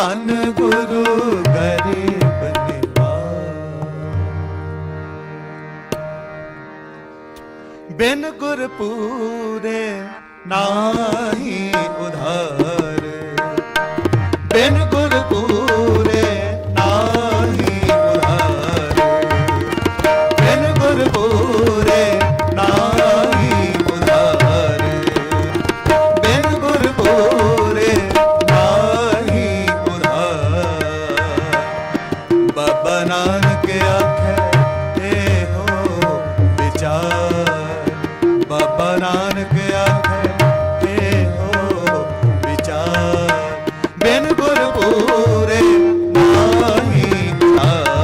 तन गुरु गरीब निवाज। बिन गुर पूरे नाही उधार, बिन गुर पूरे नाही उधार, बिन गुर पूरे नाही उधार, बिन गुर पूरे नाही उधार। बाबा नानक आखे ते हो विचार, बाबा नानक आखे ते हो विचार। बिन गुर पूरे नाही उधार,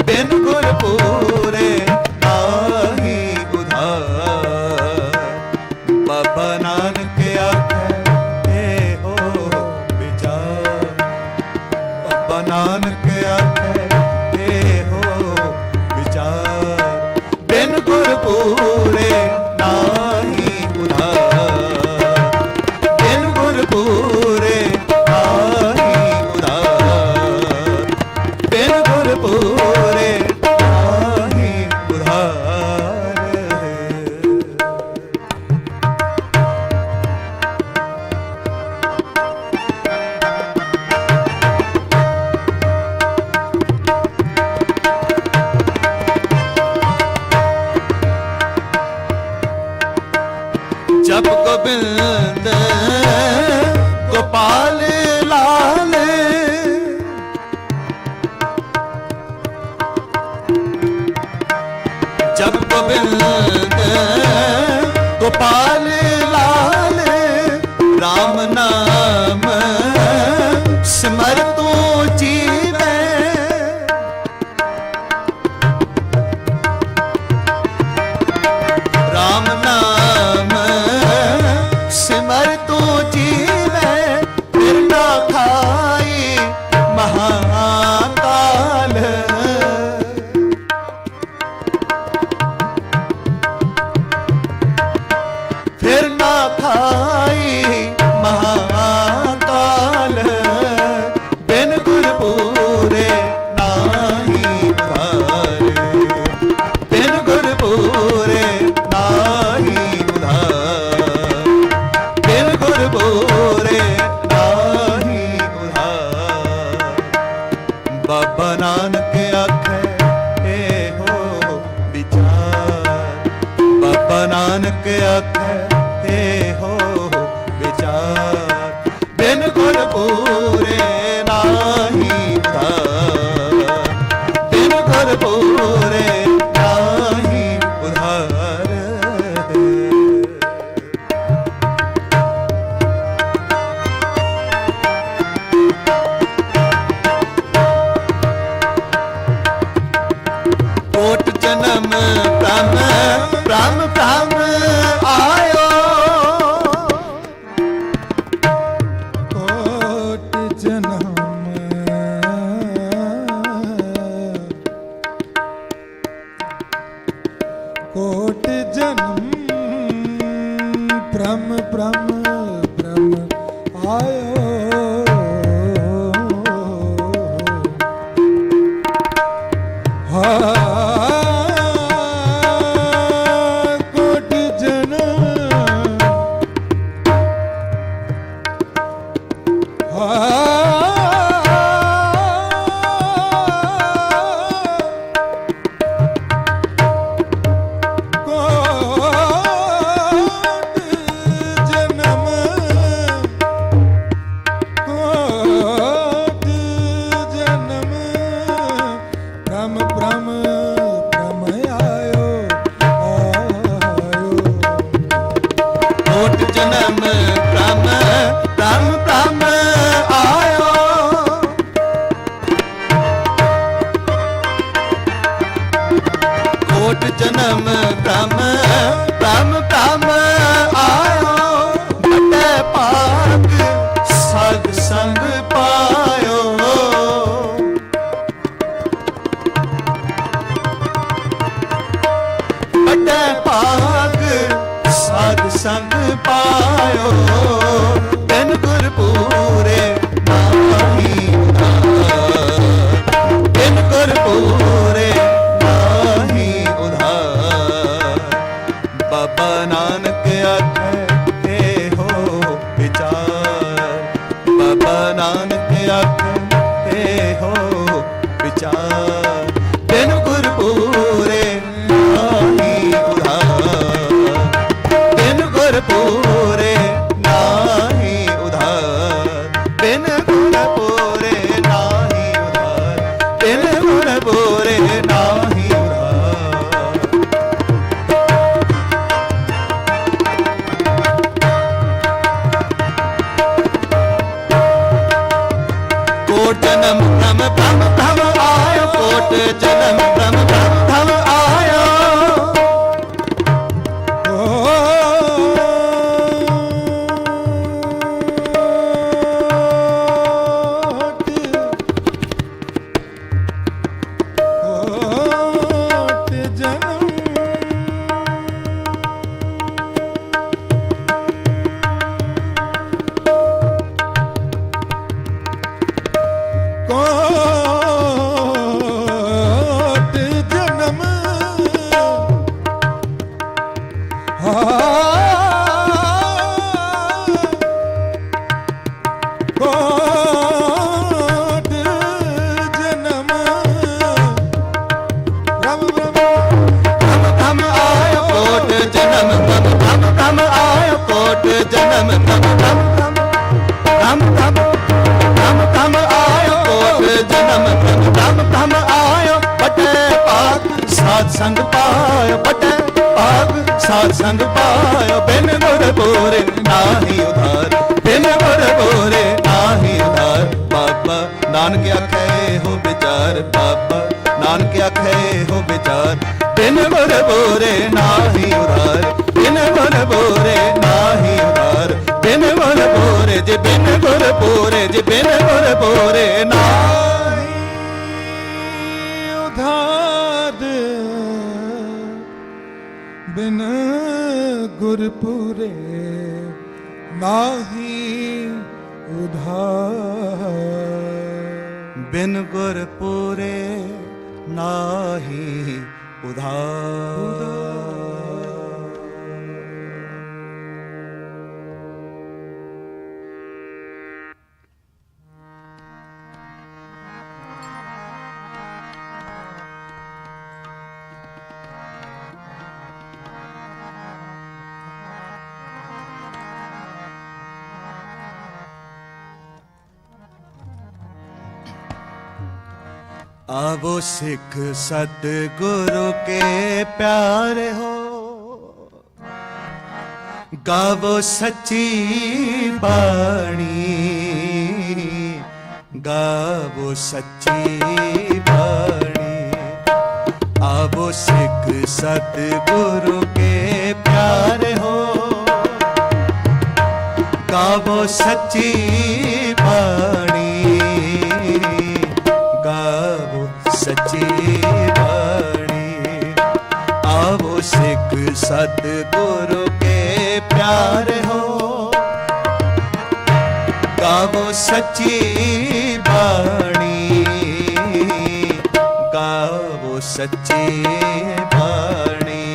बिन गुर पूरे नाही उधार। बाबा नानक आखे ते हो विचार, बाबा नानक आखे ते हो विचार। बिन गुर पूरे नाही उधार, बिन गुर पूरे नाही उधार, बिन गुर पूरे नाही उधार। जब गोविंद गोपाल लाल, जब गोविंद गोपाल लाल, राम नाम सिमर तू जीवे। राम नाम सिमर तू जीवे, फिर ना खाई महाकाल। फिर ना खाई महाकाल। बिन गुर पूरे नाही उधार, बिन गुर पूरे नाही उधार, बिन गुर पूरे नाही उधार। बाबा नानक आखे ए हो विचार, बाबा नानक आखे ए हो विचार। बिन गुर पूरे नाही उधार, बिन गुर पूरे नाही उधार। कोट जन्म ब्रह्म ब्रह्म ब्रह्म आयो, कोट जन्म कोट जन्म ब्रह्म ब्रह्म ब्रह्म आयो। कोट जन्म कोट जन्म ब्रह्म ब्रह्म ब्रह्म आयो। कोट जन्म भ्रम भ्रम भ्रम आयो, कोट जन्म भ्रम भ्रम भ्रम आयो। संग पायो बटे पाग, साध संग पायो, बिन गुर पूरे नाही उधार, बिन गुर पूरे नाही उधार। बाबा नानक आखे हो विचार, बाबा नानक आखे हो विचार, बिन गुर पूरे नाही उधार, बिन गुर पूरे नाही उधार, बिन गुर पूरे जे बिन गुर पूरे जे बिन गुर पूरे नाही उधार। बिन गुरपुरे नाही उधार, बिन गुरपुरे नाही उधार। आवो सिख सतगुरु के प्यारे हो, गावो सच्ची बाणी, गावो सच्ची बाणी। आवो सिख सतगुरु के प्यारे हो, गावो सच्ची बाणी, गावो सच्ची बाणी। आवो सिख सतगुरु के प्यारे हो, गावो सच्ची बाणी, गावो सच्ची बाणी,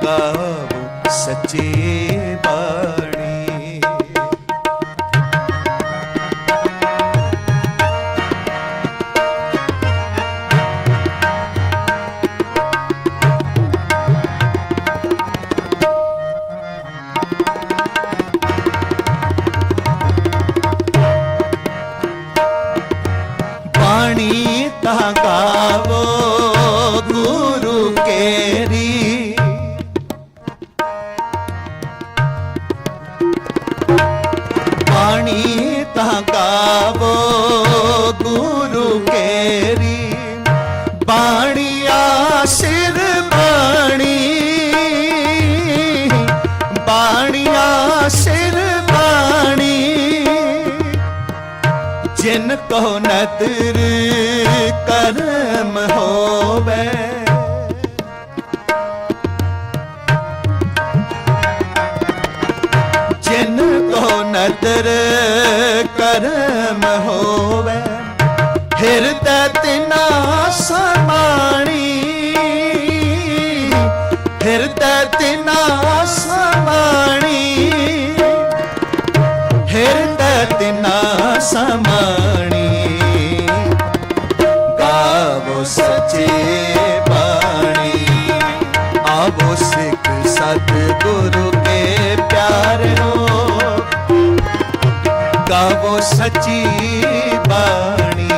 गावो सच्ची बाणी। गावो गुरु केरी, बाणी तहाँ गावो गुरु केरी, बाणिया सिर बाणी, बाणिया सिर बाणी। जिन को नदर कर्म होवे, जिन को नदर कर्म होवे, हृदय तिना समाणी, हृदय तिना समाणी, हृदय तिना समाणी। गावो सच्ची बाणी, आवो सिख सतगुरु के प्यारे हो, गावो सच्ची बाणी,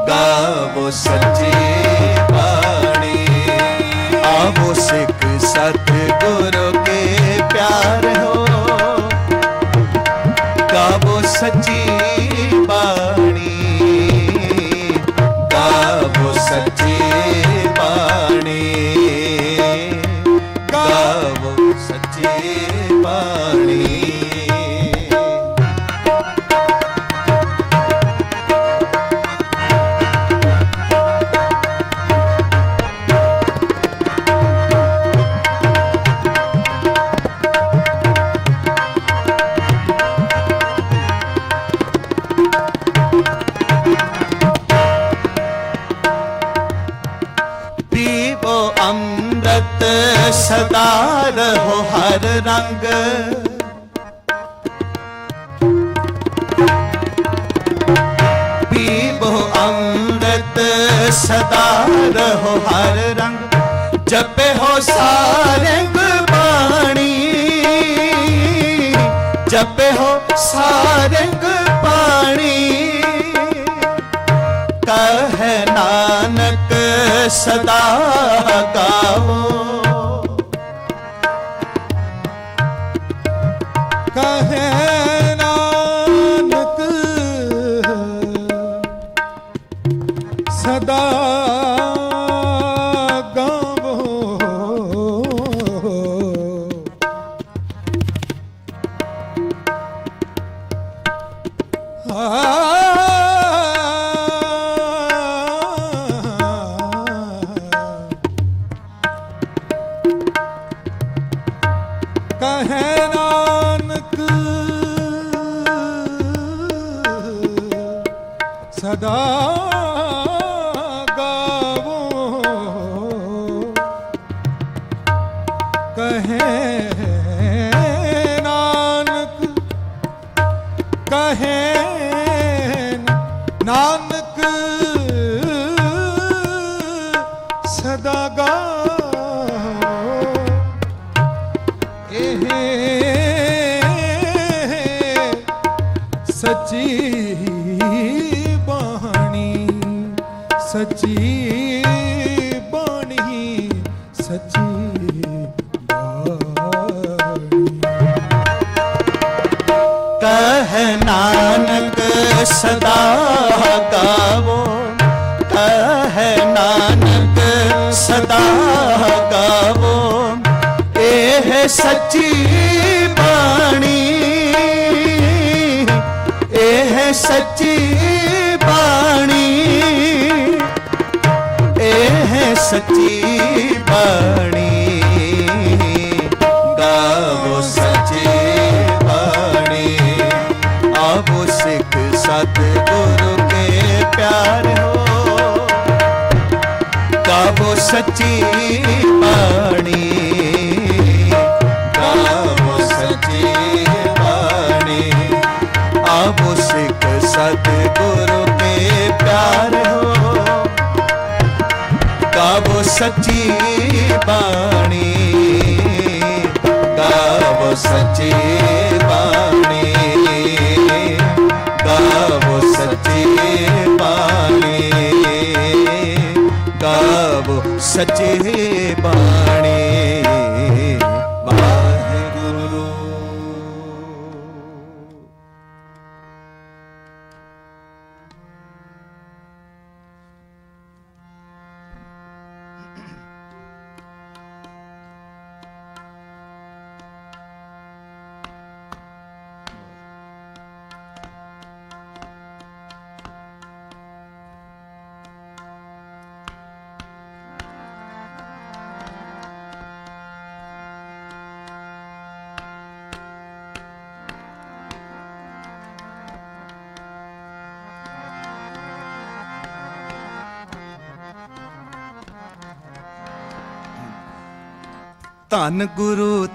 गावो सच्ची बाणी। आवो सिख सतगुरु के प्यारे हो, गावो सच्ची पीबो अमृत सदा रहो हर रंग, जपे हो सारंग बाणी, जपे हो सारंग बाणी। कहे नानक सदा गाओ, कहे नानक सदा गावो। कहे नानक सदा गावो, कहे नानक, कहे नानक सदा गावो। सच्ची बाणी, सच्ची बाणी, सच्ची बाणी। कह नानक सदा गावो, कह नानक सदा गावो। एह सच्ची बाणी, एह सच्ची बाणी, एह सच्ची बाणी। गावो सच्ची बाणी, आवो सिख सतगुरु के प्यार हो। गावो सच्ची बाणी, गावो सच्ची बाणी, आवो सिख सतगुरु के प्यार हो। गावो सच्ची बाणी, गावो सच्ची बाणी, गावो सच्ची बाणी, गावो सच्ची बाणी। वाहिगुरु।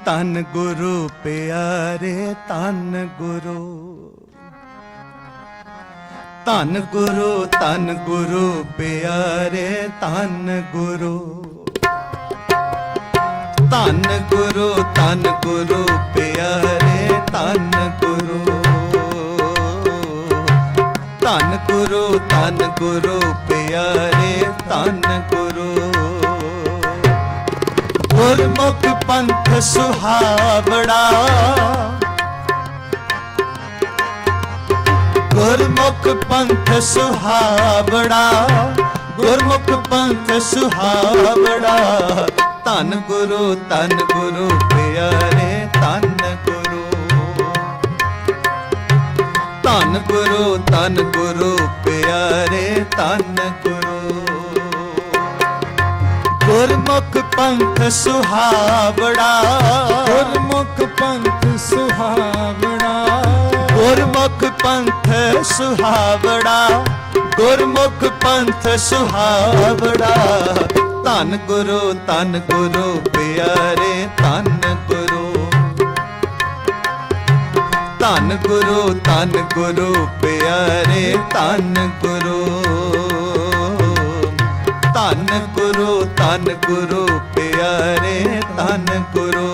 ਧੰਨ ਗੁਰੂ ਪਿਆਰੇ ਧੰਨ ਗੁਰੂ। ਧੰਨ ਗੁਰੂ ਪਿਆਰੇ ਧੰਨ ਗੁਰੂ। ਧੰਨ ਗੁਰੂ ਪਿਆਰੇ ਧੰਨ ਗੁਰੂ। ਧੰਨ ਗੁਰੂ ਪਿਆਰੇ ਧੰਨ ਗੁਰੂ। ਗੁਰਮੁਖ ਪੰਥ ਸੁਹਾਵੜਾ। ਗੁਰਮੁਖ ਪੰਥ ਸੁਹਾਵੜਾ। ਗੁਰਮੁਖ ਪੰਥ ਸੁਹਾਵੜਾ। ਧੰਨ ਗੁਰੂ ਪਿਆਰੇ ਧੰਨ ਗੁਰੂ। ਧੰਨ ਗੁਰੂ ਪਿਆਰੇ ਧੰਨ ਗੁਰੂ। ਗੁਰਮੁਖ ਪੰਥ ਸੁਹਾਵੜਾ। ਗੁਰਮੁਖ ਪੰਥ ਸੁਹਾਵੜਾ। ਗੁਰਮੁਖ ਪੰਥ ਸੁਹਾਵੜਾ। ਗੁਰਮੁਖ ਪੰਥ ਸੁਹਾਵੜਾ। ਧੰਨ ਗੁਰੂ ਪਿਆਰੇ ਧੰਨ ਗੁਰੂ। ਧੰਨ ਗੁਰੂ ਪਿਆਰੇ ਧੰਨ ਗੁਰੂ ਪਿਆਰੇ ਧੰਨ ਗੁਰੂ।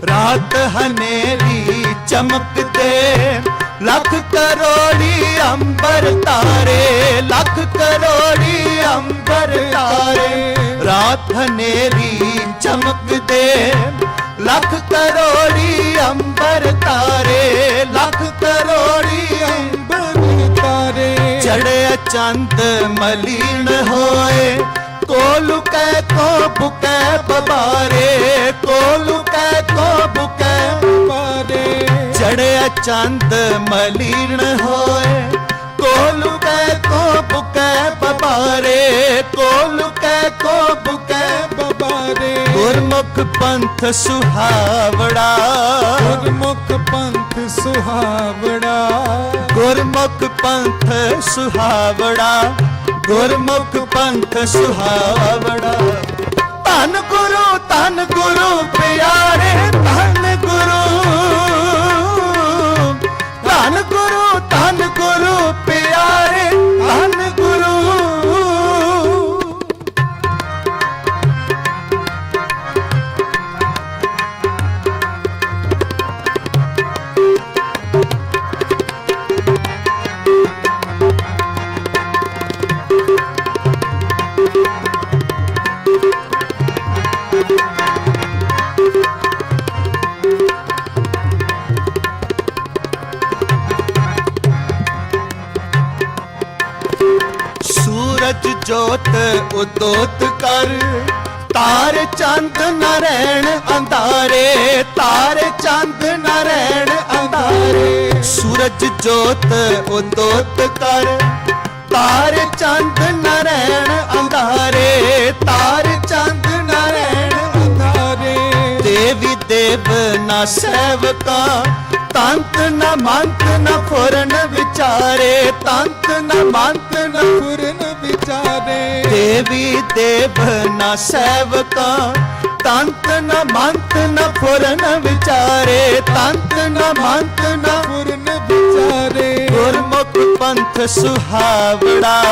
ਰਾਤ ਹਨੇਰੀ ਚਮਕਦੇ ਲੱਖ ਕਰੋੜੀ ਅੰਬਰ ਤਾਰੇ, ਲੱਖ ਕਰੋੜੀ ਅੰਬਰ ਤਾਰੇ। ਰਾਤ ਹਨੇਰੀ ਚਮਕਦੇ ਲੱਖ ਕਰੋੜੀ ਅੰਬਰ ਤਾਰੇ, ਲੱਖ ਕਰੋੜੀ ਅੰਬਰ ਤਾਰੇ। ਚੜ੍ਹਿਆ ਚੰਦ ਮਲੀਨ ਹੋਏ ਕੋਲੂ ਕੈ ਕੋ ਬੁਕੈ ਬਬਾਰੇ, ਕੋਲੂ ਕੈ ਕੋ ਬੁਕੈ ਬਬਾਰੇ। ਚੜ੍ਹਿਆ ਚੰਦ ਮਲੀਨ ਹੋਏ ਕੋਲੂ ਕੈ ਕੋ ਬੁਕੈ ਬਬਾਰੇ, ਕੋਲੂ ਕੈ ਕੋ ਬੁਕੈ ਬਬਾਰੇ। ਗੁਰਮੁਖ ਪੰਥ ਸੁਹਾਵੜਾ, ਗੁਰਮੁਖ ਪੰਥ ਸੁਹਾਵੜਾ, ਗੁਰਮੁਖ ਪੰਥ ਸੁਹਾਵੜਾ, ਗੁਰਮੁਖ ਪੰਥ ਸੁਹਾਵੜਾ। ਧੰਨ ਗੁਰੂ ਪਿਆਰੇ ਧੰਨ ਗੁਰੂ, ਧੰਨ ਗੁਰੂ ਪਿਆਰੇ ਧੰਨ ਗੁਰੂ। ਸੂਰਜ ਜੋਤ ਉਦੋਤ ਕਰ, ਤਾਰੇ ਚੰਦ ਨ ਰਹਿਣ ਅੰਧਾਰੇ, ਤਾਰੇ ਚੰਦ ਨ ਰਹਿਣ ਅੰਧਾਰੇ। ਸੂਰਜ ਜੋਤ ਉਦੋਤ ਕਰ, ਤਾਰੇ ਚੰਦ ਨ ਰਹਿਣ ਅੰਧਾਰੇ, ਤਾਰੇ ਚੰਦ ਨ ਰਹਿਣ ਅੰਧਾਰੇ। ਦੇਵੀ ਦੇਵ ਨਾ ਸੇਵਕਾ, ਤੰਤ ਨ ਮੰਤ ਨ ਫੁਰਨ ਵਿਚਾਰੇ, ਤੰਤ ਨ ਮੰਤ ਨ ਫੁਰਨ ਵਿਚਾਰੇ। ਦੇਵੀ ਦੇਵ ਨ ਸੇਵਕਾ, ਤੰਤ ਨ ਮੰਤ ਨ ਫੁਰਨ ਵਿਚਾਰੇ, ਤੰਤ ਨ ਮੰਤ ਨ ਫੁਰਨ ਵਿਚਾਰੇ। ਗੁਰਮੁਖ ਪੰਥ ਸੁਹਾਵੜਾ,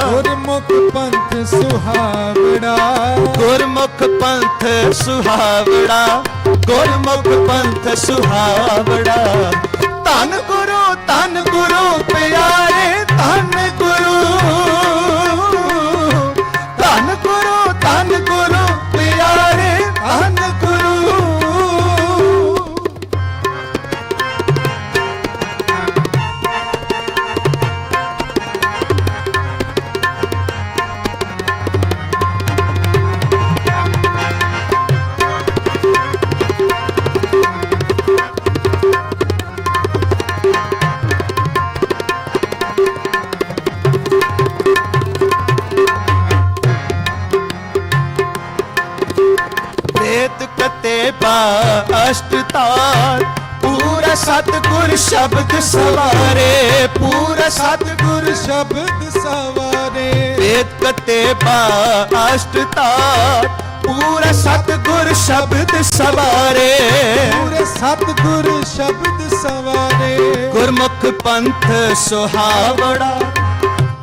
ਗੁਰਮੁਖ ਪੰਥ ਸੁਹਾਵੜਾ, ਗੁਰਮੁਖ ਪੰਥ ਸੁਹਾਵੜਾ, ਗੁਰਮੁਖ ਪੰਥ ਸੁਹਾਵੜਾ। ਧੰਨ ਗੁਰੂ ਪਿਆਰੇ ਧੰਨ ਗੁਰੂ, ਧੰਨ ਗੁਰੂ ਪਿਆਰੇ ਧੰਨ ਗੁਰੂ। ਅਸ਼ਟਤਾਰ ਪੂਰਾ ਸਤਿਗੁਰ ਸ਼ਬਦ ਸਵਾਰੇ, ਪੂਰਾ ਸਤਿਗੁਰ ਸ਼ਬਦ ਸਵਾਰੇ। ਵੇਦ ਕਤੇਬਾ ਅਸ਼ਟਤਾਰ ਪੂਰਾ ਸਤਿਗੁਰ ਸ਼ਬਦ ਸਵਾਰੇ, ਪੂਰਾ ਸਤਿਗੁਰ ਸ਼ਬਦ ਸਵਾਰੇ। ਗੁਰਮੁਖ ਪੰਥ ਸੁਹਾਵੜਾ,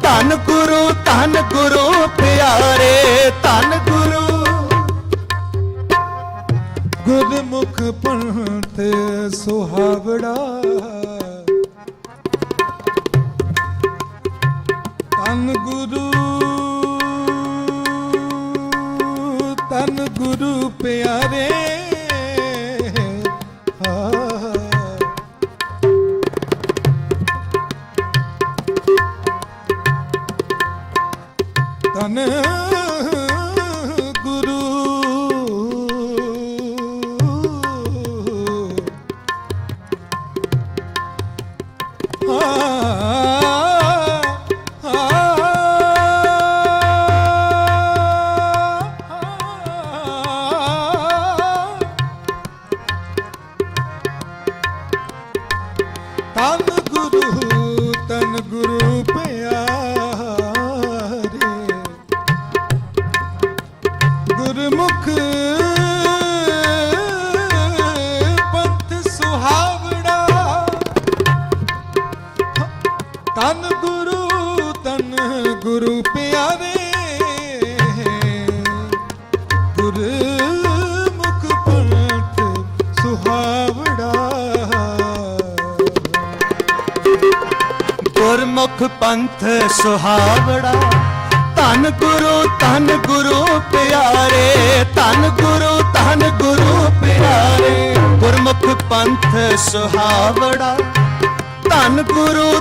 ਧੰਨ ਗੁਰੂ ਪਿਆਰੇ ਧੰਨ ਗੁਰੂ। ਗੁਰਮੁਖ ਪੰਥ ਸੁਹਾਵੜਾ, ਧੰਨ ਗੁਰੂ ਪਿਆਰੇ। ਧੰਨ ਗੁਰੂ ਤਨ ਗੁਰੂ ਪਿਆਰੇ ਗੁਰਮੁਖ ਪੰਥ ਸੁਹਾਵੜਾ ਤਨ ਗੁਰੂ ਪਿਆਰੇ ਗੁਰਮੁਖ ਪੰਥ ਸੁਹਾਵੜਾ ਗੁਰਮੁਖ ਪੰਥ ਸੁਹਾਵੜਾ ਧੰਨ ਗੁਰੂ ਪਿਆਰੇ ਧੰਨ ਗੁਰੂ ਪਿਆਰੇ ਗੁਰਮੁਖ ਪੰਥ ਸੁਹਾਵੜਾ ਧੰਨ ਗੁਰੂ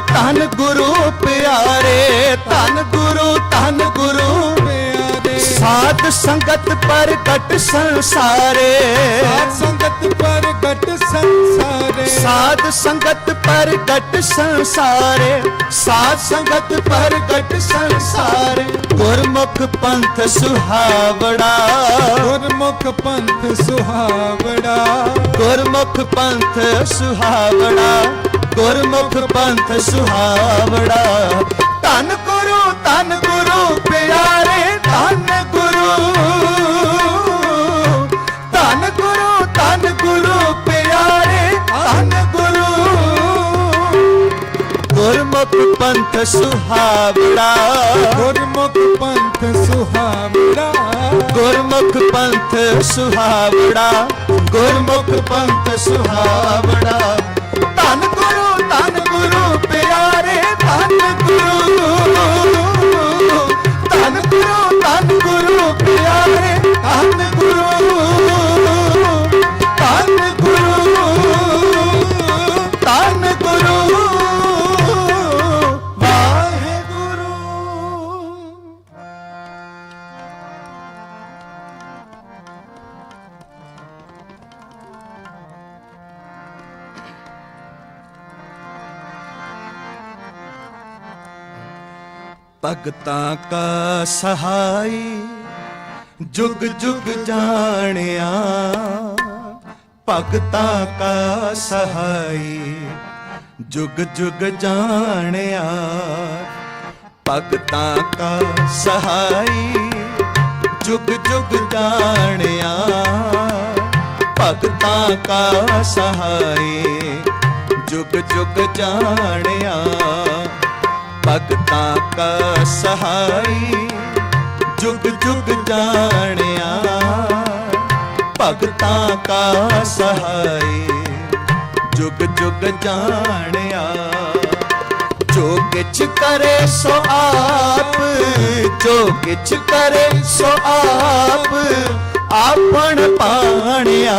ਪਿਆਰੇ ਧੰਨ ਗੁਰੂ ਪਿਆਰੇ ਸਾਧ ਸੰਗਤ ਪ੍ਰਗਟ ਸੰਸਾਰੇ ਸਾਧ ਸੰਗਤ ਪ੍ਰਗਟ ਸੰਸਾਰੇ ਸਾਧ ਸੰਗਤ ਪ੍ਰਗਟ ਸੰਸਾਰੇ ਸਾਧ ਸੰਗਤ ਪ੍ਰਗਟ ਸੰਸਾਰੇ ਗੁਰਮੁਖ ਪੰਥ ਸੁਹਾਵੜਾ ਗੁਰਮੁਖ ਪੰਥ ਸੁਹਾਵੜਾ ਗੁਰਮੁਖ ਪੰਥ ਸੁਹਾਵੜਾ ਗੁਰਮੁਖ ਪੰਥ ਸੁਹਾਵੜਾ ਧੰਨ ਗੁਰੂ ਪਿਆਰੇ ਧੰਨ ਗੁਰੂ ਪਿਆਰੇ ਧੰਨ ਗੁਰੂ ਗੁਰਮੁਖ ਪੰਥ ਸੁਹਾਵੜਾ ਗੁਰਮੁਖ ਪੰਥ ਸੁਹਾਵੜਾ ਗੁਰਮੁਖ ਪੰਥ ਸੁਹਾਵੜਾ ਗੁਰਮੁਖ ਪੰਥ ਸੁਹਾਵੜਾ ਧੰਨ ਗੁਰੂ ਪਿਆਰੇ ਧੰਨ ਗੁਰੂ ਪਿਆਰੇ ਧੰਨ ਗੁਰੂ ਵਾਹਿਗੁਰੂ ਭਗਤਾਂ ਕਾ ਸਹਾਈ ਜੁਗ ਜੁਗ ਜਾਣਿਆ ਭਗਤਾਂ ਕਾ ਸਹਾਈ ਜੁਗ ਜੁਗ ਜਾਣਿਆ ਭਗਤਾਂ ਕਾ ਸਹਾਈ ਜੁਗ ਜੁਗ ਜਾਣਿਆ ਭਗਤਾਂ ਕਾ ਸਹਾਈ ਜੁਗ ਜੁਗ ਜਾਣਿਆ ਭਗਤਾਂ ਕਾ ਸਹਾਈ ਜੁਗ ਜੁਗ ਜਾਣਿਆ ਭਗਤਾਂ ਕਾ ਸਹਾਈ ਜੁਗ ਜੁਗ ਜਾਣਿਆ ਜੋ ਕਿਛ ਕਰੇ ਸੋ ਆਪ ਜੋ ਕਿਛ ਕਰੇ ਸੋ ਆਪ ਆਪਣ ਪਾਣਿਆ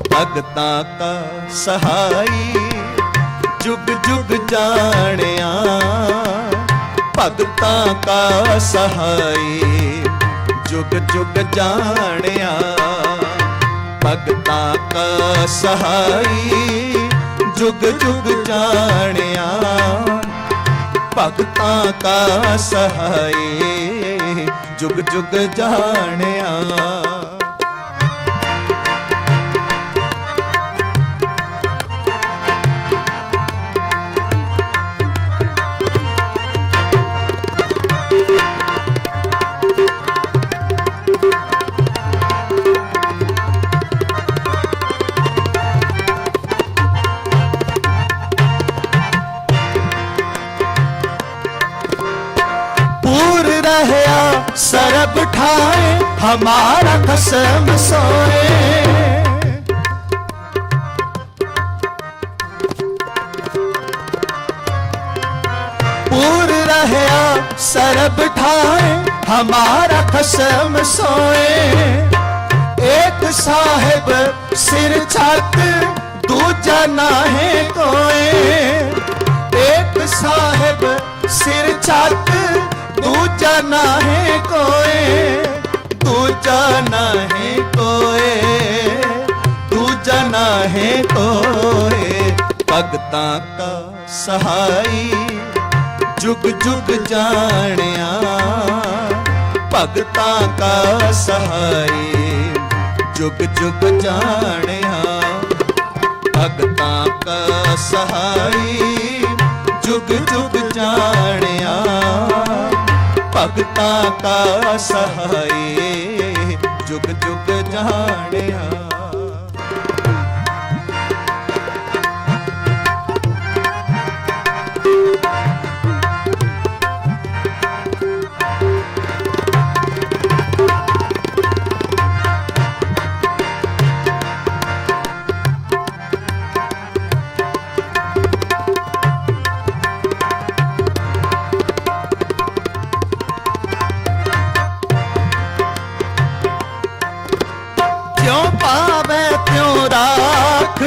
ਭਗਤਾਂ ਕਾ ਸਹਾਈ ਜੁਗ ਜੁਗ ਜਾਣਿਆ ਭਗਤਾਂ ਕਾ ਸਹਾਈ ਜੁਗ ਜੁਗ ਜਾਣਿਆ ਭਗਤਾਂ ਕਾ ਸਹਾਈ ਜੁਗ ਜੁਗ ਜਾਣਿਆ ਭਗਤਾਂ ਕਾ ਸਹਾਈ ਜੁਗ ਜੁਗ ਜਾਣਿਆ सरब ठाए हमारा खसम सोए पूर रहया सरब ठाए हमारा खसम सोए एक साहिब सिर छत दूजा नाहे कोए एक साहिब सिर छत दूजा नाहे कोए दूजा नाहे कोए दूजा नाहे कोए भगतां का ਸਹਾਈ ਜੁਗ ਜੁਗ ਜਾਣਿਆ ਭਗਤਾਂ ਕਾ ਸਹਾਈ ਜੁਗ ਜੁਗ ਜਾਣਿਆ ਭਗਤਾਂ ਕਾ ਸਹਾਈ ਜੁਗ ਜੁਗ ਜਾਣਿਆ ਭਗਤਾਂ ਕਾ ਸਹਾਈ ਜੁਗ ਜੁਗ ਜਾਣਿਆ ਰਾਖ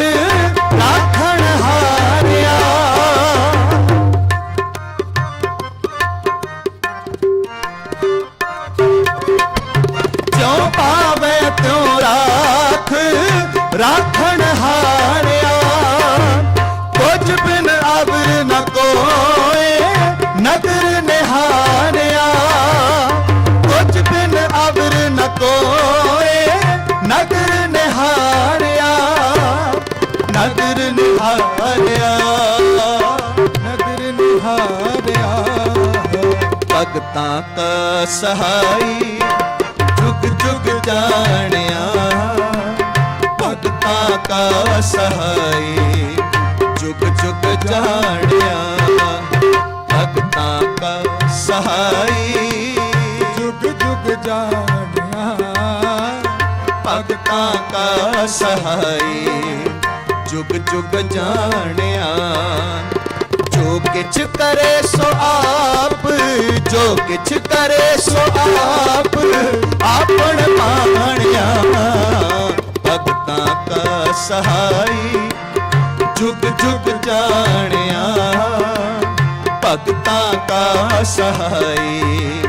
ਰਾਖਣ ਹਾਰਿਆ ਜਿਉ ਪਾਵੇ ਤਿਉ ਰਾਖ ਰਾਖਣ ਹਾਰਿਆ ਕੁਝ ਬਿਨ ਅਵਰ ਨ ਕੋਏ ਨਦਰ ਨਿਹਾਰਿਆ ਕੁਝ ਬਿਨ ਅਵਰ ਨ ਕੋਏ ਨਦਰ ਨਿਹਾਰਿਆ ਨਦਰ ਨਿਹਾਰਿਆ ਨਦਰ ਨਿਹਾਰਿਆ ਭਗਤਾਂ ਕਾ ਸਹਾਈ ਜੁਗ ਜੁਗ ਜਾਣਿਆ ਭਗਤਾਂ ਕਾ ਸਹਾਈ ਜੁਗ ਜੁਗ ਜਾਣਿਆ ਭਗਤਾਂ ਕਾ ਸਹਾਈ ਜੁਗ ਜੁਗ ਜਾਣਿਆ ਭਗਤਾਂ ਕਾ ਸਹਾਈ ਜੁਗ ਜੁਗ ਜਾਣਿਆ ਜੋ ਕਿਛ ਕਰੇ ਸੋ ਆਪ ਜੋ ਕਿਛ ਕਰੇ ਸੋ ਆਪ ਆਪਣ ਮਾਣਿਆ ਭਗਤਾਂ ਕਾ ਸਹਾਈ ਜੁਗ ਜੁਗ ਜਾਣਿਆ ਭਗਤਾਂ ਕਾ ਸਹਾਈ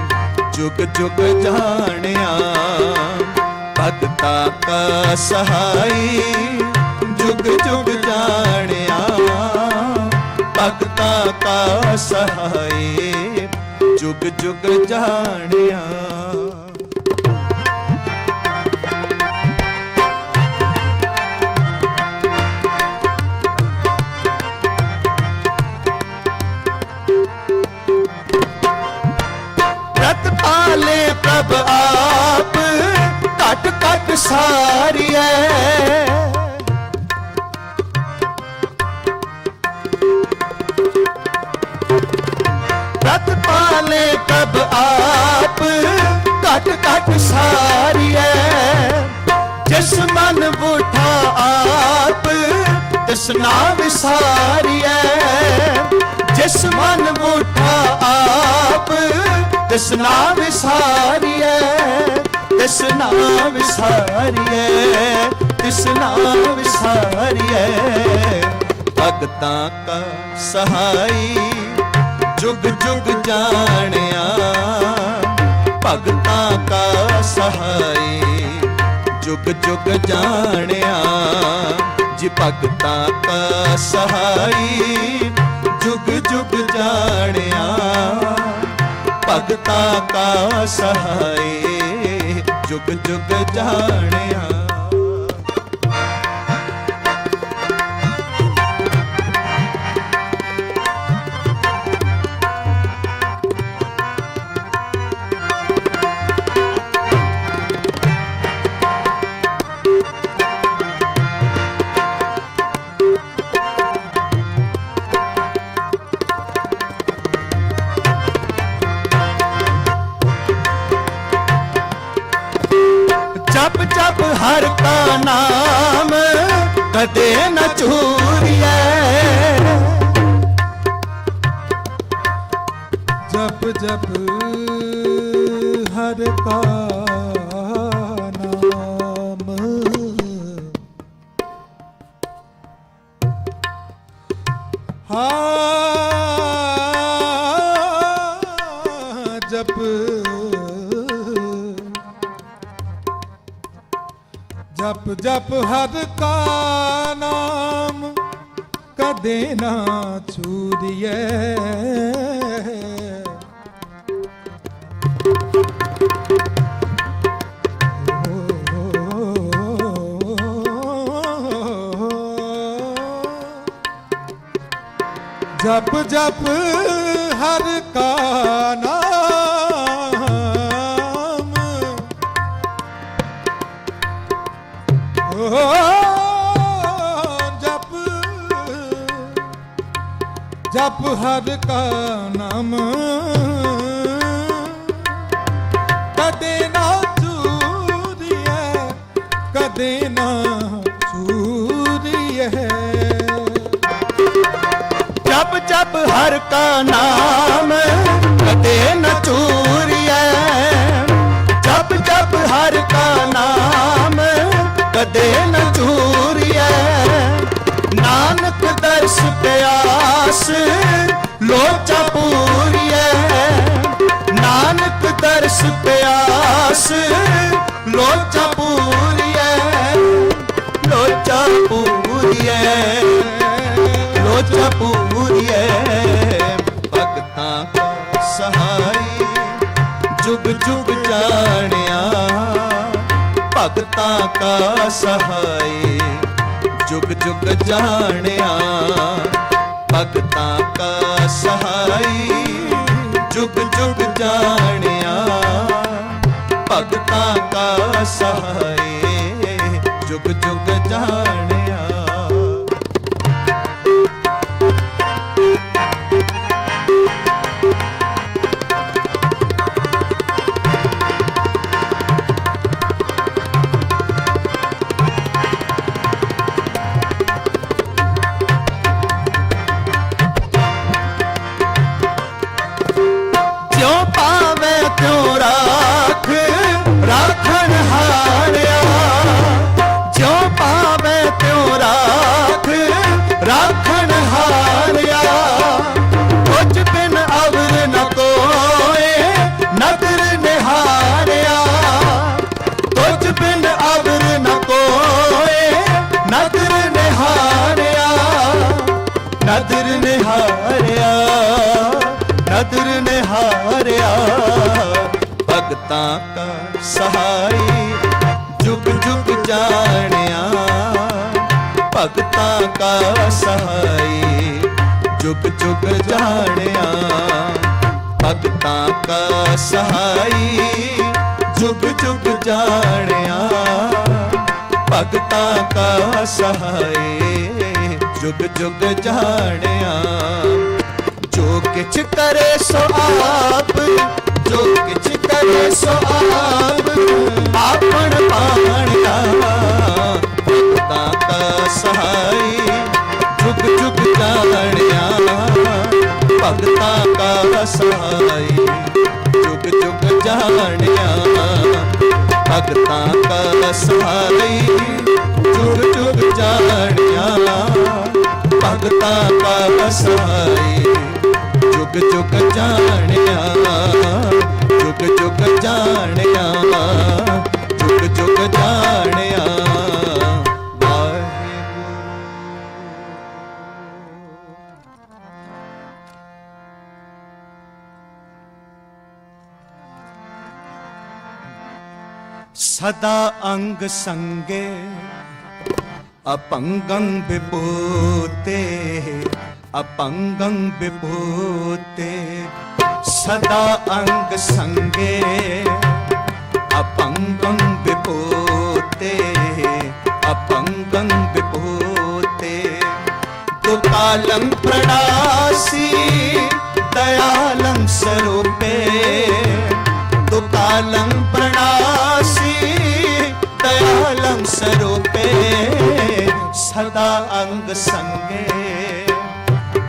ਜੁਗ ਜੁਗ ਜਾਣਿਆ ਭਗਤਾਂ ਕਾ ਸਹਾਈ ਜੁਗ ਜੁਗ ਜਾਣਿਆ ਭਗਤਾਂ ਕਾ ਸਹਾਈ ਜੁਗ ਜੁਗ ਜਾਣਿਆ ਰਤ ਪਾਲੇ ਪ੍ਰਭ ਆਪ ਘਟ ਘਟ ਸਾਰੀਐ ਰਤ ਪਾਲੇ ਪ੍ਰਭ ਆਪ ਘਟ ਘਟ ਸਾਰੀਐ ਜਿਸ ਮਨ ਬੂਠਾ ਆਪ ਤਿਸ ਨਾ ਵਿਸਾਰੀਐ ਜਿਸ ਮਨ ਬੂਠਾ ਆਪ ਤਿਸ ਨਾ ਵਿਸਾਰੀਐ ਤਿਸ ਨਾ ਵਿਸਾਰੀਐ ਤਿਸ ਨਾ ਵਿਸਾਰੀਐ ਭਗਤਾਂ ਕਾ ਸਹਾਈ ਜੁਗ ਜੁਗ ਜਾਣਿਆ ਭਗਤਾਂ ਕਾ ਸਹਾਈ ਜੁਗ ਜੁਗ ਜਾਣਿਆ ਜੀ ਭਗਤਾਂ ਕਾ ਸਹਾਈ ਜੁਗ ਜੁਗ ਜਾਣਿਆ ਭਗਤਾਂ ਕਾ ਸਹਾਈ ਜੁਗ ਜੁਗ ਜਾਣਿਆ जप जप हर का नाम कदे न चूरिए जप जप हर का नाम जप जप जप हर का नाम ਕਦੇ ਨਾ ਛੂਰੀਏ। जप जप हर का नाम, ओ जप जप हर का नाम, कदे ना चूरिए, कदे ना चूरिए। जप जप हर का नाम कदे न चूरिए। जप जप हर का नाम कदे न चूरिए। नानक दर्श प्यास लोचा पूरिए। नानक दर्श प्यास लोचा पूरिए। लोचा पूरिए, लोचा पूरिए। भगतां का सहाई जुग जुग जानिया। भगतां का सहाई जुग जुग जानिया। भगतां का सहाई जुग जुग जानिया। भगतां का सहाई जुग जुग जानिया। नदर निहारिया, नदर निहारिया। भगतां का सहाई जुग जुग जानिया। भगतां का सहाई जुग जुग जानिया। भगतां का सहाई जुग जुग जानिया। भगतां का सहाई जुग जुग जानिया। जो किछ करे सो आप, जो किछ करे सो आप, आपन पाणिया। भगतां का सहाई जुग जुग जानिया। भगतां का सहाई जुग जुग जानिया। भगतां का सहाई जुग जुग जानिया। भगतां का सहाई जुग जुग जानिया। जुग जुग जानिया। जुग जुग जानिया। सदा अंग संगे अपंगं विभूते। अपंगं विभूते। सदा अंग संगे अपंगं विभूते। अपंगं विभूते। दुकालं प्रणासी दयालं स्वरूपे। दुकालं प्रणासी दयालं स्वरूपे। सदा अंग संगे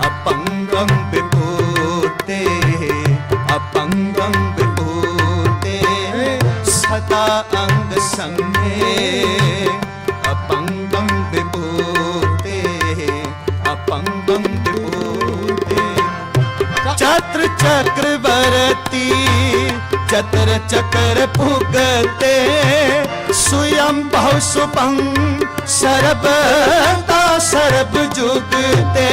अपंगं विभूते। अपंगं विभूते। सदा अंग संगे अपंगं विभूते। अपंगं विभूते। छत्र चक्रवर्ती चतर चक्र भुगते। स्वयं बहु सुपं सर्वदा ਸਰਬ ਜੁਗ ਤੇ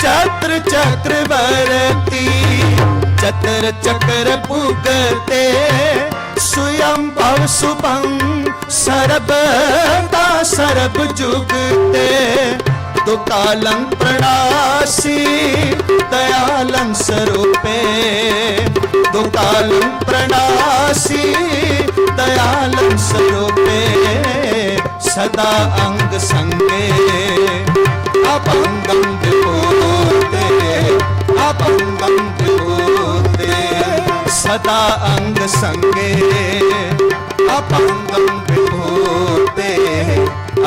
ਚਤਰ ਚਕਰਵਰਤੀ ਚਤਰ ਚਕਰ ਭੁਗਤੇ ਸੁਯੰ ਭਵ ਸੁਭੰ ਸਰਬ ਦਾ ਸਰਬ ਜੁਗ ਤੇ ਦੁਕਾਲੰ ਪ੍ਰਣਾਸੀ ਦਇਆਲੰ ਸਰੂਪੇ ਦੁਕਾਲੰ ਪ੍ਰਣਾਸੀ ਦਇਆਲੰ ਸਰੂਪੇ ਸਦਾ ਅੰਗ ਸੰਗੇ ਅਪੰਗੰ ਵਿਭੂਤੇ ਅਪੰਗੰ ਵਿਭੂਤੇ ਸਦਾ ਅੰਗ ਸੰਗੇ ਅਪੰਗੰ ਵਿਭੂਤੇ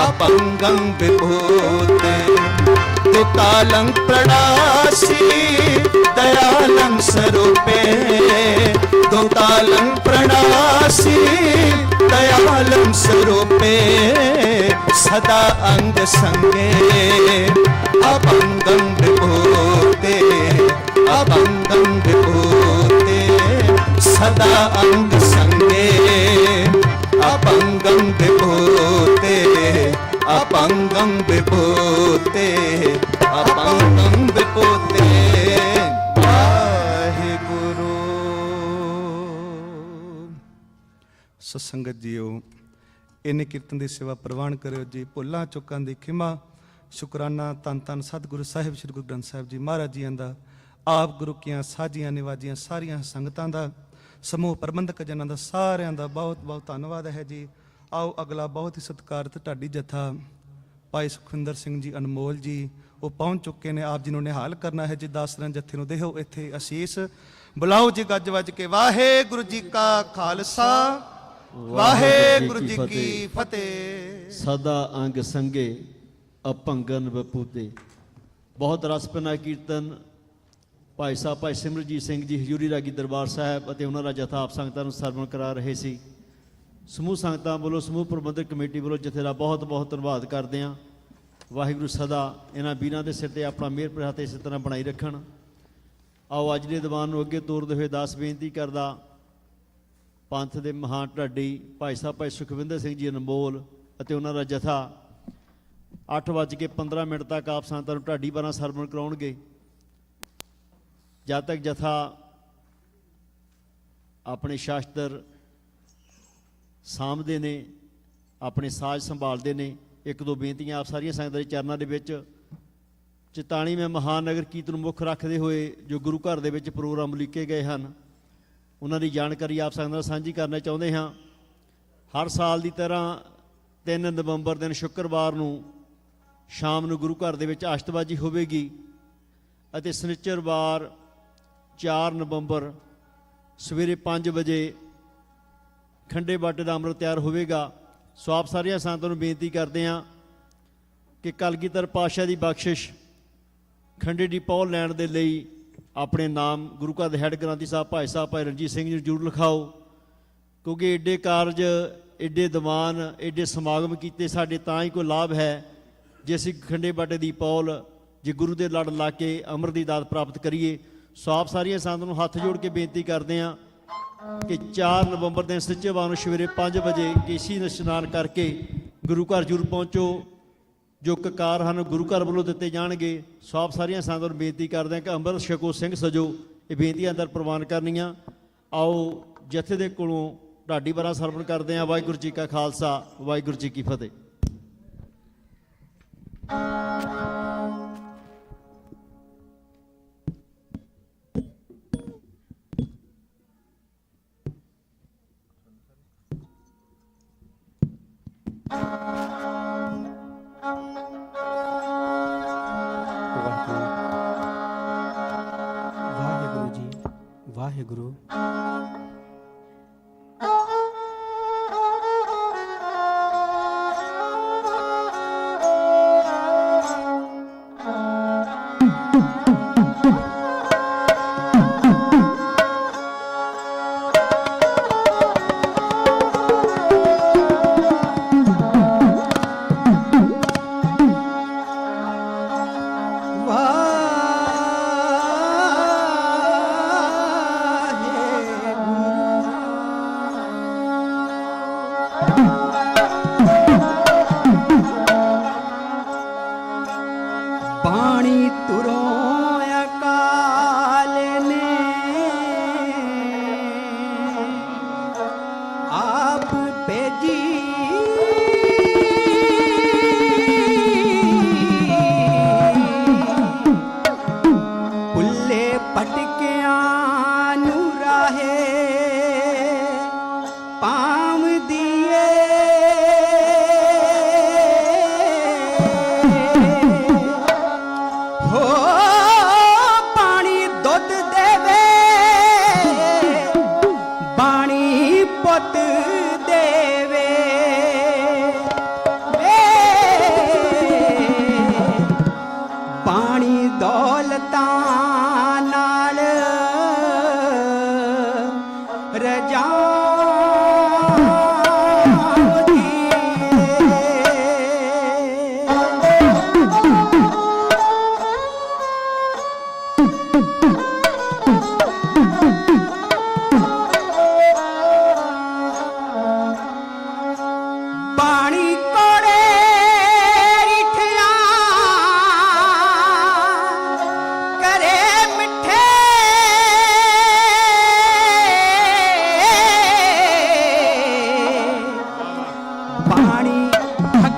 ਅਪੰਗੰ ਵਿਭੂਤੇ ਦੁਕਾਲੰ ਪ੍ਰਣਾਸੀ ਦਇਆਲੰ ਸਰੂਪੇ ਦੁਕਾਲੰ ਪ੍ਰਣਾਸੀ ਦਇਆਲੰ ਸਰੂਪੇ ਸਦਾ ਅੰਗ ਸੰਗੇ ਅਪੰਗੰ ਵਿਭੂਤੇ ਅਪੰਗੰ ਵਿਭੂਤੇ ਸਦਾ ਅੰਗ ਸੰਗੇ ਅਪੰਗੰ ਵਿਭੂਤੇ ਅਪੰਗੰ ਵਿਭੂਤੇ ਅਪੰਗੰ ਵਿਭੂਤੇ ਵਾਹਿਗੁਰੂ। ਸੋ ਸੰਗਤ ਜੀਓ, ਇਹਨੇ ਕੀਰਤਨ ਦੀ ਸੇਵਾ ਪ੍ਰਵਾਨ ਕਰਿਓ ਜੀ। ਭੁੱਲਾਂ ਚੁੱਕਾਂ ਦੀ ਖਿਮਾ। ਸ਼ੁਕਰਾਨਾ ਧੰਨ ਧੰਨ ਸਤਿਗੁਰੂ ਸਾਹਿਬ ਸ੍ਰੀ ਗੁਰੂ ਗ੍ਰੰਥ ਸਾਹਿਬ ਜੀ ਮਹਾਰਾਜ ਜੀਆਂ ਦਾ, ਆਪ ਗੁਰੂ ਕੀਆਂ ਸਾਜੀਆਂ ਨਿਵਾਜੀਆਂ ਸਾਰੀਆਂ ਸੰਗਤਾਂ ਦਾ, ਸਮੂਹ ਪ੍ਰਬੰਧਕ ਜਨਾਂ ਦਾ, ਸਾਰਿਆਂ ਦਾ ਬਹੁਤ ਬਹੁਤ ਧੰਨਵਾਦ ਹੈ ਜੀ। ਆਓ ਅਗਲਾ ਬਹੁਤ ਹੀ ਸਤਿਕਾਰਤ ਢਾਡੀ ਜਥਾ ਭਾਈ ਸੁਖਵਿੰਦਰ ਸਿੰਘ ਜੀ ਅਨਮੋਲ ਜੀ, ਉਹ ਪਹੁੰਚ ਚੁੱਕੇ ਨੇ। ਆਪ ਜੀ ਨੂੰ ਨਿਹਾਲ ਕਰਨਾ ਹੈ ਜੀ। 10 ਰਨ ਜਥੇ ਨੂੰ ਦੇਹੋ ਇੱਥੇ ਅਸੀਸ। ਬੁਲਾਓ ਜੀ ਗੱਜ ਵੱਜ ਕੇ। ਵਾਹਿਗੁਰੂ ਜੀ ਕਾ ਖਾਲਸਾ ਵਾਹਿਗੁਰੂ ਜੀ ਕੀ ਫਤਿਹ। ਸਦਾ ਅੰਗ ਸੰਗੇ ਅਪੰਗਨ ਵਿਭੂਤੇ। ਬਹੁਤ ਰਸਪਨਾ ਕੀਰਤਨ ਭਾਈ ਸਾਹਿਬ ਭਾਈ ਸਿਮਰਜੀਤ ਸਿੰਘ ਜੀ ਹਜ਼ੂਰੀ ਰਾਗੀ ਦਰਬਾਰ ਸਾਹਿਬ ਅਤੇ ਉਹਨਾਂ ਦਾ ਜਥਾ ਆਪ ਸੰਗਤਾਂ ਨੂੰ ਸਰਵਣ ਕਰਾ ਰਹੇ ਸੀ। ਸਮੂਹ ਸੰਗਤਾਂ ਵੱਲੋਂ, ਸਮੂਹ ਪ੍ਰਬੰਧਕ ਕਮੇਟੀ ਵੱਲੋਂ ਜਥੇ ਦਾ ਬਹੁਤ ਬਹੁਤ ਧੰਨਵਾਦ ਕਰਦੇ ਹਾਂ। ਵਾਹਿਗੁਰੂ ਸਦਾ ਇਹਨਾਂ ਵੀਰਾਂ ਦੇ ਸਿਰ ਤੇ ਆਪਣਾ ਮਿਹਰ ਭਰਾ ਤੇ ਇਸੇ ਤਰ੍ਹਾਂ ਬਣਾਈ ਰੱਖਣ। ਆਓ ਅੱਜ ਦੇ ਦੀਵਾਨ ਨੂੰ ਅੱਗੇ ਤੋਰਦੇ ਹੋਏ ਦਾਸ ਬੇਨਤੀ ਕਰਦਾ ਪੰਥ ਦੇ ਮਹਾਨ ਢਾਡੀ ਭਾਈ ਸਾਹਿਬ ਭਾਈ ਸੁਖਵਿੰਦਰ ਸਿੰਘ ਜੀ ਅਨਮੋਲ ਅਤੇ ਉਹਨਾਂ ਦਾ ਜਥਾ 8:15 ਤੱਕ ਆਪ ਸੰਗਤਾਂ ਨੂੰ ਢਾਡੀ ਬਾਰਾਂ ਸਰਵਣ ਕਰਾਉਣਗੇ। ਜਦ ਤੱਕ ਜਥਾ ਆਪਣੇ ਸ਼ਾਸਤਰ ਸਾਂਭਦੇ ਨੇ, ਆਪਣੇ ਸਾਜ਼ ਸੰਭਾਲਦੇ ਨੇ, ਇੱਕ ਦੋ ਬੇਨਤੀਆਂ ਆਪ ਸਾਰੀਆਂ ਸੰਗਤਾਂ ਦੇ ਚਰਨਾਂ ਦੇ ਵਿੱਚ। ਚਿਤਾਣੀ ਮੈਂ ਮਹਾਨਗਰ ਕੀਰਤਨ ਨੂੰ ਮੁੱਖ ਰੱਖਦੇ ਹੋਏ ਜੋ ਗੁਰੂ ਘਰ ਦੇ ਵਿੱਚ ਪ੍ਰੋਗਰਾਮ ਲਿਖੇ ਗਏ ਹਨ, ਉਹਨਾਂ ਦੀ ਜਾਣਕਾਰੀ ਆਪ ਸੰਗਤਾਂ ਨਾਲ ਸਾਂਝੀ ਕਰਨਾ ਚਾਹੁੰਦੇ ਹਾਂ। ਹਰ ਸਾਲ ਦੀ ਤਰ੍ਹਾਂ 3 ਨਵੰਬਰ ਦਿਨ ਸ਼ੁੱਕਰਵਾਰ ਨੂੰ ਸ਼ਾਮ ਨੂੰ ਗੁਰੂ ਘਰ ਦੇ ਵਿੱਚ ਆਸ਼ਤਬਾਜ਼ੀ ਹੋਵੇਗੀ ਅਤੇ ਸ਼ਨੀਚਰਵਾਰ 4 ਨਵੰਬਰ ਸਵੇਰੇ 5 ਵਜੇ ਖੰਡੇ ਬਾਟੇ ਦਾ ਅੰਮ੍ਰਿਤ ਤਿਆਰ ਹੋਵੇਗਾ। ਸੋ ਆਪ ਸਾਰੀਆਂ ਸੰਗਤਾਂ ਨੂੰ ਬੇਨਤੀ ਕਰਦੇ ਹਾਂ ਕਿ ਕਲਗੀਧਰ ਪਾਤਸ਼ਾਹ ਦੀ ਬਖਸ਼ਿਸ਼ ਖੰਡੇ ਦੀ ਪਹੁਲ ਲੈਣ ਦੇ ਲਈ ਆਪਣੇ ਨਾਮ ਗੁਰੂ ਘਰ ਦੇ ਹੈੱਡ ਗ੍ਰੰਥੀ ਸਾਹਿਬ ਭਾਈ ਰਣਜੀਤ ਸਿੰਘ ਜੀ ਨੂੰ ਜ਼ਰੂਰ ਲਿਖਾਓ, ਕਿਉਂਕਿ ਐਡੇ ਕਾਰਜ, ਐਡੇ ਦੀਵਾਨ, ਐਡੇ ਸਮਾਗਮ ਕੀਤੇ ਸਾਡੇ ਤਾਂ ਹੀ ਕੋਈ ਲਾਭ ਹੈ ਜੇ ਅਸੀਂ ਖੰਡੇ ਬਾਟੇ ਦੀ ਪਹੁਲ, ਜੇ ਗੁਰੂ ਦੇ ਲੜ ਲਾ ਕੇ ਅੰਮ੍ਰਿਤ ਦੀ ਦਾਤ ਪ੍ਰਾਪਤ ਕਰੀਏ। ਸੋ ਆਪ ਸਾਰੀਆਂ ਸੰਗਤਾਂ ਨੂੰ ਹੱਥ ਜੋੜ ਕੇ ਬੇਨਤੀ ਕਰਦੇ ਹਾਂ ਕਿ 4 ਨਵੰਬਰ ਦਿਨ ਸੱਚੇਵਾਰ ਨੂੰ ਸਵੇਰੇ 5 ਵਜੇ ਕੇਸੀ ਇਸ਼ਨਾਨ ਕਰਕੇ ਗੁਰੂ ਘਰ ਜ਼ਰੂਰ ਪਹੁੰਚੋ। ਜੋ ਕਕਾਰ ਹਨ ਗੁਰੂ ਘਰ ਵੱਲੋਂ ਦਿੱਤੇ ਜਾਣਗੇ। ਸੋ ਆਪ ਸਾਰੀਆਂ ਸੰਗਤਾਂ ਨੂੰ ਬੇਨਤੀ ਕਰਦੇ ਹਾਂ ਕਿ ਅੰਮ੍ਰਿਤ ਛਕੋ ਸਿੰਘ ਸਜੋ। ਇਹ ਬੇਨਤੀਆਂ ਅੰਦਰ ਪ੍ਰਵਾਨ ਕਰਨੀਆਂ। ਆਓ ਜਥੇ ਦੇ ਕੋਲੋਂ ਢਾਡੀ ਬਾਰਾਂ ਸਰਵਣ ਕਰਦੇ ਹਾਂ। ਵਾਹਿਗੁਰੂ ਜੀ ਕਾ ਖਾਲਸਾ ਵਾਹਿਗੁਰੂ ਜੀ ਕੀ ਫਤਿਹ। ਵਾਹਿਗੁਰੂ ਜੀ ਵਾਹਿਗੁਰੂ।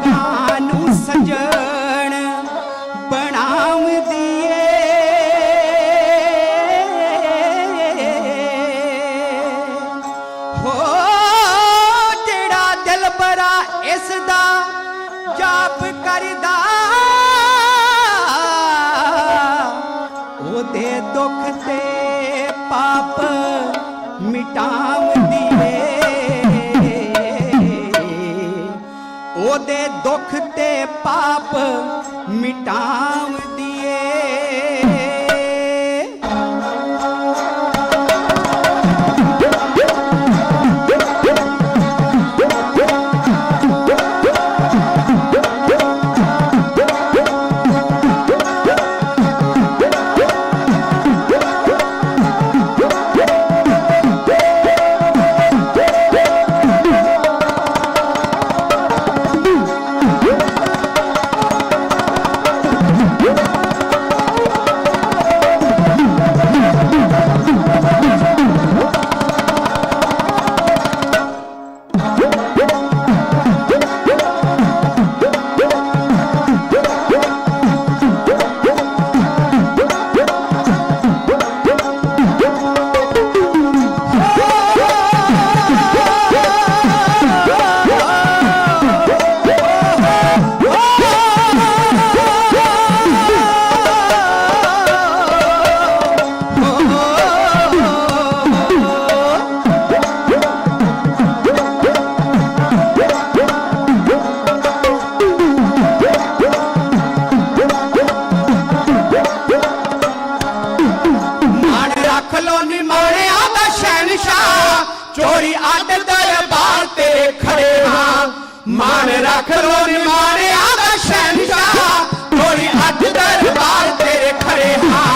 ਜਗਾਂ ਨੂੰ ਸਜਣ ਬਣਾਉਂਦੀ ਹੋ ਜਿਹੜਾ ਦਿਲ ਬਰਾ ਇਸ ਦਾ ਜਾਪ ਕਰਦਾ ਉਹਦੇ ਦੁੱਖ ਤੇ ਪਾਪ ਮਿਟਾਉਂਦੀ ਉਹਦੇ ਦੁੱਖ ਤੇ ਪਾਪ ਮਿਟਾਉਂਦੀ ਚੋਰੀ ਅੱਡ ਦਰਬਾਰ ਤੇ ਖੜੇ ਹਾਂ ਮਾਣ ਰੱਖ ਲੋ ਨਿਮਾਣਿਆਂ ਦਾ ਸ਼ਹਿਨਸ਼ਾਹ ਚੋਰੀ ਅੱਡ ਦਰਬਾਰ ਤੇ ਖੜੇ ਹਾਂ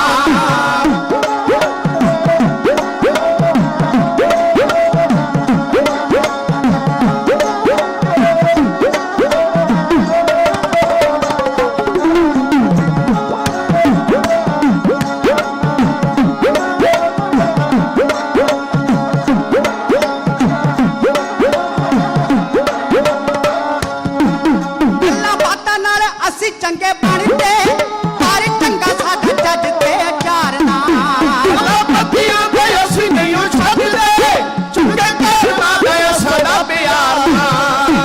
ਚੰਗੇ ਬਣਦੇ ਪਰ ਚੰਗਾ ਸਾਡਾ ਜੱਜ ਤੇ ਅਚਾਰਨਾ ਪੱਤੀਆਂ ਤੇ ਅਸੀਂ ਨਹੀਂ ਛੱਡਦੇ ਚੰਗੇ ਕਰਨਾ ਤੇ ਸਾਡਾ ਪਿਆਰ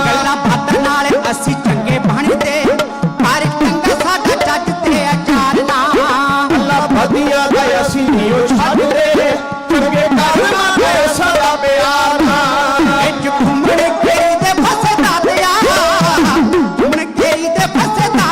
ਗੱਲਾਂ ਬਾਤਾਂ ਨਾਲ ਅਸੀਂ ਚੰਗੇ ਬਣਦੇ ਪਰ ਚੰਗਾ ਸਾਡਾ ਜੱਜ ਤੇ ਅਚਾਰਨਾ ਗੱਲਾਂ ਪੱਤੀਆਂ ਤੇ ਅਸੀਂ ਨਹੀਂ ਛੱਡਦੇ ਚੰਗੇ ਕਰਨਾ ਤੇ ਸਾਡਾ ਪਿਆਰ ਵਿੱਚ ਘੁੰਮਣ ਗਈ ਤੇ ਫਸਦਾ ਪਿਆ ਘੁੰਮਣ ਗਈ ਤੇ ਫਸਦਾ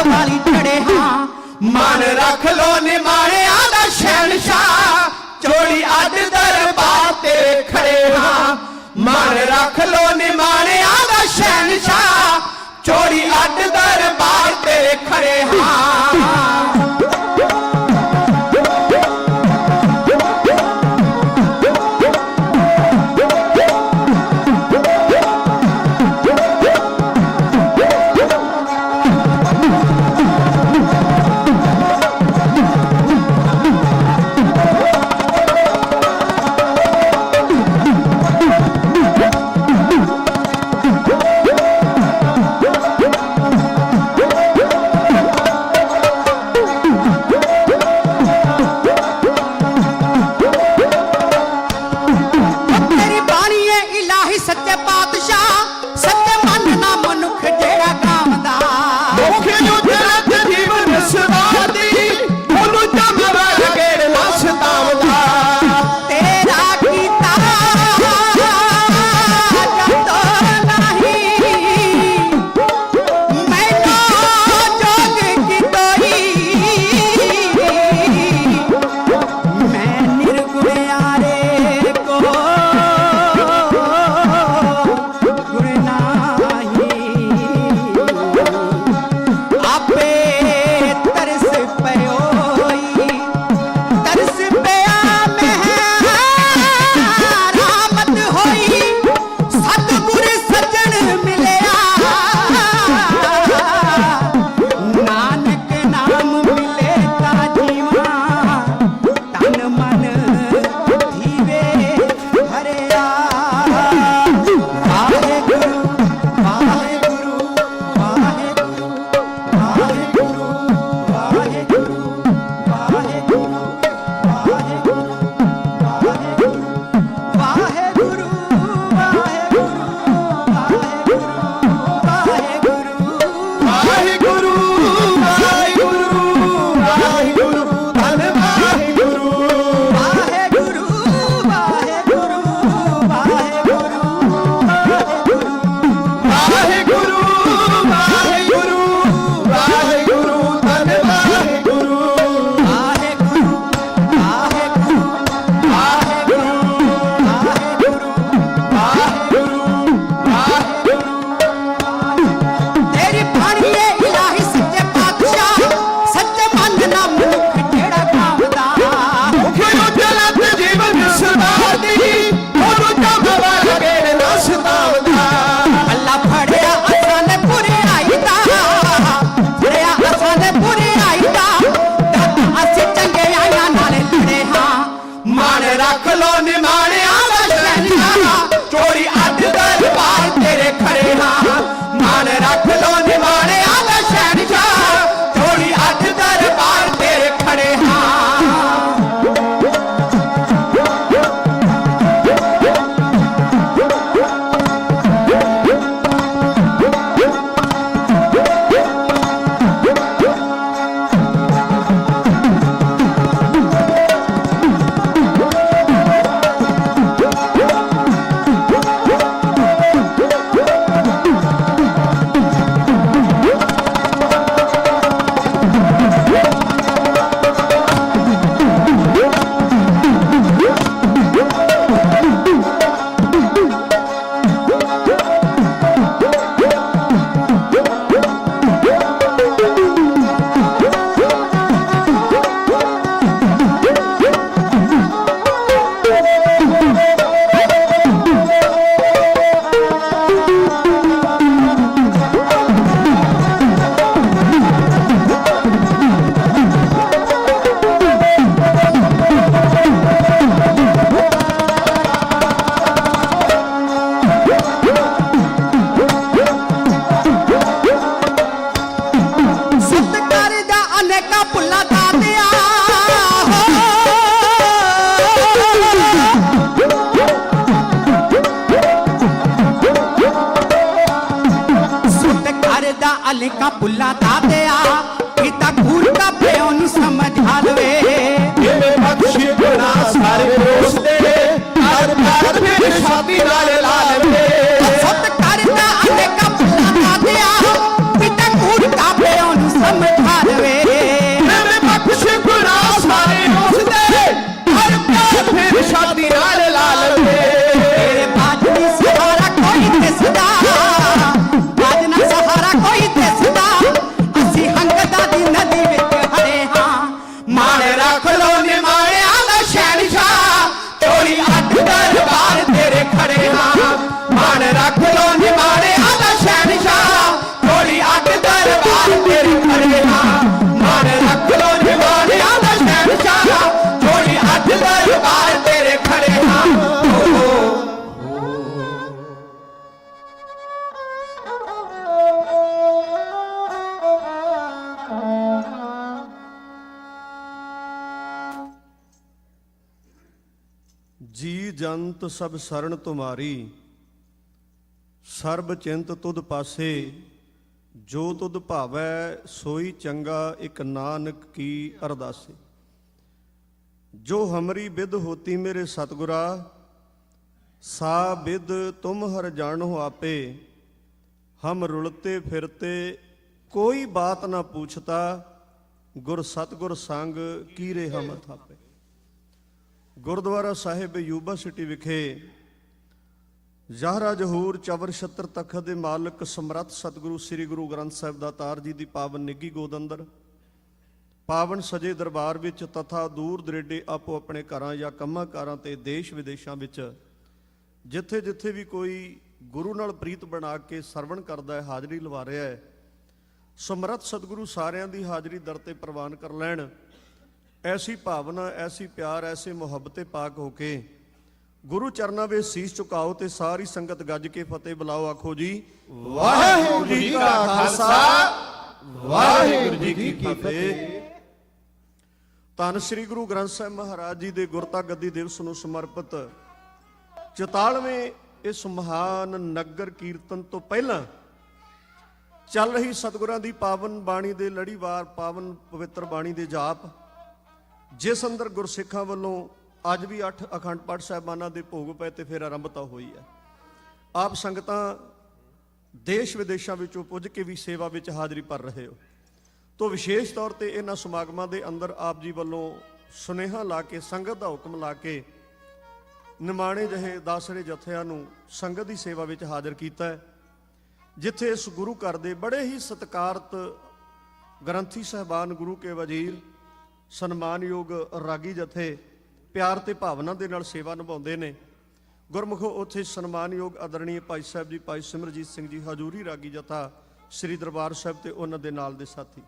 ਵਾਲੀ ਖੜੇ ਹਾਂ ਮਾਨ ਰੱਖ ਲੋ ਨਿਮਾਣਿਆਂ ਦਾ ਸ਼ਹਿਨਸ਼ਾਹ ਚੋੜੀ ਅੱਡ ਦਰਬਾਰ ਤੇ ਖੜੇ ਹਾਂ ਮਾਨ ਰੱਖ ਲੋ ਨਿਮਾਣਿਆਂ ਦਾ ਸ਼ਹਿਨਸ਼ਾਹ ਚੋੜੀ ਅੱਡ ਦਰਬਾਰ ਤੇ ਖੜੇ ਹਾਂ ਕਰਦਾ ਅਲੇਕਾ ਪੁੱਲਾ ਦਾ ਦਿਆ ਪੀਤਾ ਖੂਰ ਦਾ ਪਿਓ ਨੂੰ ਸਮਝਾ ਲਵੇ ਜਿਵੇਂ ਬਖਸ਼ੀ ਗੁਨਾ ਸਾਰੇ ਉਸ ਦੇ ਹਰ ਬਾਤ ਫਿਰ ਸ਼ਾਦੀ ਨਾਲ ਲਾ ਲਵੇ ਸਤ ਕਰਦਾ ਅਲੇਕਾ ਪੁੱਲਾ ਦਾ ਦਿਆ ਪੀਤਾ ਖੂਰ ਦਾ ਪਿਓ ਨੂੰ ਸਮਝਾ ਲਵੇ ਜਿਵੇਂ ਬਖਸ਼ੀ ਗੁਨਾ ਸਾਰੇ ਉਸ ਦੇ ਹਰ ਬਾਤ ਫਿਰ ਸ਼ਾਦੀ ਨਾਲ ਲਾ ਲਵੇ ਤੇਰੇ ਬਾਜ ਦੀ ਸਹਾਰਾ ਕੋਈ ਦਿਸਦਾ ਬਾਜ ਨਾ ਸਹਾਰਾ ਕੋਈ ਦਿਸਦਾ ਅਸੀਂ ਹੰਗਦਾ ਦੀ ਨਦੀ ਵਿੱਚ ਹਰੇ ਹਾਂ ਮਾਣ ਰੱਖ ਲੋ ਨਿਮਾਣਿਆਂ ਦਾ ਸ਼ਹਿਨਸ਼ਾਹ ਤੋਰੀ ਅੱਡ ਦਰਬਾਰ ਤੇਰੇ ਖੜੇ ਹਾਂ ਮਾਣ ਰੱਖ ਲੋ ਨਿਮਾਣਿਆਂ ਦਾ ਸ਼ਹਿਨਸ਼ਾਹ ਤੋਰੀ ਅੱਡ ਦਰਬਾਰ ਤੇਰੇ ਖੜੇ ਹਾਂ ਮਾਣ ਰੱਖ ਲੋ ਨਿਮਾਣਿਆਂ ਦਾ ਸ਼ਹਿਨਸ਼ਾਹ ਤੋਰੀ ਅੱਡ ਦਰਬਾਰ ਤੇਰੇ ਖੜੇ ਹਾਂ जी जंत सब शरण तुम्हारी सर्ब चिंत तुद पासे जो तुद भावै सोई चंगा एक नानक की अरदासे जो हमरी बिद होती मेरे सतगुरा सा बिद तुम हर जानो आपे हम रुलते फिरते कोई बात ना पूछता गुर सतगुर संग कीरे हम थापे ਗੁਰਦੁਆਰਾ ਸਾਹਿਬ ਯੂਨੀਵਰਸਿਟੀ ਵਿਖੇ ਜ਼ਾਹਰਾ ਜਹੂਰ ਚਵਰ ਛਤਰ ਤਖਤ ਦੇ ਮਾਲਕ ਸਮਰੱਥ ਸਤਿਗੁਰੂ ਸ੍ਰੀ ਗੁਰੂ ਗ੍ਰੰਥ ਸਾਹਿਬ ਦਾਤਾਰ ਜੀ ਦੀ ਪਾਵਨ ਨਿੱਘੀ ਗੋਦ ਅੰਦਰ ਪਾਵਨ ਸਜੇ ਦਰਬਾਰ ਵਿੱਚ ਤਥਾ ਦੂਰ ਦਰੇਡੇ ਆਪੋ ਆਪਣੇ ਘਰਾਂ ਜਾਂ ਕੰਮਾਂ ਕਾਰਾਂ ਤੇ ਦੇਸ਼ ਵਿਦੇਸ਼ਾਂ ਵਿੱਚ ਜਿੱਥੇ ਜਿੱਥੇ ਵੀ ਕੋਈ ਗੁਰੂ ਨਾਲ ਪ੍ਰੀਤ ਬਣਾ ਕੇ ਸਰਵਣ ਕਰਦਾ ਹੈ ਹਾਜ਼ਰੀ ਲਵਾ ਰਿਹਾ ਹੈ ਸਮਰੱਥ ਸਤਿਗੁਰੂ ਸਾਰਿਆਂ ਦੀ ਹਾਜ਼ਰੀ ਦਰ ਤੇ ਪ੍ਰਵਾਨ ਕਰ ਲੈਣ ऐसी भावना ऐसी प्यार ऐसे मुहब्बते पाक होके गुरु चरना वे शीश झुकाओ ते सारी संगत गज के फतेह बुलाओ आखो जी ਵਾਹਿਗੁਰੂ ਜੀ ਕਾ ਖਾਲਸਾ ਵਾਹਿਗੁਰੂ ਜੀ ਕੀ ਫਤਿਹ ਧੰਨ ਸ੍ਰੀ ਗੁਰੂ ਗ੍ਰੰਥ ਸਾਹਿਬ ਮਹਾਰਾਜ ਜੀ ਦੇ ਗੁਰਤਾ ਗੱਦੀ ਦਿਵਸ ਨੂੰ ਸਮਰਪਿਤ 44ਵੇਂ ਇਸ ਮਹਾਨ ਨਗਰ ਕੀਰਤਨ ਤੋਂ ਪਹਿਲਾਂ ਚੱਲ ਰਹੀ ਸਤਿਗੁਰਾਂ ਦੀ ਪਾਵਨ ਬਾਣੀ ਦੇ ਲੜੀਵਾਰ ਪਾਵਨ ਪਵਿੱਤਰ ਬਾਣੀ ਦੇ ਜਾਪ ਜਿਸ ਅੰਦਰ ਗੁਰਸਿੱਖਾਂ ਵੱਲੋਂ ਅੱਜ ਵੀ 8 ਅਖੰਡ ਪਾਠ ਸਾਹਿਬਾਨਾਂ ਦੇ ਭੋਗ ਪਏ ਤੇ ਫਿਰ ਆਰੰਭਤਾ ਹੋਈ ਹੈ ਆਪ ਸੰਗਤਾਂ ਦੇਸ਼ ਵਿਦੇਸ਼ਾਂ ਵਿੱਚੋਂ ਪੁੱਜ ਕੇ ਵੀ ਸੇਵਾ ਵਿੱਚ ਹਾਜ਼ਰੀ ਭਰ ਰਹੇ ਹੋ ਤੋਂ ਵਿਸ਼ੇਸ਼ ਤੌਰ ਤੇ ਇਹਨਾਂ ਸਮਾਗਮਾਂ ਦੇ ਅੰਦਰ ਆਪ ਜੀ ਵੱਲੋਂ ਸੁਨੇਹਾ ਲਾ ਕੇ ਸੰਗਤ ਦਾ ਹੁਕਮ ਲਾ ਕੇ ਨਿਮਾਣੇ ਜਿਹੇ ਦਾਸਰੇ ਜਥਿਆਂ ਨੂੰ ਸੰਗਤ ਦੀ ਸੇਵਾ ਵਿੱਚ ਹਾਜ਼ਰ ਕੀਤਾ ਹੈ ਜਿੱਥੇ ਇਸ ਗੁਰੂ ਘਰ ਦੇ ਬੜੇ ਹੀ ਸਤਿਕਾਰਤ ਗ੍ਰੰਥੀ ਸਾਹਿਬਾਨ ਗੁਰੂ ਕੇ ਵਜ਼ੀਰ ਸਨਮਾਨਯੋਗ ਰਾਗੀ ਜਥੇ ਪਿਆਰ ਤੇ ਭਾਵਨਾ ਦੇ ਨਾਲ ਸੇਵਾ ਨਿਭਾਉਂਦੇ ਨੇ ਗੁਰਮੁਖੋ ਉੱਥੇ ਸਨਮਾਨਯੋਗ ਆਦਰਣੀय ਭਾਈ ਸਾਹਿਬ ਜੀ ਭਾਈ ਸਿਮਰਜੀਤ ਸਿੰਘ ਜੀ ਹਜ਼ੂਰੀ ਰਾਗੀ ਜਥਾ ਸ੍ਰੀ ਦਰਬਾਰ ਸਾਹਿਬ ਤੇ ਉਹਨਾਂ ਦੇ ਨਾਲ ਦੇ ਸਾਥੀ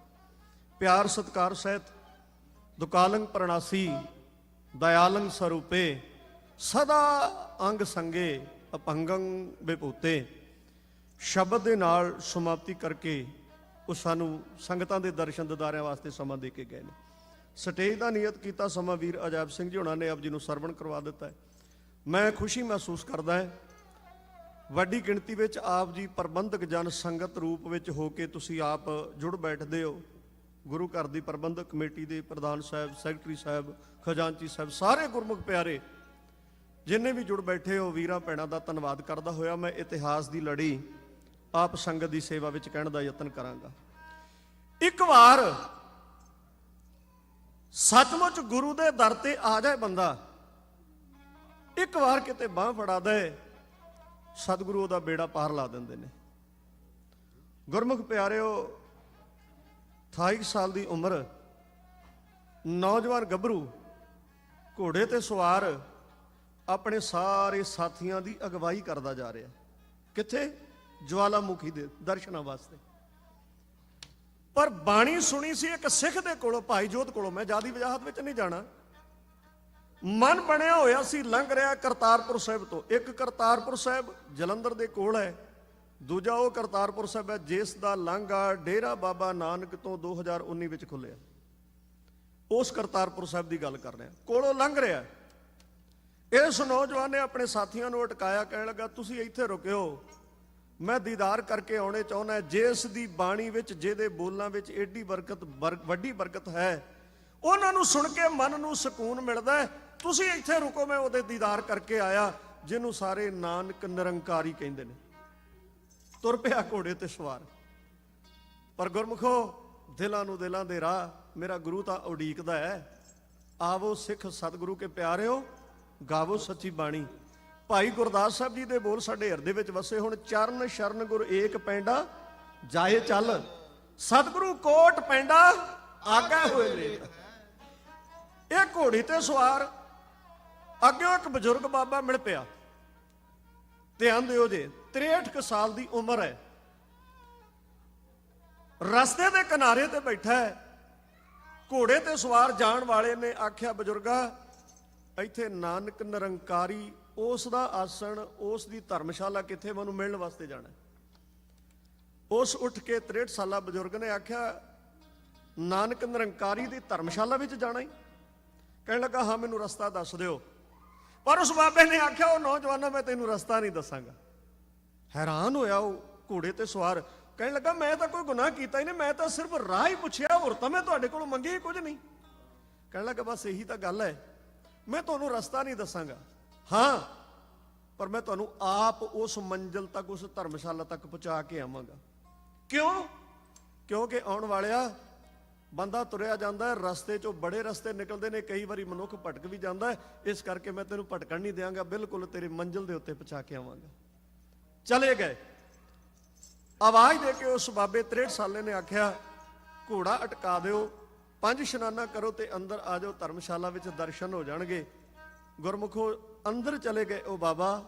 ਪਿਆਰ ਸਤਿਕਾਰ ਸਹਿਤ ਦੁਕਾਲੰਗ ਪ੍ਰਣਾਸੀ ਦਇਆਲੰਗ ਸਰੂਪੇ ਸਦਾ ਅੰਗ ਸੰਗੇ ਅਪੰਗੰ ਵਿਭੂਤੇ ਸ਼ਬਦ ਦੇ ਨਾਲ ਸਮਾਪਤੀ ਕਰਕੇ ਉਹ ਸਾਨੂੰ ਸੰਗਤਾਂ ਦੇ ਦਰਸ਼ਨ ਦਿਦਾਰਿਆਂ ਵਾਸਤੇ ਸਮਾਂ ਦੇ ਕੇ ਗਏ ਨੇ ਸਟੇਜ ਦਾ ਨਿਯਤ ਕੀਤਾ ਸਮਾਂ ਵੀਰ ਅਜਾਇਬ ਸਿੰਘ ਜੀ ਹੁਣਾਂ ਨੇ ਆਪ ਜੀ ਨੂੰ ਸਰਵਣ ਕਰਵਾ ਦਿੱਤਾ ਹੈ ਮੈਂ ਖੁਸ਼ੀ ਮਹਿਸੂਸ ਕਰਦਾ ਹਾਂ ਵੱਡੀ ਗਿਣਤੀ ਵਿੱਚ ਆਪ ਜੀ ਪ੍ਰਬੰਧਕ ਜਨ ਸੰਗਤ ਰੂਪ ਵਿੱਚ ਹੋ ਕੇ ਤੁਸੀਂ ਆਪ ਜੁੜ ਬੈਠਦੇ ਹੋ ਗੁਰੂ ਘਰ ਦੀ ਪ੍ਰਬੰਧਕ ਕਮੇਟੀ ਦੇ ਪ੍ਰਧਾਨ ਸਾਹਿਬ ਸੈਕਟਰੀ ਸਾਹਿਬ ਖਜ਼ਾਨਚੀ ਸਾਹਿਬ ਸਾਰੇ ਗੁਰਮੁਖ ਪਿਆਰੇ ਜਿੰਨੇ ਵੀ ਜੁੜ ਬੈਠੇ ਹੋ ਵੀਰਾਂ ਭੈਣਾਂ ਦਾ ਧੰਨਵਾਦ ਕਰਦਾ ਹੋਇਆ ਮੈਂ ਇਤਿਹਾਸ ਦੀ ਲੜੀ ਆਪ ਸੰਗਤ ਦੀ ਸੇਵਾ ਵਿੱਚ ਕਹਿਣ ਦਾ ਯਤਨ ਕਰਾਂਗਾ ਇੱਕ ਵਾਰ ਸੱਚਮੁੱਚ ਗੁਰੂ ਦੇ ਦਰ ਤੇ ਆ ਜਾਏ ਬੰਦਾ ਇੱਕ ਵਾਰ ਕਿਤੇ ਬਾਹ ਫੜਾ ਦੇ ਸਤਿਗੁਰੂ ਉਹਦਾ ਬੇੜਾ ਪਾਰ ਲਾ ਦਿੰਦੇ ਨੇ ਗੁਰਮੁਖ ਪਿਆਰਿਓ 28 ਸਾਲ ਦੀ ਉਮਰ ਨੌਜਵਾਨ ਗੱਭਰੂ ਘੋੜੇ ਤੇ ਸਵਾਰ ਆਪਣੇ ਸਾਰੇ ਸਾਥੀਆਂ ਦੀ ਅਗਵਾਈ ਕਰਦਾ ਜਾ ਰਿਹਾ ਕਿੱਥੇ ਜਵਾਲਾਮੁਖੀ ਦੇ ਦਰਸ਼ਨਾਂ ਵਾਸਤੇ ਪਰ ਬਾਣੀ ਸੁਣੀ ਸੀ ਇੱਕ ਸਿੱਖ ਦੇ ਕੋਲੋਂ ਭਾਈ ਜੋਧ ਕੋਲੋਂ ਮੈਂ ਜਿਆਦੀ ਵਜਾਹਤ ਵਿੱਚ ਨਹੀਂ ਜਾਣਾ ਮਨ ਬਣਿਆ ਹੋਇਆ ਸੀ ਲੰਘ ਰਿਹਾ ਕਰਤਾਰਪੁਰ ਸਾਹਿਬ ਤੋਂ ਇੱਕ ਕਰਤਾਰਪੁਰ ਸਾਹਿਬ ਜਲੰਧਰ ਦੇ ਕੋਲ ਹੈ ਦੂਜਾ ਉਹ ਕਰਤਾਰਪੁਰ ਸਾਹਿਬ ਹੈ ਜਿਸ ਦਾ ਲਾਂਘਾ ਡੇਰਾ ਬਾਬਾ ਨਾਨਕ ਤੋਂ 2019 ਵਿੱਚ ਖੁੱਲਿਆ ਉਸ ਕਰਤਾਰਪੁਰ ਸਾਹਿਬ ਦੀ ਗੱਲ ਕਰ ਰਿਹਾ ਕੋਲੋਂ ਲੰਘ ਰਿਹਾ ਇਸ ਨੌਜਵਾਨ ਨੇ ਆਪਣੇ ਸਾਥੀਆਂ ਨੂੰ ਅਟਕਾਇਆ ਕਹਿਣ ਲੱਗਾ ਤੁਸੀਂ ਇੱਥੇ ਰੁਕਿਓ ਮੈਂ ਦੀਦਾਰ ਕਰਕੇ ਆਉਣੇ ਚਾਹੁੰਦਾ। ਜਿਸ ਦੀ ਬਾਣੀ ਵਿੱਚ, ਜਿਹਦੇ ਬੋਲਾਂ ਵਿੱਚ ਏਡੀ ਬਰਕਤ, ਵੱਡੀ ਬਰਕਤ ਹੈ, ਉਹਨਾਂ ਨੂੰ ਸੁਣ ਕੇ ਮਨ ਨੂੰ ਸਕੂਨ ਮਿਲਦਾ ਹੈ। ਤੁਸੀਂ ਇੱਥੇ ਰੁਕੋ, ਮੈਂ ਉਹਦੇ ਦੀਦਾਰ ਕਰਕੇ ਆਇਆ ਜਿਹਨੂੰ ਸਾਰੇ ਨਾਨਕ ਨਿਰੰਕਾਰੀ ਕਹਿੰਦੇ ਨੇ। ਤੁਰ ਪਿਆ ਘੋੜੇ ਤੇ ਸਵਾਰ। ਪਰ ਗੁਰਮੁਖੋ, ਦਿਲਾਂ ਨੂੰ ਦਿਲਾਂ ਦੇ ਰਾਹ ਮੇਰਾ ਗੁਰੂ ਤਾਂ ਉਡੀਕਦਾ ਹੈ। ਆਵੋ ਸਿੱਖ ਸਤਿਗੁਰੂ ਕੇ ਪਿਆਰਿਓ, ਗਾਵੋ ਸੱਚੀ ਬਾਣੀ। ਭਾਈ ਗੁਰਦਾਸ ਸਾਹਿਬ ਜੀ ਦੇ ਬੋਲ ਸਾਡੇ ਹਿਰਦੇ ਵਿੱਚ ਵਸੇ। ਹੁਣ ਚਰਨ ਸ਼ਰਨ ਗੁਰ ਏਕ ਪੈਂਡਾ ਜਾਏ ਚੱਲ, ਸਤਿਗੁਰੂ ਕੋਟ ਪੈਂਡਾ ਆਗਾ ਹੋਏ ਲੈ। ਇਹ ਘੋੜੀ ਤੇ ਸਵਾਰ, ਅੱਗੇ ਇੱਕ ਬਜ਼ੁਰਗ ਬਾਬਾ ਮਿਲ ਪਿਆ। ਧਿਆਨ ਦਿਓ ਜੇ, 63 ਕੁ ਸਾਲ ਦੀ ਉਮਰ ਹੈ। ਰਸਤੇ ਦੇ ਕਿਨਾਰੇ ਤੇ ਬੈਠਾ ਹੈ। ਘੋੜੇ ਤੇ ਸਵਾਰ ਜਾਣ ਵਾਲੇ ਨੇ ਆਖਿਆ, ਬਜ਼ੁਰਗਾ, ਇੱਥੇ ਨਾਨਕ ਨਿਰੰਕਾਰੀ, ਉਸ ਦਾ ਆਸਣ, ਉਸ ਦੀ ਧਰਮਸ਼ਾਲਾ ਕਿੱਥੇ, ਮੈਨੂੰ ਮਿਲਣ ਵਾਸਤੇ ਜਾਣਾ। ਉਸ ਉੱਠ ਕੇ 63 ਸਾਲਾ ਬਜ਼ੁਰਗ ਨੇ ਆਖਿਆ, ਨਾਨਕ ਨਿਰੰਕਾਰੀ ਦੀ ਧਰਮਸ਼ਾਲਾ ਵਿੱਚ ਜਾਣਾ ਹੀ? ਕਹਿਣ ਲੱਗਾ, ਹਾਂ ਮੈਨੂੰ ਰਸਤਾ ਦੱਸ ਦਿਓ। ਪਰ ਉਸ ਬਾਬੇ ਨੇ ਆਖਿਆ, ਉਹ ਨੌਜਵਾਨਾਂ, ਮੈਂ ਤੈਨੂੰ ਰਸਤਾ ਨਹੀਂ ਦੱਸਾਂਗਾ। ਹੈਰਾਨ ਹੋਇਆ ਉਹ ਘੋੜੇ ਤੇ ਸਵਾਰ। ਕਹਿਣ ਲੱਗਾ, ਮੈਂ ਤਾਂ ਕੋਈ ਗੁਨਾਹ ਕੀਤਾ ਹੀ ਨਹੀਂ, ਮੈਂ ਤਾਂ ਸਿਰਫ ਰਾਹ ਹੀ ਪੁੱਛਿਆ, ਹੋਰ ਤਾਂ ਮੈਂ ਤੁਹਾਡੇ ਕੋਲੋਂ ਮੰਗੀ ਕੁਝ ਨਹੀਂ। ਕਹਿਣ ਲੱਗਾ, ਬਸ ਇਹੀ ਤਾਂ ਗੱਲ ਹੈ, ਮੈਂ ਤੁਹਾਨੂੰ ਰਸਤਾ ਨਹੀਂ ਦੱਸਾਂਗਾ। ਹਾਂ, ਪਰ ਮੈਂ ਤੁਹਾਨੂੰ ਆਪ ਉਸ ਮੰਜ਼ਿਲ ਤੱਕ, ਉਸ ਧਰਮਸ਼ਾਲਾ ਤੱਕ ਪਹੁੰਚਾ ਕੇ ਆਵਾਂਗਾ। ਕਿਉਂ? ਕਿਉਂਕਿ ਆਉਣ ਵਾਲਿਆ, ਬੰਦਾ ਤੁਰਿਆ ਜਾਂਦਾ ਹੈ, ਰਸਤੇ 'ਚੋਂ ਬੜੇ ਰਸਤੇ ਨਿਕਲਦੇ ਨੇ, ਕਈ ਵਾਰੀ ਮਨੁੱਖ ਭਟਕ ਵੀ ਜਾਂਦਾ ਹੈ, ਇਸ ਕਰਕੇ ਮੈਂ ਤੈਨੂੰ ਭਟਕਣ ਨਹੀਂ ਦਿਆਂਗਾ, ਬਿਲਕੁਲ ਤੇਰੇ ਮੰਜ਼ਿਲ ਦੇ ਉੱਤੇ ਪਹੁੰਚਾ ਕੇ ਆਵਾਂਗਾ। ਚਲੇ ਗਏ। ਆਵਾਜ਼ ਦੇ ਕੇ ਉਸ ਬਾਬੇ 63 ਸਾਲੇ ਨੇ ਆਖਿਆ, ਘੋੜਾ ਅਟਕਾ ਦਿਓ, 5 ਇਸ਼ਨਾਨਾ ਕਰੋ ਤੇ ਅੰਦਰ ਆ ਜਾਓ, ਧਰਮਸ਼ਾਲਾ ਵਿੱਚ ਦਰਸ਼ਨ ਹੋ ਜਾਣਗੇ। ਗੁਰਮੁਖੋ, ਅੰਦਰ ਚਲੇ ਗਏ ਉਹ ਬਾਬਾ।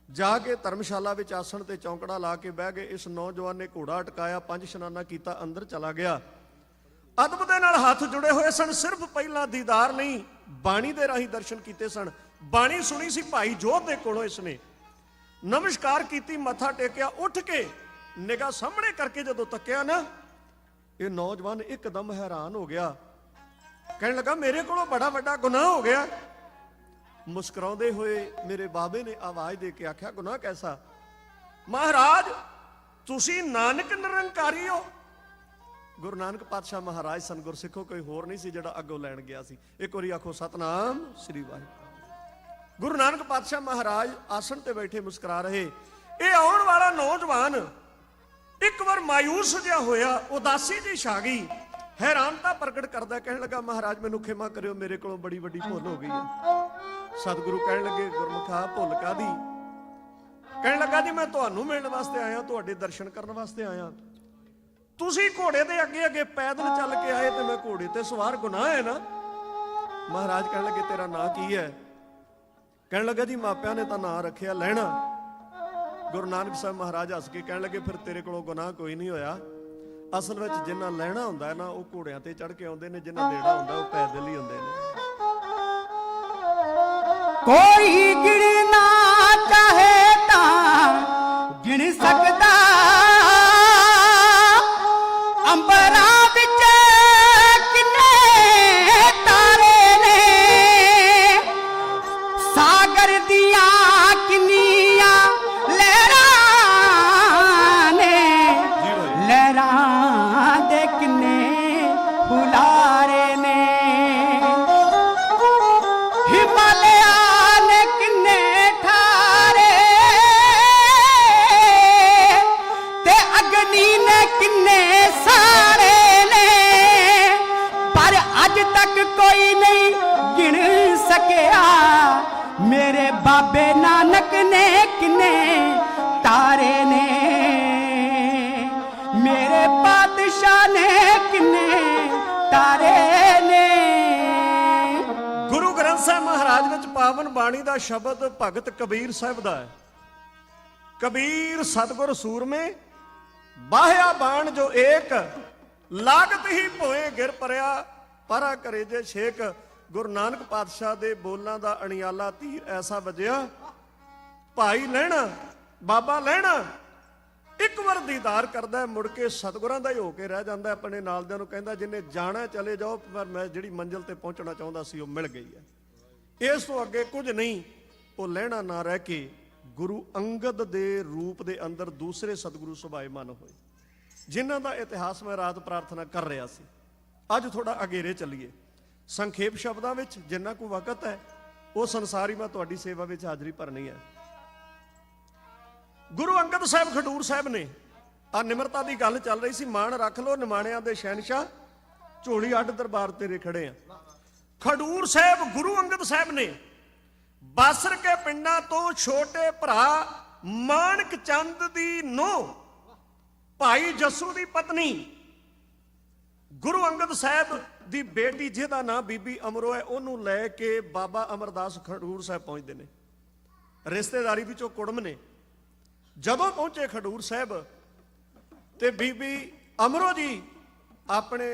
ਜਾ ਕੇ ਧਰਮਸ਼ਾਲਾ ਵਿੱਚ ਆਸਣ ਤੇ ਚੌਂਕੜਾ ਲਾ ਕੇ ਬਹਿ ਗਏ। ਇਸ ਨੌਜਵਾਨ ਨੇ ਘੋੜਾ ਅਟਕਾਇਆ, 5 ਇਸ਼ਨਾਨਾ ਕੀਤਾ, ਅੰਦਰ ਚਲਾ ਗਿਆ। ਅਦਬ ਦੇ ਨਾਲ ਹੱਥ ਜੁੜੇ ਹੋਏ ਸਨ। ਸਿਰਫ ਪਹਿਲਾਂ ਦੀਦਾਰ ਨਹੀਂ, ਬਾਣੀ ਦੇ ਰਾਹੀਂ ਦਰਸ਼ਨ ਕੀਤੇ ਸਨ। ਬਾਣੀ ਸੁਣੀ ਸੀ ਭਾਈ ਜੋਧ ਦੇ ਕੋਲੋਂ। ਇਸਨੇ ਨਮਸਕਾਰ ਕੀਤੀ, ਮੱਥਾ ਟੇਕਿਆ, ਉੱਠ ਕੇ ਨਿਗਾਹ ਸਾਹਮਣੇ ਕਰਕੇ ਜਦੋਂ ਤੱਕਿਆ ਨਾ, ਇਹ ਨੌਜਵਾਨ ਇੱਕਦਮ ਹੈਰਾਨ ਹੋ ਗਿਆ। ਕਹਿਣ ਲੱਗਾ, ਮੇਰੇ ਕੋਲੋਂ ਬੜਾ ਵੱਡਾ ਗੁਨਾਹ ਹੋ ਗਿਆ। ਮੁਸਕਰਾਉਂਦੇ ਹੋਏ ਮੇਰੇ ਬਾਬੇ ਨੇ ਆਵਾਜ਼ ਦੇ ਕੇ ਆਖਿਆ, ਗੁਨਾਹ ਕੈਸਾ? ਮਹਾਰਾਜ, ਤੁਸੀਂ ਨਾਨਕ ਨਿਰੰਕਾਰੀ ਹੋ। ਗੁਰੂ ਨਾਨਕ ਪਾਤਸ਼ਾਹ ਮਹਾਰਾਜ ਸਨ। ਗੁਰਸਿੱਖੋ, ਕੋਈ ਹੋਰ ਨਹੀਂ ਸੀ ਜਿਹੜਾ ਅੱਗੋਂ ਲੈਣ ਗਿਆ ਸੀ। ਇੱਕ ਵਾਰੀ ਆਖੋ, ਸਤਨਾਮ ਸ੍ਰੀ ਵਾਹਿਗੁਰੂ। ਗੁਰੂ ਨਾਨਕ ਪਾਤਸ਼ਾਹ ਮਹਾਰਾਜ ਆਸਣ ਤੇ ਬੈਠੇ ਮੁਸਕਰਾ ਰਹੇ। ਇਹ ਆਉਣ ਵਾਲਾ ਨੌਜਵਾਨ ਇੱਕ ਵਾਰ ਮਾਯੂਸ ਜਿਹਾ ਹੋਇਆ, ਉਦਾਸੀ ਜਿਹੀ ਛਾ ਗਈ, ਹੈਰਾਨਤਾ ਪ੍ਰਗਟ ਕਰਦਾ। ਕਹਿਣ ਲੱਗਾ, ਮਹਾਰਾਜ ਮੈਨੂੰ ਖਿਮਾ ਕਰਿਓ, ਮੇਰੇ ਕੋਲੋਂ ਬੜੀ ਵੱਡੀ ਭੁੱਲ ਹੋ ਗਈ ਹੈ। ਸਤਿਗੁਰੂ ਕਹਿਣ ਲੱਗੇ, ਗੁਰਮੁਖਾ, ਭੁੱਲ ਕਾਹਦੀ? ਕਹਿਣ ਲੱਗਾ, ਜੀ ਮੈਂ ਤੁਹਾਨੂੰ ਮਿਲਣ ਵਾਸਤੇ ਆਇਆ, ਤੁਹਾਡੇ ਦਰਸ਼ਨ ਕਰਨ ਵਾਸਤੇ ਆਇਆ। ਤੁਸੀਂ ਘੋੜੇ ਦੇ ਅੱਗੇ ਅੱਗੇ ਪੈਦਲ ਚੱਲ ਕੇ ਆਏ ਤੇ ਮੈਂ ਘੋੜੇ ਤੇ ਸਵਾਰ, ਗੁਨਾਹ ਹੈ ਨਾ? ਮਹਾਰਾਜ ਕਹਿਣ ਲੱਗੇ, ਤੇਰਾ ਨਾਂ ਕੀ ਹੈ? ਕਹਿਣ ਲੱਗਾ, ਜੀ ਮਾਪਿਆਂ ਨੇ ਤਾਂ ਨਾਂ ਰੱਖਿਆ ਲਹਿਣਾ। ਗੁਰੂ ਨਾਨਕ ਸਾਹਿਬ ਮਹਾਰਾਜ ਹੱਸ ਕੇ ਕਹਿਣ ਲੱਗੇ, ਫਿਰ ਤੇਰੇ ਕੋਲੋਂ ਗੁਨਾਹ ਕੋਈ ਨਹੀਂ ਹੋਇਆ। ਅਸਲ ਵਿੱਚ ਜਿੰਨਾ ਲਹਿਣਾ ਹੁੰਦਾ ਹੈ ਨਾ, ਉਹ ਘੋੜਿਆਂ ਤੇ ਚੜ ਕੇ ਆਉਂਦੇ ਨੇ, ਜਿੰਨਾ ਦੇੜਾ ਹੁੰਦਾ ਉਹ ਪੈਦਲ ਹੀ ਹੁੰਦੇ ਨੇ। ਕੋਈ ਗਿਣਨਾ ਚਾਹੇ ਤਾਂ ਗਿਣ ਸਕਦਾ, ਅੰਬਰਾਂ ਵਿੱਚ ਕਿੰਨੇ ਤਾਰੇ ਨੇ, ਸਾਗਰ ਦੀਆਂ ਕਿੰਨੀਆਂ ਲਹਿਰਾਂ ਨੇ, ਲਹਿਰਾਂ ਦੇ ਕਿੰਨੇ ਹੁਲਾਰੇ ਨੇ, ਹਿਮਾਲਿਆ ਨੇ ਕਿੰਨੇ ਠਾਰੇ, ਤੇ ਅਗਨੀ ਨੇ ਕਿੰਨੇ ਸਾਰੇ ਨੇ, ਪਰ ਅੱਜ ਤੱਕ ਕੋਈ ਨਹੀਂ ਗਿਣ ਸਕਿਆ, ਮੇਰੇ ਬਾਬੇ ਨਾਨਕ ਨੇ ਕਿੰਨੇ ਤਾਰੇ ਨੇ, ਮੇਰੇ ਪਾਤਸ਼ਾਹ ਨੇ ਕਿੰਨੇ ਤਾਰੇ ਨੇ। ਗੁਰੂ ਗ੍ਰੰਥ ਸਾਹਿਬ ਮਹਾਰਾਜ ਵਿੱਚ ਪਾਵਨ ਬਾਣੀ ਦਾ ਸ਼ਬਦ ਭਗਤ ਕਬੀਰ ਸਾਹਿਬ ਦਾ ਹੈ। ਕਬੀਰ ਸਤਿਗੁਰ ਸੂਰਮੇ, ਬਾਹਿਆ ਬਾਣ ਜੋ ਏਕ, ਲਾਗਤ ਹੀ ਭੋਏ ਗਿਰ ਪਰਿਆ, ਪਰਾ ਕਰੇ ਜੇ ਛੇਕ। ਗੁਰੂ ਨਾਨਕ ਪਾਤਸ਼ਾਹ ਦੇ ਬੋਲਾਂ ਦਾ ਅਣਿਆਲਾ ਤੀਰ ਐਸਾ ਵੱਜਿਆ, ਭਾਈ ਲਹਿਣਾ, ਬਾਬਾ ਲਹਿਣਾ ਇੱਕ ਵਾਰ ਦੀਦਾਰ ਕਰਦਾ, ਮੁੜ ਕੇ ਸਤਿਗੁਰਾਂ ਦਾ ਹੀ ਹੋ ਕੇ ਰਹਿ ਜਾਂਦਾ। ਆਪਣੇ ਨਾਲਦਿਆਂ ਨੂੰ ਕਹਿੰਦਾ, ਜਿੰਨੇ ਜਾਣਾ ਚਲੇ ਜਾਓ, ਪਰ ਮੈਂ ਜਿਹੜੀ ਮੰਜ਼ਿਲ ਤੇ ਪਹੁੰਚਣਾ ਚਾਹੁੰਦਾ ਸੀ ਉਹ ਮਿਲ ਗਈ ਹੈ। ਇਸ ਤੋਂ ਅੱਗੇ ਕੁਝ ਨਹੀਂ। ਉਹ ਲਹਿਣਾ ਨਾ ਰਹਿ ਕੇ ਗੁਰੂ ਅੰਗਦ ਦੇ ਰੂਪ ਦੇ ਅੰਦਰ ਦੂਸਰੇ ਸਤਿਗੁਰੂ ਸੁਭਾਏਮਾਨ ਹੋਏ, ਜਿਨ੍ਹਾਂ ਦਾ ਇਤਿਹਾਸ ਮੈਂ ਰਾਤ ਪ੍ਰਾਰਥਨਾ ਕਰ ਰਿਹਾ ਸੀ। ਅੱਜ ਥੋੜਾ ਅਗੇਰੇ ਚੱਲੀਏ। ਸੰਖੇਪ ਸ਼ਬਦਾਂ ਵਿੱਚ ਜਿੰਨਾ ਕੁ ਵਕਤ ਹੈ ਉਹ ਸੰਸਾਰੀ ਮੈਂ ਤੁਹਾਡੀ ਸੇਵਾ ਵਿੱਚ ਹਾਜ਼ਰੀ ਭਰਨੀ ਹੈ। ਗੁਰੂ ਅੰਗਦ ਸਾਹਿਬ ਖਡੂਰ ਸਾਹਿਬ ਨੇ, ਆ ਨਿਮਰਤਾ ਦੀ ਗੱਲ ਚੱਲ ਰਹੀ ਸੀ, ਮਾਣ ਰੱਖ ਲੋ ਨਿਮਾਣਿਆਂ ਦੇ ਸ਼ਹਿਨशाह, ਝੋਲੀ ਅੱਡ ਦਰਬਾਰ ਤੇਰੇ ਖੜੇ ਆ। ਖਡੂਰ ਸਾਹਿਬ ਗੁਰੂ ਅੰਗਦ ਸਾਹਿਬ ਨੇ ਬਾਸਰ ਕੇ ਪਿੰਡਾਂ ਤੋਂ ਛੋਟੇ ਭਰਾ ਮਾਣਕ ਚੰਦ ਦੀ ਨੂੰਹ ਭਾਈ ਜੱਸੂ ਦੀ ਪਤਨੀ ਗੁਰੂ ਅੰਗਦ ਸਾਹਿਬ ਦੀ ਬੇਟੀ ਜਿਹਦਾ ਨਾਮ ਬੀਬੀ ਅਮਰੋ ਹੈ, ਉਹਨੂੰ ਲੈ ਕੇ ਬਾਬਾ ਅਮਰਦਾਸ ਖਡੂਰ ਸਾਹਿਬ ਪਹੁੰਚਦੇ ਨੇ। ਰਿਸ਼ਤੇਦਾਰੀ ਵਿੱਚੋਂ ਕੁੜਮ ਨੇ। ਜਦੋਂ ਪਹੁੰਚੇ ਖਡੂਰ ਸਾਹਿਬ ਤੇ ਬੀਬੀ ਅਮਰੋ ਜੀ ਆਪਣੇ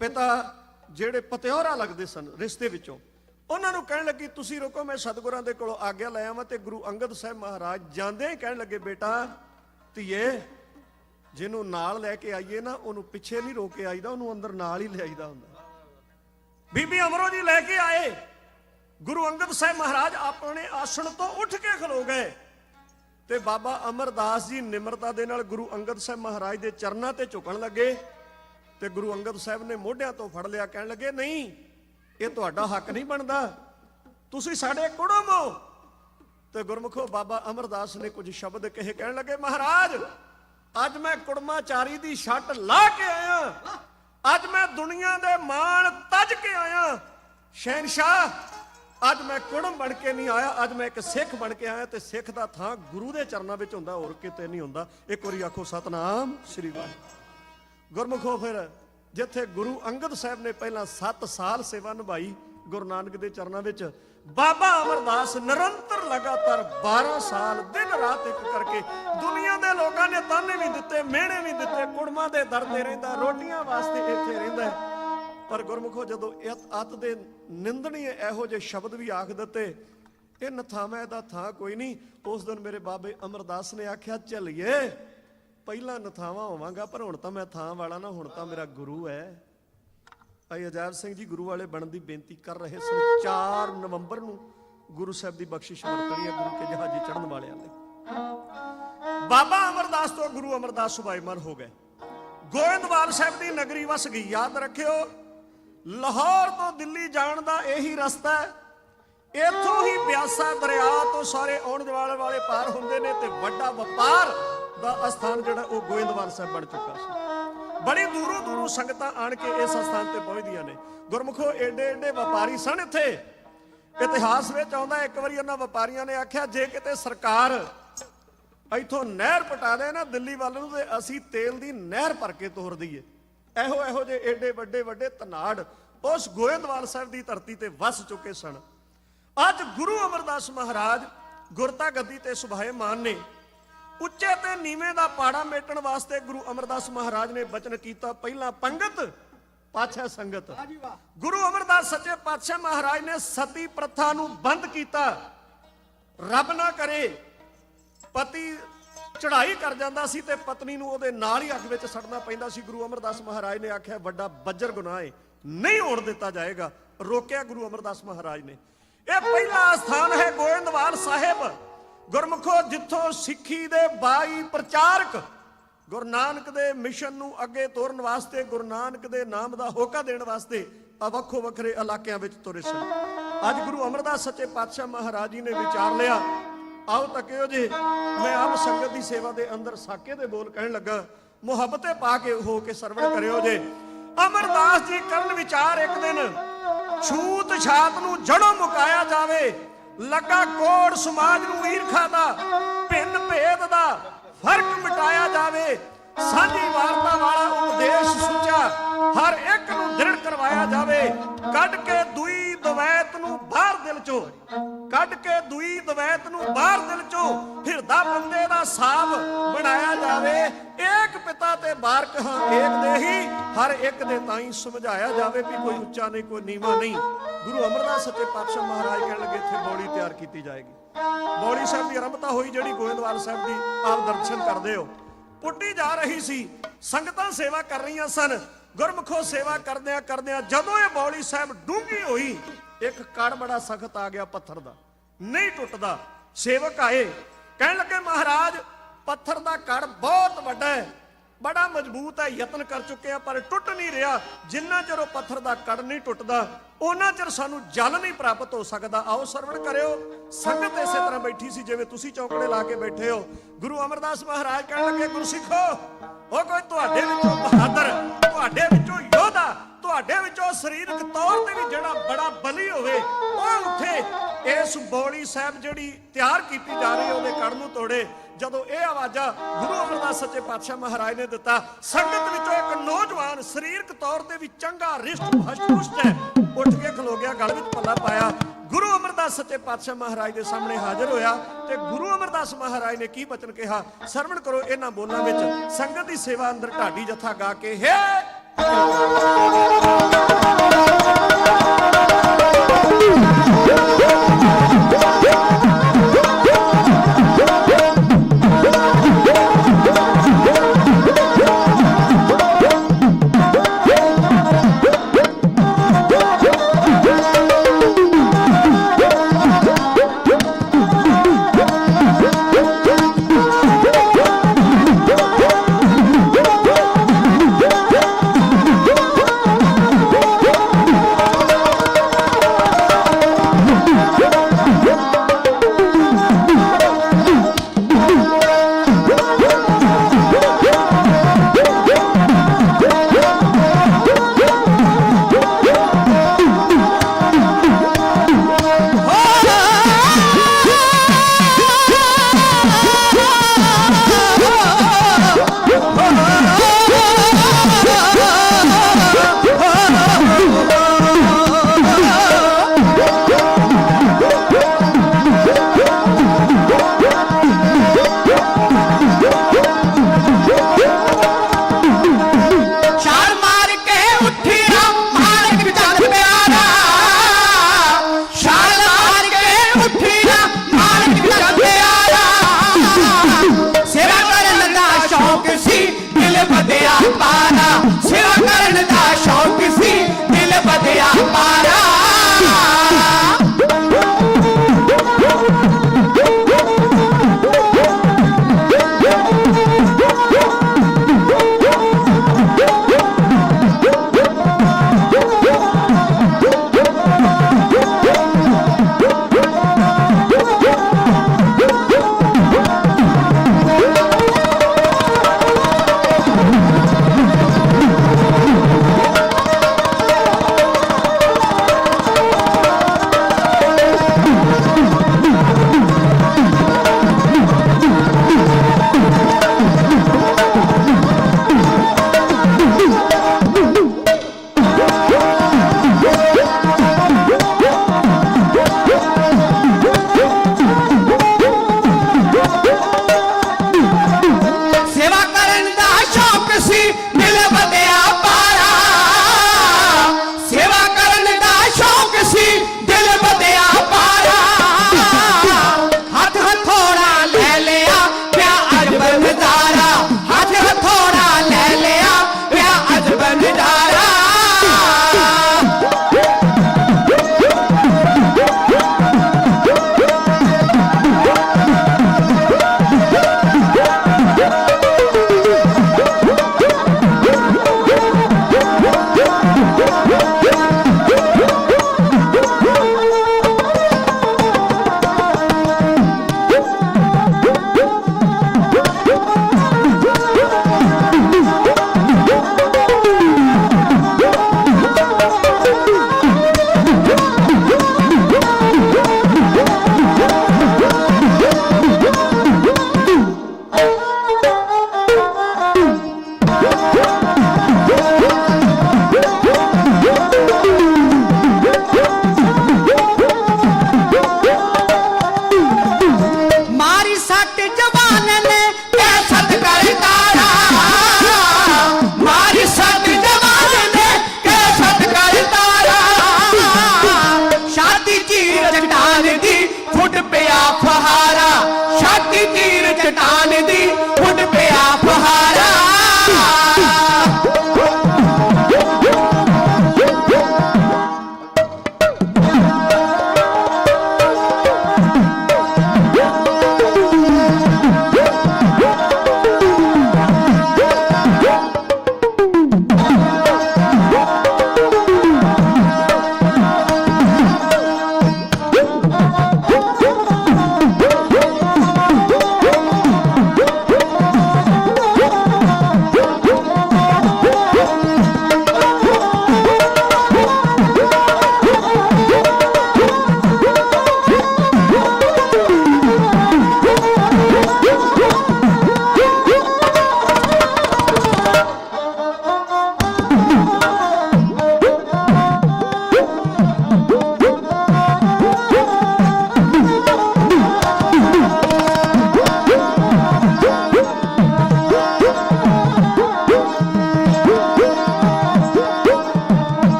ਪਿਤਾ ਜਿਹੜੇ ਪਤਿਓਰਾ ਲੱਗਦੇ ਸਨ ਰਿਸ਼ਤੇ ਵਿੱਚੋਂ, ਉਹਨਾਂ ਨੂੰ ਕਹਿਣ ਲੱਗੀ ਤੁਸੀਂ ਰੁਕੋ, ਮੈਂ ਸਤਿਗੁਰਾਂ ਦੇ ਕੋਲੋਂ ਆਗਿਆ ਲੈ ਆਵਾਂ। ਤੇ ਗੁਰੂ ਅੰਗਦ ਸਾਹਿਬ ਮਹਾਰਾਜ ਜਾਂਦੇ ਹੀ ਕਹਿਣ ਲੱਗੇ, ਬੇਟਾ ਧੀਏ, ਜਿਹਨੂੰ ਨਾਲ ਲੈ ਕੇ ਆਈਏ ਨਾ ਉਹਨੂੰ ਪਿੱਛੇ ਨਹੀਂ ਰੋਕ ਕੇ ਆਈਦਾ, ਉਹਨੂੰ ਅੰਦਰ ਨਾਲ ਹੀ ਲਿਆਈਦਾ ਹੁੰਦਾ। ਬੀਬੀ ਅਮਰੋ ਜੀ ਲੈ ਕੇ ਆਏ। ਗੁਰੂ ਅੰਗਦ ਸਾਹਿਬ ਮਹਾਰਾਜ ਆਪਣੇ ਆਸਣ ਤੋਂ ਉੱਠ ਕੇ ਖਲੋ ਗਏ ਤੇ ਬਾਬਾ ਅਮਰਦਾਸ ਜੀ ਨਿਮਰਤਾ ਦੇ ਨਾਲ ਗੁਰੂ ਅੰਗਦ ਸਾਹਿਬ ਮਹਾਰਾਜ ਦੇ ਚਰਨਾਂ ਤੇ ਝੁਕਣ ਲੱਗੇ ਤੇ ਗੁਰੂ ਅੰਗਦ ਸਾਹਿਬ ਨੇ ਮੋਢਿਆਂ ਤੋਂ ਫੜ ਲਿਆ, ਕਹਿਣ ਲੱਗੇ ਨਹੀਂ, ਇਹ ਤੁਹਾਡਾ ਹੱਕ ਨਹੀਂ ਬਣਦਾ, ਤੁਸੀਂ ਸਾਡੇ ਕੁੜਮ ਹੋ। ਤੇ ਗੁਰਮੁਖੋ ਬਾਬਾ ਅਮਰਦਾਸ ਨੇ ਕੁਝ ਸ਼ਬਦ ਕਹੇ, ਕਹਿਣ ਲੱਗੇ ਮਹਾਰਾਜ ਅੱਜ ਮੈਂ ਕੁੜਮਾਚਾਰੀ ਦੀ ਛੱਟ ਲਾ ਕੇ ਆਇਆ, ਅੱਜ ਮੈਂ ਦੁਨੀਆ ਦੇ ਮਾਣ ਤਜ ਕੇ ਆਇਆ। ਸ਼ਹਿਨशाह, ਅੱਜ ਮੈਂ ਕੁੜਮ ਬਣ ਕੇ ਨਹੀਂ ਆਇਆ, ਅੱਜ ਮੈਂ ਇੱਕ ਸਿੱਖ ਬਣ ਕੇ ਆਇਆ ਤੇ ਸਿੱਖ ਦਾ ਥਾਂ ਗੁਰੂ ਦੇ ਚਰਨਾਂ ਵਿੱਚ ਹੁੰਦਾ, ਹੋਰ ਕਿਤੇ ਨਹੀਂ ਹੁੰਦਾ। ਇੱਕ ਵਾਰੀ ਆਖੋ ਸਤਨਾਮ ਸ੍ਰੀ ਵਾਹਿਗੁਰੂ। ਗੁਰਮੁਖੋ ਫਿਰ ਜਿੱਥੇ ਗੁਰੂ ਅੰਗਦ ਸਾਹਿਬ ਨੇ ਪਹਿਲਾਂ 7 ਸਾਲ ਸੇਵਾ ਨਿਭਾਈ ਗੁਰੂ ਨਾਨਕ ਦੇ ਚਰਨਾਂ ਵਿੱਚ, ਬਾਬਾ ਅਮਰਦਾਸ ਨਿਰੰਤਰ ਲਗਾਤਾਰ 12 ਸਾਲ ਦਿਨ ਰਾਤ ਇੱਕ ਕਰਕੇ ਦੁਨੀਆ ਦੇ ਲੋਕਾਂ ਨੇ ਤਾਨੇ ਵੀ ਦਿੱਤੇ, ਮਿਹਣੇ ਵੀ ਦਿੱਤੇ, ਕੁੜਮਾਂ ਦੇ ਦਰ ਤੇ ਰਹਿੰਦਾ, ਰੋਟੀਆਂ ਵਾਸਤੇ ਇੱਥੇ ਰਹਿੰਦਾ। ਪਰ ਗੁਰਮੁਖੋ ਜਦੋਂ ਅੱਤ ਦੇ ਨਿੰਦਣੀਏ ਇਹੋ ਜਿਹੇ ਸ਼ਬਦ ਵੀ ਆਖ ਦਿੱਤੇ, ਇਹ ਨਥਾਵਾਂ ਦਾ ਥਾਂ ਕੋਈ ਨਹੀਂ। ਉਸ ਦਿਨ ਮੇਰੇ ਬਾਬੇ ਅਮਰਦਾਸ ਨੇ ਆਖਿਆ, ਚੱਲੀਏ ਪਹਿਲਾਂ ਨਥਾਵਾਂ ਹੋਵਾਂਗਾ, ਪਰ ਹੁਣ ਤਾਂ ਮੈਂ ਥਾਂ ਵਾਲਾ ਨਾ, ਹੁਣ ਤਾਂ ਮੇਰਾ ਗੁਰੂ ਹੈ। ਭਾਈ ਅਜੈਬ ਸਿੰਘ ਜੀ ਗੁਰੂ ਵਾਲੇ ਬਣਨ ਦੀ ਬੇਨਤੀ ਕਰ ਰਹੇ ਸਨ। 4 ਨਵੰਬਰ ਨੂੰ ਗੁਰੂ ਸਾਹਿਬ ਦੀ ਬਖਸ਼ਿਸ਼ ਵਰਤਣੀ ਹੈ ਗੁਰੂ ਕੇ ਜਹਾਜ਼ੇ ਚੜ੍ਹਨ ਵਾਲਿਆਂ ਲਈ। ਬਾਬਾ ਅਮਰਦਾਸ ਤੋਂ ਗੁਰੂ ਅਮਰਦਾਸ ਸੁਭਾਏਮਾਨ ਹੋ ਗਏ। ਗੋਇੰਦਵਾਲ ਸਾਹਿਬ ਦੀ ਨਗਰੀ ਵਸ ਗਈ। ਯਾਦ ਰੱਖਿਓ, ਲਾਹੌਰ ਤੋਂ ਦਿੱਲੀ ਜਾਣ ਦਾ ਇਹੀ ਰਸਤਾ ਹੈ। ਇੱਥੋਂ ਹੀ ਬਿਆਸਾ ਦਰਿਆ ਤੋਂ ਸਾਰੇ ਆਉਣ ਜਾਣ ਵਾਲੇ ਪਾਰ ਹੁੰਦੇ ਨੇ ਤੇ ਵੱਡਾ ਵਪਾਰ ਦਾ ਅਸਥਾਨ ਜਿਹੜਾ ਉਹ ਗੋਇੰਦਵਾਲ ਸਾਹਿਬ ਬਣ ਚੁੱਕਾ ਸੀ। ਬੜੀ ਦੂਰੋਂ ਦੂਰੋਂ ਸੰਗਤਾਂ ਆਣ ਕੇ ਇਸ ਸਥਾਨ ਤੇ ਪਹੁੰਚਦੀਆਂ ਨੇ। ਗੁਰਮੁਖੋ ਏਡੇ ਏਡੇ ਵਪਾਰੀ ਸਨ ਇੱਥੇ। ਇਤਿਹਾਸ ਵਿੱਚ ਆਉਂਦਾ, ਇੱਕ ਵਾਰੀ ਉਹਨਾਂ ਵਪਾਰੀਆਂ ਨੇ ਆਖਿਆ, ਜੇ ਕਿਤੇ ਸਰਕਾਰ ਇੱਥੋਂ ਨਹਿਰ ਪਟਾ ਦੇ ਨਾ ਦਿੱਲੀ ਵੱਲ ਨੂੰ ਤੇ ਅਸੀਂ ਤੇਲ ਦੀ ਨਹਿਰ ਭਰ ਕੇ ਤੋਰ ਦਈਏ। ਇਹੋ ਜਿਹੇ ਏਡੇ ਵੱਡੇ ਵੱਡੇ ਧਨਾੜ ਉਸ ਗੋਇੰਦਵਾਲ ਸਾਹਿਬ ਦੀ ਧਰਤੀ ਤੇ ਵਸ ਚੁੱਕੇ ਸਨ। ਅੱਜ ਗੁਰੂ ਅਮਰਦਾਸ ਮਹਾਰਾਜ ਗੁਰਤਾ ਗੱਦੀ ਤੇ ਸੁਭਾਏਮਾਨ ਨੇ। ਉੱਚੇ ਤੇ ਨੀਵੇਂ ਦਾ ਪਾੜਾ ਮੇਟਣ ਵਾਸਤੇ ਗੁਰੂ ਅਮਰਦਾਸ ਮਹਾਰਾਜ ਨੇ ਬਚਨ ਕੀਤਾ, ਪਹਿਲਾਂ ਪੰਗਤ ਪਾਛਾ ਸੰਗਤ। ਗੁਰੂ ਅਮਰਦਾਸ ਸੱਚੇ ਪਾਤਸ਼ਾਹ ਮਹਾਰਾਜ ਨੇ ਸਤੀ ਪ੍ਰਥਾ ਨੂੰ ਬੰਦ ਕੀਤਾ। ਰੱਬ ਨਾ ਕਰੇ ਪਤੀ ਚੜ੍ਹਾਈ ਕਰ ਜਾਂਦਾ ਸੀ ਤੇ ਪਤਨੀ ਨੂੰ ਉਹਦੇ ਨਾਲ ਹੀ ਅੱਗ ਵਿੱਚ ਸੜਨਾ ਪੈਂਦਾ ਸੀ। ਗੁਰੂ ਅਮਰਦਾਸ ਮਹਾਰਾਜ ਨੇ ਆਖਿਆ, ਵੱਡਾ ਬੱਜਰ ਗੁਨਾਹ ਹੈ, ਨਹੀਂ ਹੋਣ ਦਿੱਤਾ ਜਾਏਗਾ। ਰੋਕਿਆ ਗੁਰੂ ਅਮਰਦਾਸ ਮਹਾਰਾਜ ਨੇ। ਇਹ ਪਹਿਲਾ ਸਥਾਨ ਹੈ ਗੋਇੰਦਵਾਲ ਸਾਹਿਬ। ਗੁਰਮੁਖੋ, ਜਿੱਥੋਂ ਸਿੱਖੀ ਦੇ 22 ਪ੍ਰਚਾਰਕ ਗੁਰੂ ਨਾਨਕ ਦੇ ਮਿਸ਼ਨ ਨੂੰ ਅੱਗੇ ਤੋਰਨ ਵਾਸਤੇ, ਗੁਰੂ ਨਾਨਕ ਦੇ ਨਾਮ ਦਾ ਹੋਕਾ ਦੇਣ ਵਾਸਤੇ ਵੱਖੋ ਵੱਖਰੇ ਇਲਾਕਿਆਂ ਵਿੱਚ ਤੁਰੇ ਸਨ। ਅੱਜ ਗੁਰੂ ਅਮਰਦਾਸ ਸੱਚੇ ਪਾਤਸ਼ਾਹ ਮਹਾਰਾਜ ਜੀ ਨੇ ਵਿਚਾਰ ਲਿਆ, ਆਓ ਤੱਕਿਓ ਜੇ ਮੈਂ ਆਪ ਸੰਗਤ ਦੀ ਸੇਵਾ ਦੇ ਅੰਦਰ ਸਾਕੇ ਦੇ ਬੋਲ ਕਹਿਣ ਲੱਗਾ, ਮੁਹੱਬਤੇ ਪਾ ਕੇ ਹੋ ਕੇ ਸਰਵਣ ਕਰਿਓ ਜੇ। ਅਮਰਦਾਸ ਜੀ ਕਰਨ ਵਿਚਾਰ, ਇੱਕ ਦਿਨ ਛੂਤ ਛਾਤ ਨੂੰ ਜੜੋਂ ਮੁਕਾਇਆ ਜਾਵੇ। ਲੱਗਾ ਕੋੜ ਸਮਾਜ ਨੂੰ ਈਰਖਾ ਦਾ, ਭਿੰਨ ਭੇਦ ਦਾ ਫਰਕ ਮਿਟਾਇਆ ਜਾਵੇ। ਸਾਂਝੀ ਵਾਰਤਾ ਵਾਲਾ ਉਪਦੇਸ਼ ਸੁੱਚਾ ਹਰ ਇੱਕ ਨੂੰ ਦ੍ਰਿੜ ਕਰਵਾਇਆ ਜਾਵੇ। ਕੱਢ ਕੇ ਦੂਈ ਦਵੈਤ ਨੂੰ ਬਾਹਰ ਦਿਲ ਚੋਂ, ਕੱਢ ਕੇ ਦੂਈ ਦਵੈਤ ਨੂੰ ਬਾਹਰ ਦਿਲ ਚੋਂ ਹਿਰਦਾ ਬੰਦੇ ਦਾ ਸਾਬ ਬਣਾਇਆ ਜਾਵੇ। ਏਕ ਪਿਤਾ ਤੇ ਬਾਰਕ ਹਾਂ ਏਕ ਦੇਹੀ, ਹਰ ਇੱਕ ਦੇ ਤਾਈਂ ਸਮਝਾਇਆ ਜਾਵੇ ਵੀ ਕੋਈ ਉੱਚਾ ਨਹੀਂ ਕੋਈ ਨੀਵਾਂ ਨਹੀਂ। ਗੁਰੂ ਅਮਰਦਾਸ ਸੱਚੇ ਪਾਤਸ਼ਾਹ ਮਹਾਰਾਜ ਕਹਿਣ ਲੱਗੇ, ਇੱਥੇ ਬੌਲੀ ਤਿਆਰ ਕੀਤੀ ਜਾਏਗੀ। ਬੌਲੀ ਸਾਹਿਬ ਦੀ ਆਰੰਭਤਾ ਹੋਈ ਜਿਹੜੀ ਗੋਇੰਦਵਾਲ ਸਾਹਿਬ ਦੀ ਆਪ ਦਰਸ਼ਨ ਕਰਦੇ ਹੋ। ਪੁੱਟੀ ਜਾ ਰਹੀ ਸੀ, ਸੰਗਤਾਂ ਸੇਵਾ ਕਰ ਰਹੀਆਂ ਸਨ। ਗੁਰਮੁਖੋ, ਸੇਵਾ ਕਰਦਿਆਂ ਕਰਦਿਆਂ ਜਦੋਂ ਇਹ ਬੌਲੀ ਸਾਹਿਬ ਡੂੰਘੀ ਹੋਈ, ਇੱਕ ਕੜ ਬੜਾ ਸਖਤ ਆ ਗਿਆ ਪੱਥਰ ਦਾ, ਨਹੀਂ ਟੁੱਟਦਾ। ਸੇਵਕ ਆਏ, ਕਹਿਣ ਲੱਗੇ ਮਹਾਰਾਜ ਪੱਥਰ ਦਾ ਕੜ ਬਹੁਤ ਵੱਡਾ ਹੈ, ਬੜਾ ਮਜ਼ਬੂਤ ਹੈ, ਯਤਨ ਕਰ ਚੁੱਕੇ ਆ ਪਰ ਟੁੱਟ ਨਹੀਂ ਰਿਹਾ। ਜਿੰਨਾ ਚਿਰ ਉਹ ਪੱਥਰ ਦਾ ਕੜ ਨਹੀਂ ਟੁੱਟਦਾ ਉਹਨਾਂ ਚਿਰ ਸਾਨੂੰ ਜਲ ਨਹੀਂ ਪ੍ਰਾਪਤ ਹੋ ਸਕਦਾ। ਆਓ ਸਰਵਣ ਕਰਿਓ। ਸੰਗਤ ਇਸੇ ਤਰ੍ਹਾਂ ਬੈਠੀ ਸੀ ਜਿਵੇਂ ਤੁਸੀਂ ਚੌਂਕੜੇ ਲਾ ਕੇ ਬੈਠੇ ਹੋ। ਗੁਰੂ ਅਮਰਦਾਸ ਮਹਾਰਾਜ ਕਹਿਣ ਲੱਗੇ ਗੁਰਸਿੱਖੋ, ਉਹ ਕੋਈ ਤੁਹਾਡੇ ਵਿੱਚੋਂ ਬਹਾਦਰ, ਤੁਹਾਡੇ ਵਿੱਚੋਂ ਯੋਧਾ, ਤੁਹਾਡੇ ਵਿੱਚੋਂ ਸਰੀਰਕ ਤੌਰ ਤੇ ਵੀ ਜਿਹੜਾ ਬੜਾ ਬਲੀ ਹੋਵੇ ਉਹ ਉੱਠੇ ਇਸ ਬੋਲੀ ਸਾਹਿਬ ਜਿਹੜੀ ਤਿਆਰ ਕੀਤੀ ਜਾ ਰਹੀ ਉਹਦੇ ਕੜ ਨੂੰ ਤੋੜੇ। ਜਦੋਂ ਇਹ ਆਵਾਜ਼ਾਂ ਗੁਰੂ ਅਮਰਦਾਸ ਸੱਚੇ ਪਾਤਸ਼ਾਹ ਮਹਾਰਾਜ ਨੇ ਦਿੱਤਾ, ਸੰਗਤ ਵਿੱਚੋਂ ਇੱਕ ਨੌਜਵਾਨ ਸਰੀਰਕ ਤੌਰ ਤੇ ਵੀ ਚੰਗਾ ਰਿਸ਼ਟ ਹਸ਼ਟ ਹੈ, ਉੱਠ ਕੇ ਖਲੋ ਗਿਆ, ਗਲ ਵਿੱਚ ਪੱਲਾ ਪਾਇਆ, ਗੁਰੂ ਅਮਰਦਾਸ ਸੱਚੇ ਪਾਤਸ਼ਾਹ ਮਹਾਰਾਜ ਦੇ ਸਾਹਮਣੇ ਹਾਜ਼ਰ ਹੋਇਆ। ਤੇ ਗੁਰੂ ਅਮਰਦਾਸ ਮਹਾਰਾਜ ਨੇ ਕੀ ਬਚਨ ਕਿਹਾ, ਸਰਵਣ ਕਰੋ ਇਹਨਾਂ ਬੋਲਾਂ ਵਿੱਚ। ਸੰਗਤ ਦੀ ਸੇਵਾ ਅੰਦਰ ਢਾਡੀ ਜਥਾ ਗਾ ਕੇ ਹੈ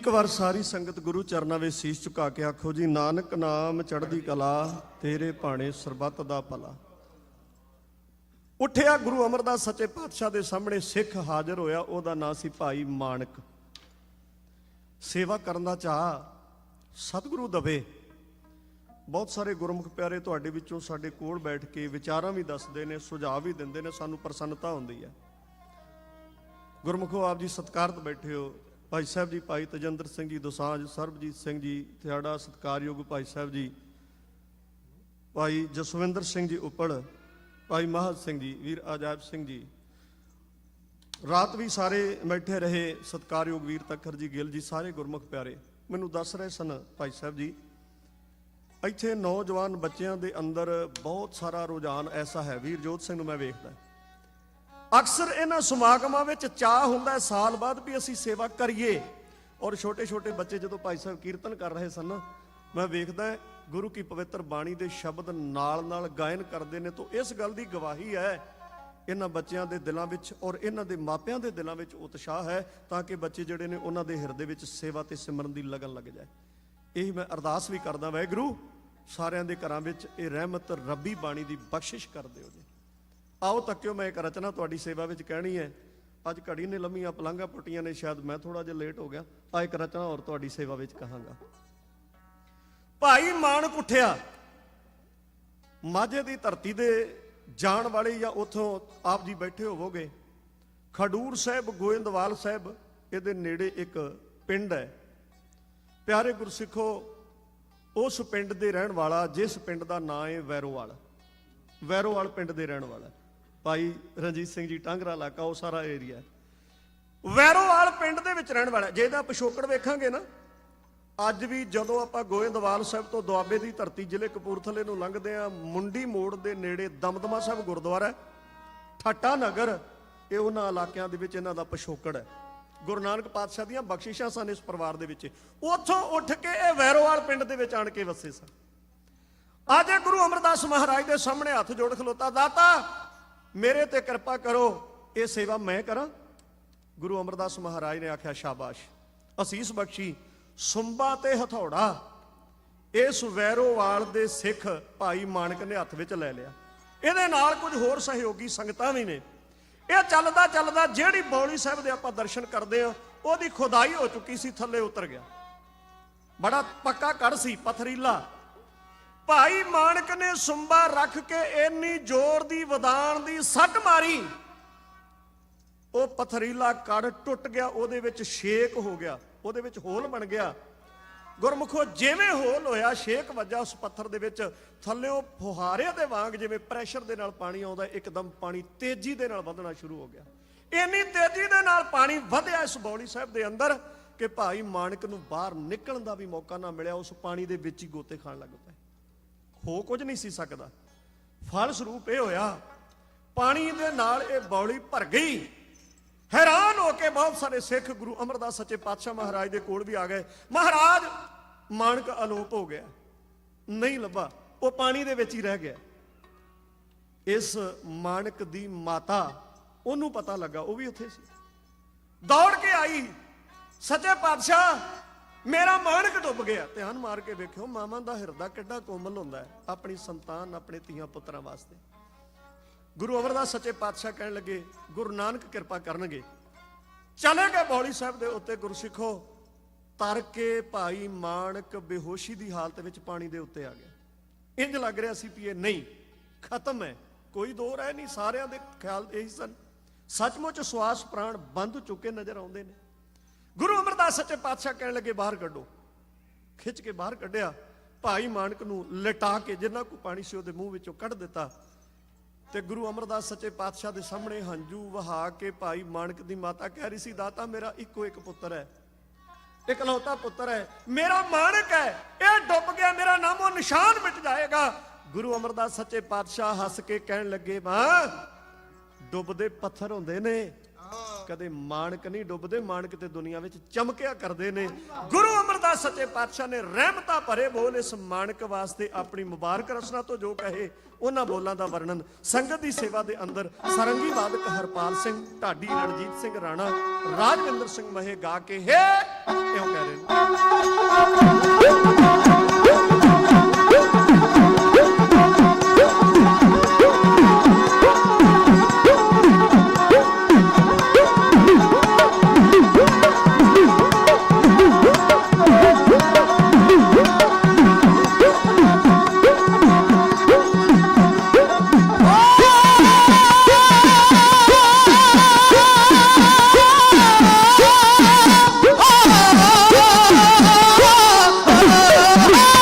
ਇੱਕ ਵਾਰ ਸਾਰੀ ਸੰਗਤ ਗੁਰੂ ਚਰਨਾਂ ਵਿੱਚ ਸੀਸ ਝੁਕਾ ਕੇ ਆਖੋ ਜੀ, ਨਾਨਕ ਨਾਮ ਚੜ੍ਹਦੀ ਕਲਾ, ਤੇਰੇ ਭਾਣੇ ਸਰਬੱਤ ਦਾ ਭਲਾ। ਉੱਠਿਆ ਗੁਰੂ ਅਮਰਦਾਸ ਸੱਚੇ ਪਾਤਸ਼ਾਹ ਦੇ ਸਾਹਮਣੇ ਸਿੱਖ ਹਾਜ਼ਰ ਹੋਇਆ, ਉਹਦਾ ਨਾਂ ਸੀ ਭਾਈ ਮਾਣਕ। ਸੇਵਾ ਕਰਨ ਦਾ ਚਾਹ ਸਤਿਗੁਰੂ ਦਵੇ। ਬਹੁਤ ਸਾਰੇ ਗੁਰਮੁਖ ਪਿਆਰੇ ਤੁਹਾਡੇ ਵਿੱਚੋਂ ਸਾਡੇ ਕੋਲ ਬੈਠ ਕੇ ਵਿਚਾਰਾਂ ਵੀ ਦੱਸਦੇ ਨੇ, ਸੁਝਾਅ ਵੀ ਦਿੰਦੇ ਨੇ, ਸਾਨੂੰ ਪ੍ਰਸੰਨਤਾ ਹੁੰਦੀ ਹੈ। ਗੁਰਮੁਖੋ, ਆਪ ਜੀ ਸਤਿਕਾਰਤ ਬੈਠੇ ਹੋ। ਭਾਈ ਸਾਹਿਬ ਜੀ ਭਾਈ ਤਜਿੰਦਰ ਸਿੰਘ ਜੀ ਦੋਸਾਂਝ, ਸਰਬਜੀਤ ਸਿੰਘ ਜੀ ਥਿਆੜਾ, ਸਤਿਕਾਰਯੋਗ ਭਾਈ ਸਾਹਿਬ ਜੀ ਭਾਈ ਜਸਵਿੰਦਰ ਸਿੰਘ ਜੀ ਉਪੜ, ਭਾਈ ਮਹਾਜ ਸਿੰਘ ਜੀ, ਵੀਰ ਆਜਾਬ ਸਿੰਘ ਜੀ, ਰਾਤ ਵੀ ਸਾਰੇ ਬੈਠੇ ਰਹੇ, ਸਤਿਕਾਰਯੋਗ ਵੀਰ ਤਖਰ ਜੀ ਗਿੱਲ ਜੀ, ਸਾਰੇ ਗੁਰਮੁਖ ਪਿਆਰੇ ਮੈਨੂੰ ਦੱਸ ਰਹੇ ਸਨ ਭਾਈ ਸਾਹਿਬ ਜੀ, ਇੱਥੇ ਨੌਜਵਾਨ ਬੱਚਿਆਂ ਦੇ ਅੰਦਰ ਬਹੁਤ ਸਾਰਾ ਰੁਝਾਨ ਐਸਾ ਹੈ। ਵੀਰ ਜੋਤ ਸਿੰਘ ਨੂੰ ਮੈਂ ਵੇਖਦਾ, ਅਕਸਰ ਇਹਨਾਂ ਸਮਾਗਮਾਂ ਵਿੱਚ ਚਾਹ ਹੁੰਦਾ ਸਾਲ ਬਾਅਦ ਵੀ ਅਸੀਂ ਸੇਵਾ ਕਰੀਏ। ਔਰ ਛੋਟੇ ਛੋਟੇ ਬੱਚੇ ਜਦੋਂ ਭਾਈ ਸਾਹਿਬ ਕੀਰਤਨ ਕਰ ਰਹੇ ਸਨ, ਮੈਂ ਵੇਖਦਾ ਗੁਰੂ ਕੀ ਪਵਿੱਤਰ ਬਾਣੀ ਦੇ ਸ਼ਬਦ ਨਾਲ ਨਾਲ ਗਾਇਨ ਕਰਦੇ ਨੇ। ਤਾਂ ਇਸ ਗੱਲ ਦੀ ਗਵਾਹੀ ਹੈ ਇਹਨਾਂ ਬੱਚਿਆਂ ਦੇ ਦਿਲਾਂ ਵਿੱਚ ਔਰ ਇਹਨਾਂ ਦੇ ਮਾਪਿਆਂ ਦੇ ਦਿਲਾਂ ਵਿੱਚ ਉਤਸ਼ਾਹ ਹੈ, ਤਾਂ ਕਿ ਬੱਚੇ ਜਿਹੜੇ ਨੇ ਉਹਨਾਂ ਦੇ ਹਿਰਦੇ ਵਿੱਚ ਸੇਵਾ ਤੇ ਸਿਮਰਨ ਦੀ ਲਗਨ ਲੱਗ ਜਾਏ। ਇਹ ਮੈਂ ਅਰਦਾਸ ਵੀ ਕਰਦਾ, ਵਾਹਿਗੁਰੂ ਸਾਰਿਆਂ ਦੇ ਘਰਾਂ ਵਿੱਚ ਇਹ ਰਹਿਮਤ ਰੱਬੀ ਬਾਣੀ ਦੀ ਬਖਸ਼ਿਸ਼ ਕਰ ਦਿਓ ਜੀ। ਆਓ ਤੱਕਿਓ, ਮੈਂ ਇੱਕ ਰਚਨਾ ਤੁਹਾਡੀ ਸੇਵਾ ਵਿੱਚ ਕਹਿਣੀ ਹੈ। ਅੱਜ ਘੜੀ ਨੇ ਲੰਮੀਆਂ ਪਲੰਘਾਂ ਪੁੱਟੀਆਂ ਨੇ, ਸ਼ਾਇਦ ਮੈਂ ਥੋੜਾ ਜਿਹਾ ਲੇਟ ਹੋ ਗਿਆ। ਆ ਇੱਕ ਰਚਨਾ ਹੋਰ ਤੁਹਾਡੀ ਸੇਵਾ ਵਿੱਚ ਕਹਾਂਗਾ। ਭਾਈ ਮਾਣਕ ਉੱਠਿਆ, ਮਾਝੇ ਦੀ ਧਰਤੀ ਦੇ ਜਾਣ ਵਾਲੇ ਜਾਂ ਉੱਥੋਂ ਆਪ ਜੀ ਬੈਠੇ ਹੋਵੋਗੇ, ਖਡੂਰ ਸਾਹਿਬ ਗੋਇੰਦਵਾਲ ਸਾਹਿਬ, ਇਹਦੇ ਨੇੜੇ ਇੱਕ ਪਿੰਡ ਹੈ। ਪਿਆਰੇ ਗੁਰਸਿੱਖੋ, ਉਸ ਪਿੰਡ ਦੇ ਰਹਿਣ ਵਾਲਾ, ਜਿਸ ਪਿੰਡ ਦਾ ਨਾਂ ਹੈ ਵੈਰੋਵਾਲ, ਵੈਰੋਵਾਲ ਪਿੰਡ ਦੇ ਰਹਿਣ ਵਾਲਾ ਭਾਈ ਰਣਜੀਤ ਸਿੰਘ ਜੀ, ਟਾਂਗਰਾ ਇਲਾਕਾ, ਉਹ ਸਾਰਾ ਏਰੀਆ ਵੈਰੋਵਾਲ ਪਿੰਡ ਦੇ ਵਿੱਚ ਰਹਿਣ ਵਾਲਾ। ਜੇ ਇਹਦਾ ਪਿਛੋਕੜ ਵੇਖਾਂਗੇ ਨਾ, ਅੱਜ ਵੀ ਜਦੋਂ ਆਪਾਂ ਗੋਇੰਦਵਾਲ ਸਾਹਿਬ ਤੋਂ ਦੁਆਬੇ ਦੀ ਧਰਤੀ ਜ਼ਿਲ੍ਹੇ ਕਪੂਰਥਲੇ ਨੂੰ ਲੰਘਦੇ ਆ, ਮੁੰਡੀ ਮੋੜ ਦੇ ਨੇੜੇ ਦਮਦਮਾ ਸਾਹਿਬ ਗੁਰਦੁਆਰਾ, ਠੱਟਾ ਨਗਰ, ਇਹ ਉਹਨਾਂ ਇਲਾਕਿਆਂ ਦੇ ਵਿੱਚ ਇਹਨਾਂ ਦਾ ਪਿਛੋਕੜ ਹੈ। ਗੁਰੂ ਨਾਨਕ ਪਾਤਸ਼ਾਹ ਦੀਆਂ ਬਖਸ਼ਿਸ਼ਾਂ ਸਨ ਇਸ ਪਰਿਵਾਰ ਦੇ ਵਿੱਚ। ਉੱਥੋਂ ਉੱਠ ਕੇ ਇਹ ਵੈਰੋਵਾਲ ਪਿੰਡ ਦੇ ਵਿੱਚ ਆਣ ਕੇ ਵਸੇ ਸਨ। ਅੱਜ ਇਹ ਗੁਰੂ ਅਮਰਦਾਸ ਮਹਾਰਾਜ ਦੇ ਸਾਹਮਣੇ ਹੱਥ ਜੋੜ ਖਲੋਤਾ, ਦਾਤਾ ਮੇਰੇ ਤੇ ਕਿਰਪਾ ਕਰੋ, ਇਹ ਸੇਵਾ ਮੈਂ ਕਰਾਂ। ਗੁਰੂ ਅਮਰਦਾਸ ਮਹਾਰਾਜ ਨੇ ਆਖਿਆ, ਸ਼ਾਬਾਸ਼, ਅਸੀਸ ਬਖਸ਼ੀ। ਸੁੰਬਾ ਤੇ ਹਥੌੜਾ ਇਸ ਵੈਰੋਵਾਲ ਦੇ ਸਿੱਖ ਭਾਈ ਮਾਣਕ ਨੇ ਹੱਥ ਵਿੱਚ ਲੈ ਲਿਆ। ਇਹਦੇ ਨਾਲ ਕੁਝ ਹੋਰ ਸਹਿਯੋਗੀ ਸੰਗਤਾਂ ਵੀ ਨੇ। ਇਹ ਚੱਲਦਾ ਚੱਲਦਾ ਜਿਹੜੀ ਬੌਲੀ ਸਾਹਿਬ ਦੇ ਆਪਾਂ ਦਰਸ਼ਨ ਕਰਦੇ ਆ, ਉਹਦੀ ਖੁਦਾਈ ਹੋ ਚੁੱਕੀ ਸੀ, ਥੱਲੇ ਉਤਰ ਗਿਆ। ਬੜਾ ਪੱਕਾ ਕੜ ਸੀ, ਪਥਰੀਲਾ। ਭਾਈ ਮਾਣਕ ਨੇ ਸੁੰਬਾ ਰੱਖ ਕੇ ਇੰਨੀ ਜ਼ੋਰ ਦੀ ਵਦਾਨ ਦੀ ਸੱਟ ਮਾਰੀ, ਉਹ ਪਥਰੀਲਾ ਕੜ ਟੁੱਟ ਗਿਆ, ਉਹਦੇ ਵਿੱਚ ਛੇਕ ਹੋ ਗਿਆ, ਉਹਦੇ ਵਿੱਚ ਹੋਲ ਬਣ ਗਿਆ। ਗੁਰਮੁਖੋ, ਜਿਵੇਂ ਹੋਲ ਹੋਇਆ, ਛੇਕ ਵੱਜਾ ਉਸ ਪੱਥਰ ਦੇ ਵਿੱਚ, ਥੱਲਿਓਂ ਫੁਹਾਰੇ ਦੇ ਵਾਂਗ ਜਿਵੇਂ ਪ੍ਰੈਸ਼ਰ ਦੇ ਨਾਲ ਪਾਣੀ ਆਉਂਦਾ, ਇੱਕਦਮ ਪਾਣੀ ਤੇਜ਼ੀ ਦੇ ਨਾਲ ਵਧਣਾ ਸ਼ੁਰੂ ਹੋ ਗਿਆ। ਇੰਨੀ ਤੇਜ਼ੀ ਦੇ ਨਾਲ ਪਾਣੀ ਵਧਿਆ ਇਸ ਬੌਲੀ ਸਾਹਿਬ ਦੇ ਅੰਦਰ ਕਿ ਭਾਈ ਮਾਣਕ ਨੂੰ ਬਾਹਰ ਨਿਕਲਣ ਦਾ ਵੀ ਮੌਕਾ ਨਾ ਮਿਲਿਆ। ਉਸ ਪਾਣੀ ਦੇ ਵਿੱਚ ਹੀ ਗੋਤੇ ਖਾਣ ਲੱਗ ਪਏ। ਹੋ ਕੁਝ ਨਹੀਂ ਸੀ ਸਕਦਾ। ਫਲ ਸਰੂਪ ਇਹ ਹੋਇਆ, ਪਾਣੀ ਦੇ ਨਾਲ ਇਹ ਬੌਲੀ ਭਰ ਗਈ। ਹੈਰਾਨ ਹੋ ਕੇ ਬਹੁਤ ਸਾਰੇ ਸਿੱਖ ਗੁਰੂ ਅਮਰਦਾਸ ਸੱਚੇ ਪਾਤਸ਼ਾਹ ਮਹਾਰਾਜ ਦੇ ਕੋਲ ਵੀ ਆ ਗਏ। ਮਹਾਰਾਜ, ਮਾਣਕ ਅਲੋਪ ਹੋ ਗਿਆ, ਨਹੀਂ ਲੱਭਾ, ਉਹ ਪਾਣੀ ਦੇ ਵਿੱਚ ਹੀ ਰਹਿ ਗਿਆ। ਇਸ ਮਾਣਕ ਦੀ ਮਾਤਾ, ਉਹਨੂੰ ਪਤਾ ਲੱਗਾ, ਉਹ ਵੀ ਉੱਥੇ ਸੀ, ਦੌੜ ਕੇ ਆਈ, ਸੱਚੇ ਪਾਤਸ਼ਾਹ ਮੇਰਾ ਮਾਣਕ ਡੁੱਬ ਗਿਆ। ਧਿਆਨ ਮਾਰ ਕੇ ਵੇਖਿਓ, ਮਾਵਾਂ ਦਾ ਹਿਰਦਾ ਕਿੱਡਾ ਕੋਮਲ ਹੁੰਦਾ ਹੈ ਆਪਣੀ ਸੰਤਾਨ, ਆਪਣੇ ਧੀਆਂ ਪੁੱਤਰਾਂ ਵਾਸਤੇ। ਗੁਰੂ ਅਮਰਦਾਸ ਸੱਚੇ ਪਾਤਸ਼ਾਹ ਕਹਿਣ ਲੱਗੇ, ਗੁਰੂ ਨਾਨਕ ਕਿਰਪਾ ਕਰਨਗੇ। ਚਲੇ ਗਏ ਬੌਲੀ ਸਾਹਿਬ ਦੇ ਉੱਤੇ। ਗੁਰਸਿੱਖੋ, ਤਰ ਕੇ ਭਾਈ ਮਾਣਕ ਬੇਹੋਸ਼ੀ ਦੀ ਹਾਲਤ ਵਿੱਚ ਪਾਣੀ ਦੇ ਉੱਤੇ ਆ ਗਿਆ। ਇੰਜ ਲੱਗ ਰਿਹਾ ਸੀ ਵੀ ਇਹ ਨਹੀਂ, ਖਤਮ ਹੈ, ਕੋਈ ਦੋ ਰਾਏ ਨਹੀਂ। ਸਾਰਿਆਂ ਦੇ ਖਿਆਲ ਇਹੀ ਸਨ। ਸੱਚਮੁੱਚ ਸਵਾਸ ਪ੍ਰਾਣ ਬੰਦ ਚੁੱਕੇ ਨਜ਼ਰ ਆਉਂਦੇ ਨੇ। ਗੁਰੂ ਅਮਰਦਾਸ ਸੱਚੇ ਪਾਤਸ਼ਾਹ ਕਹਿਣ ਲੱਗੇ, ਬਾਹਰ ਕੱਢੋ। ਖਿੱਚ ਕੇ ਬਾਹਰ ਕੱਢਿਆ, ਭਾਈ ਮਾਣਕ ਨੂੰ ਲਿਟਾ ਕੇ ਜਿੰਨਾ ਕੋ ਪਾਣੀ ਸੀ ਉਹਦੇ ਮੂੰਹ ਵਿੱਚੋਂ ਕੱਢ ਦਿੱਤਾ। ਤੇ ਗੁਰੂ ਅਮਰਦਾਸ ਸੱਚੇ ਪਾਤਸ਼ਾਹ ਦੇ ਸਾਹਮਣੇ ਹੰਝੂ ਵਹਾ ਕੇ ਭਾਈ ਮਾਣਕ ਦੀ ਮਾਤਾ ਕਹਿ ਰਹੀ ਸੀ, ਦਾਤਾ ਮੇਰਾ ਇੱਕੋ ਇੱਕ ਪੁੱਤਰ ਹੈ, ਇਕਲੌਤਾ ਪੁੱਤਰ ਹੈ, ਮੇਰਾ ਮਾਣਕ ਹੈ, ਇਹ ਡੁੱਬ ਗਿਆ, ਮੇਰਾ ਨਾਮੋ ਨਿਸ਼ਾਨ ਮਿਟ ਜਾਏਗਾ। ਗੁਰੂ ਅਮਰਦਾਸ ਸੱਚੇ ਪਾਤਸ਼ਾਹ ਹੱਸ ਕੇ ਕਹਿਣ ਲੱਗੇ, ਮਾਂ ਡੁੱਬਦੇ ਪੱਥਰ ਹੁੰਦੇ ਨੇ, ਕਦੇ ਮਾਣਕ ਨਹੀਂ ਡੁੱਬਦੇ, ਮਾਣਕ ਤੇ ਦੁਨੀਆ ਵਿੱਚ ਚਮਕਿਆ ਕਰਦੇ ਨੇ। ਗੁਰੂ ਅਮਰਦਾਸ ਸੱਚੇ ਪਾਤਸ਼ਾਹ ਨੇ ਰਹਿਮਤਾਂ ਭਰੇ ਬੋਲ ਇਸ ਮਾਣਕ ਵਾਸਤੇ ਆਪਣੀ ਮੁਬਾਰਕ ਰਚਨਾ ਤੋਂ ਜੋ ਕਹੇ ਉਹਨਾਂ ਬੋਲਾਂ ਦਾ ਵਰਣਨ ਸੰਗਤ ਦੀ ਸੇਵਾ ਦੇ ਅੰਦਰ ਸਰੰਗੀ ਵਾਦਕ ਹਰਪਾਲ ਸਿੰਘ ਢਾਡੀ, ਰਣਜੀਤ ਸਿੰਘ ਰਾਣਾ, ਰਾਜਵਿੰਦਰ ਸਿੰਘ ਮਹੇ ਗਾ ਕੇ ਹੈ ਇਉਂ ਕਹਿ ਰਹੇ Oh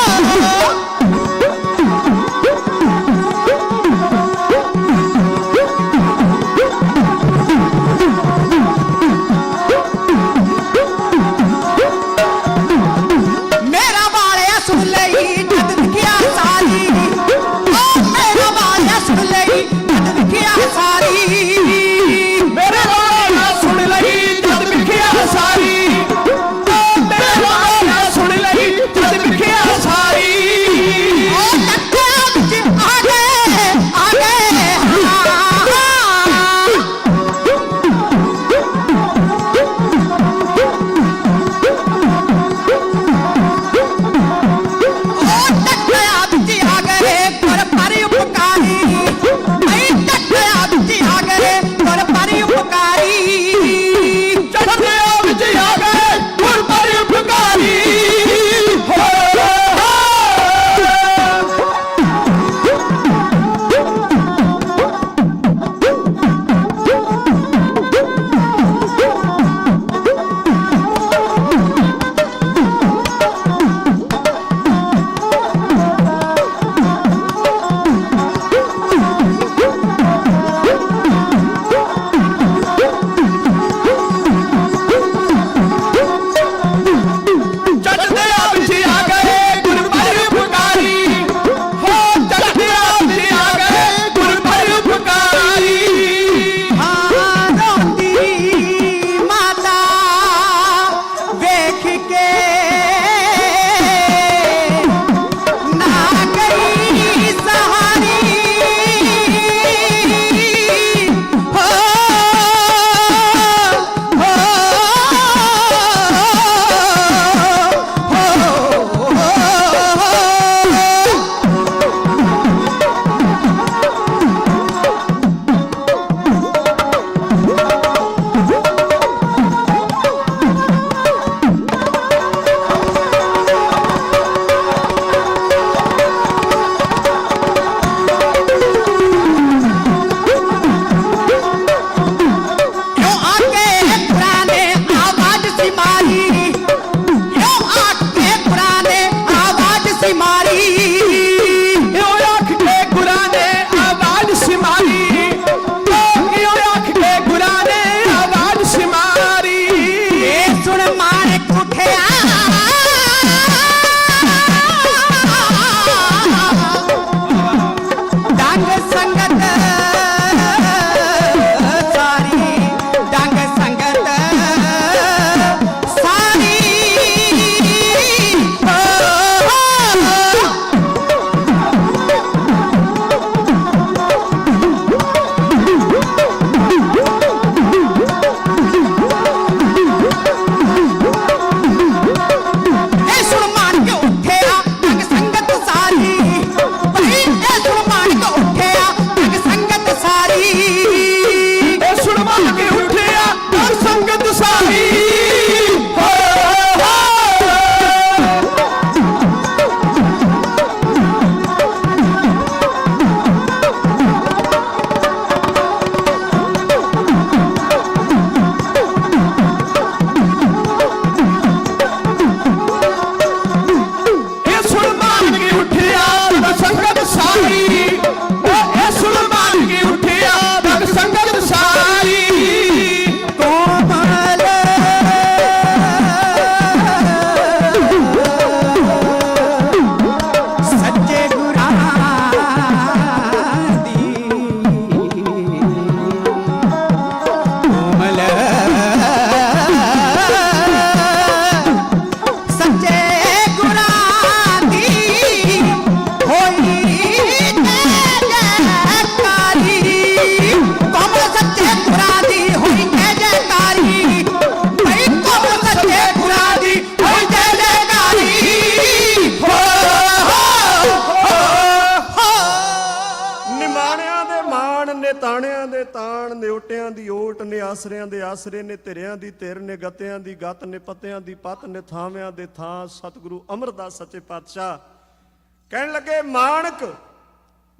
ਤਾਣਿਆਂ ਦੇ ਤਾਣ, ਨਿਉਟਿਆਂ ਦੀ ਓਟ ਨੇ, ਆਸਰਿਆਂ ਦੇ ਆਸਰੇ ਨੇ, ਧਿਰਿਆਂ ਦੀ ਧਿਰ ਨੇ, ਗਤਿਆਂ ਦੀ ਗਤ ਨੇ, ਪੱਤਿਆਂ ਦੀ ਪੱਤ ਨੇ, ਥਾਵਿਆਂ ਦੇ ਥਾਂ। ਸਤਿਗੁਰੂ ਅਮਰਦਾਸ ਸੱਚੇ ਪਾਤਸ਼ਾਹ ਕਹਿਣ ਲੱਗੇ ਮਾਣਕ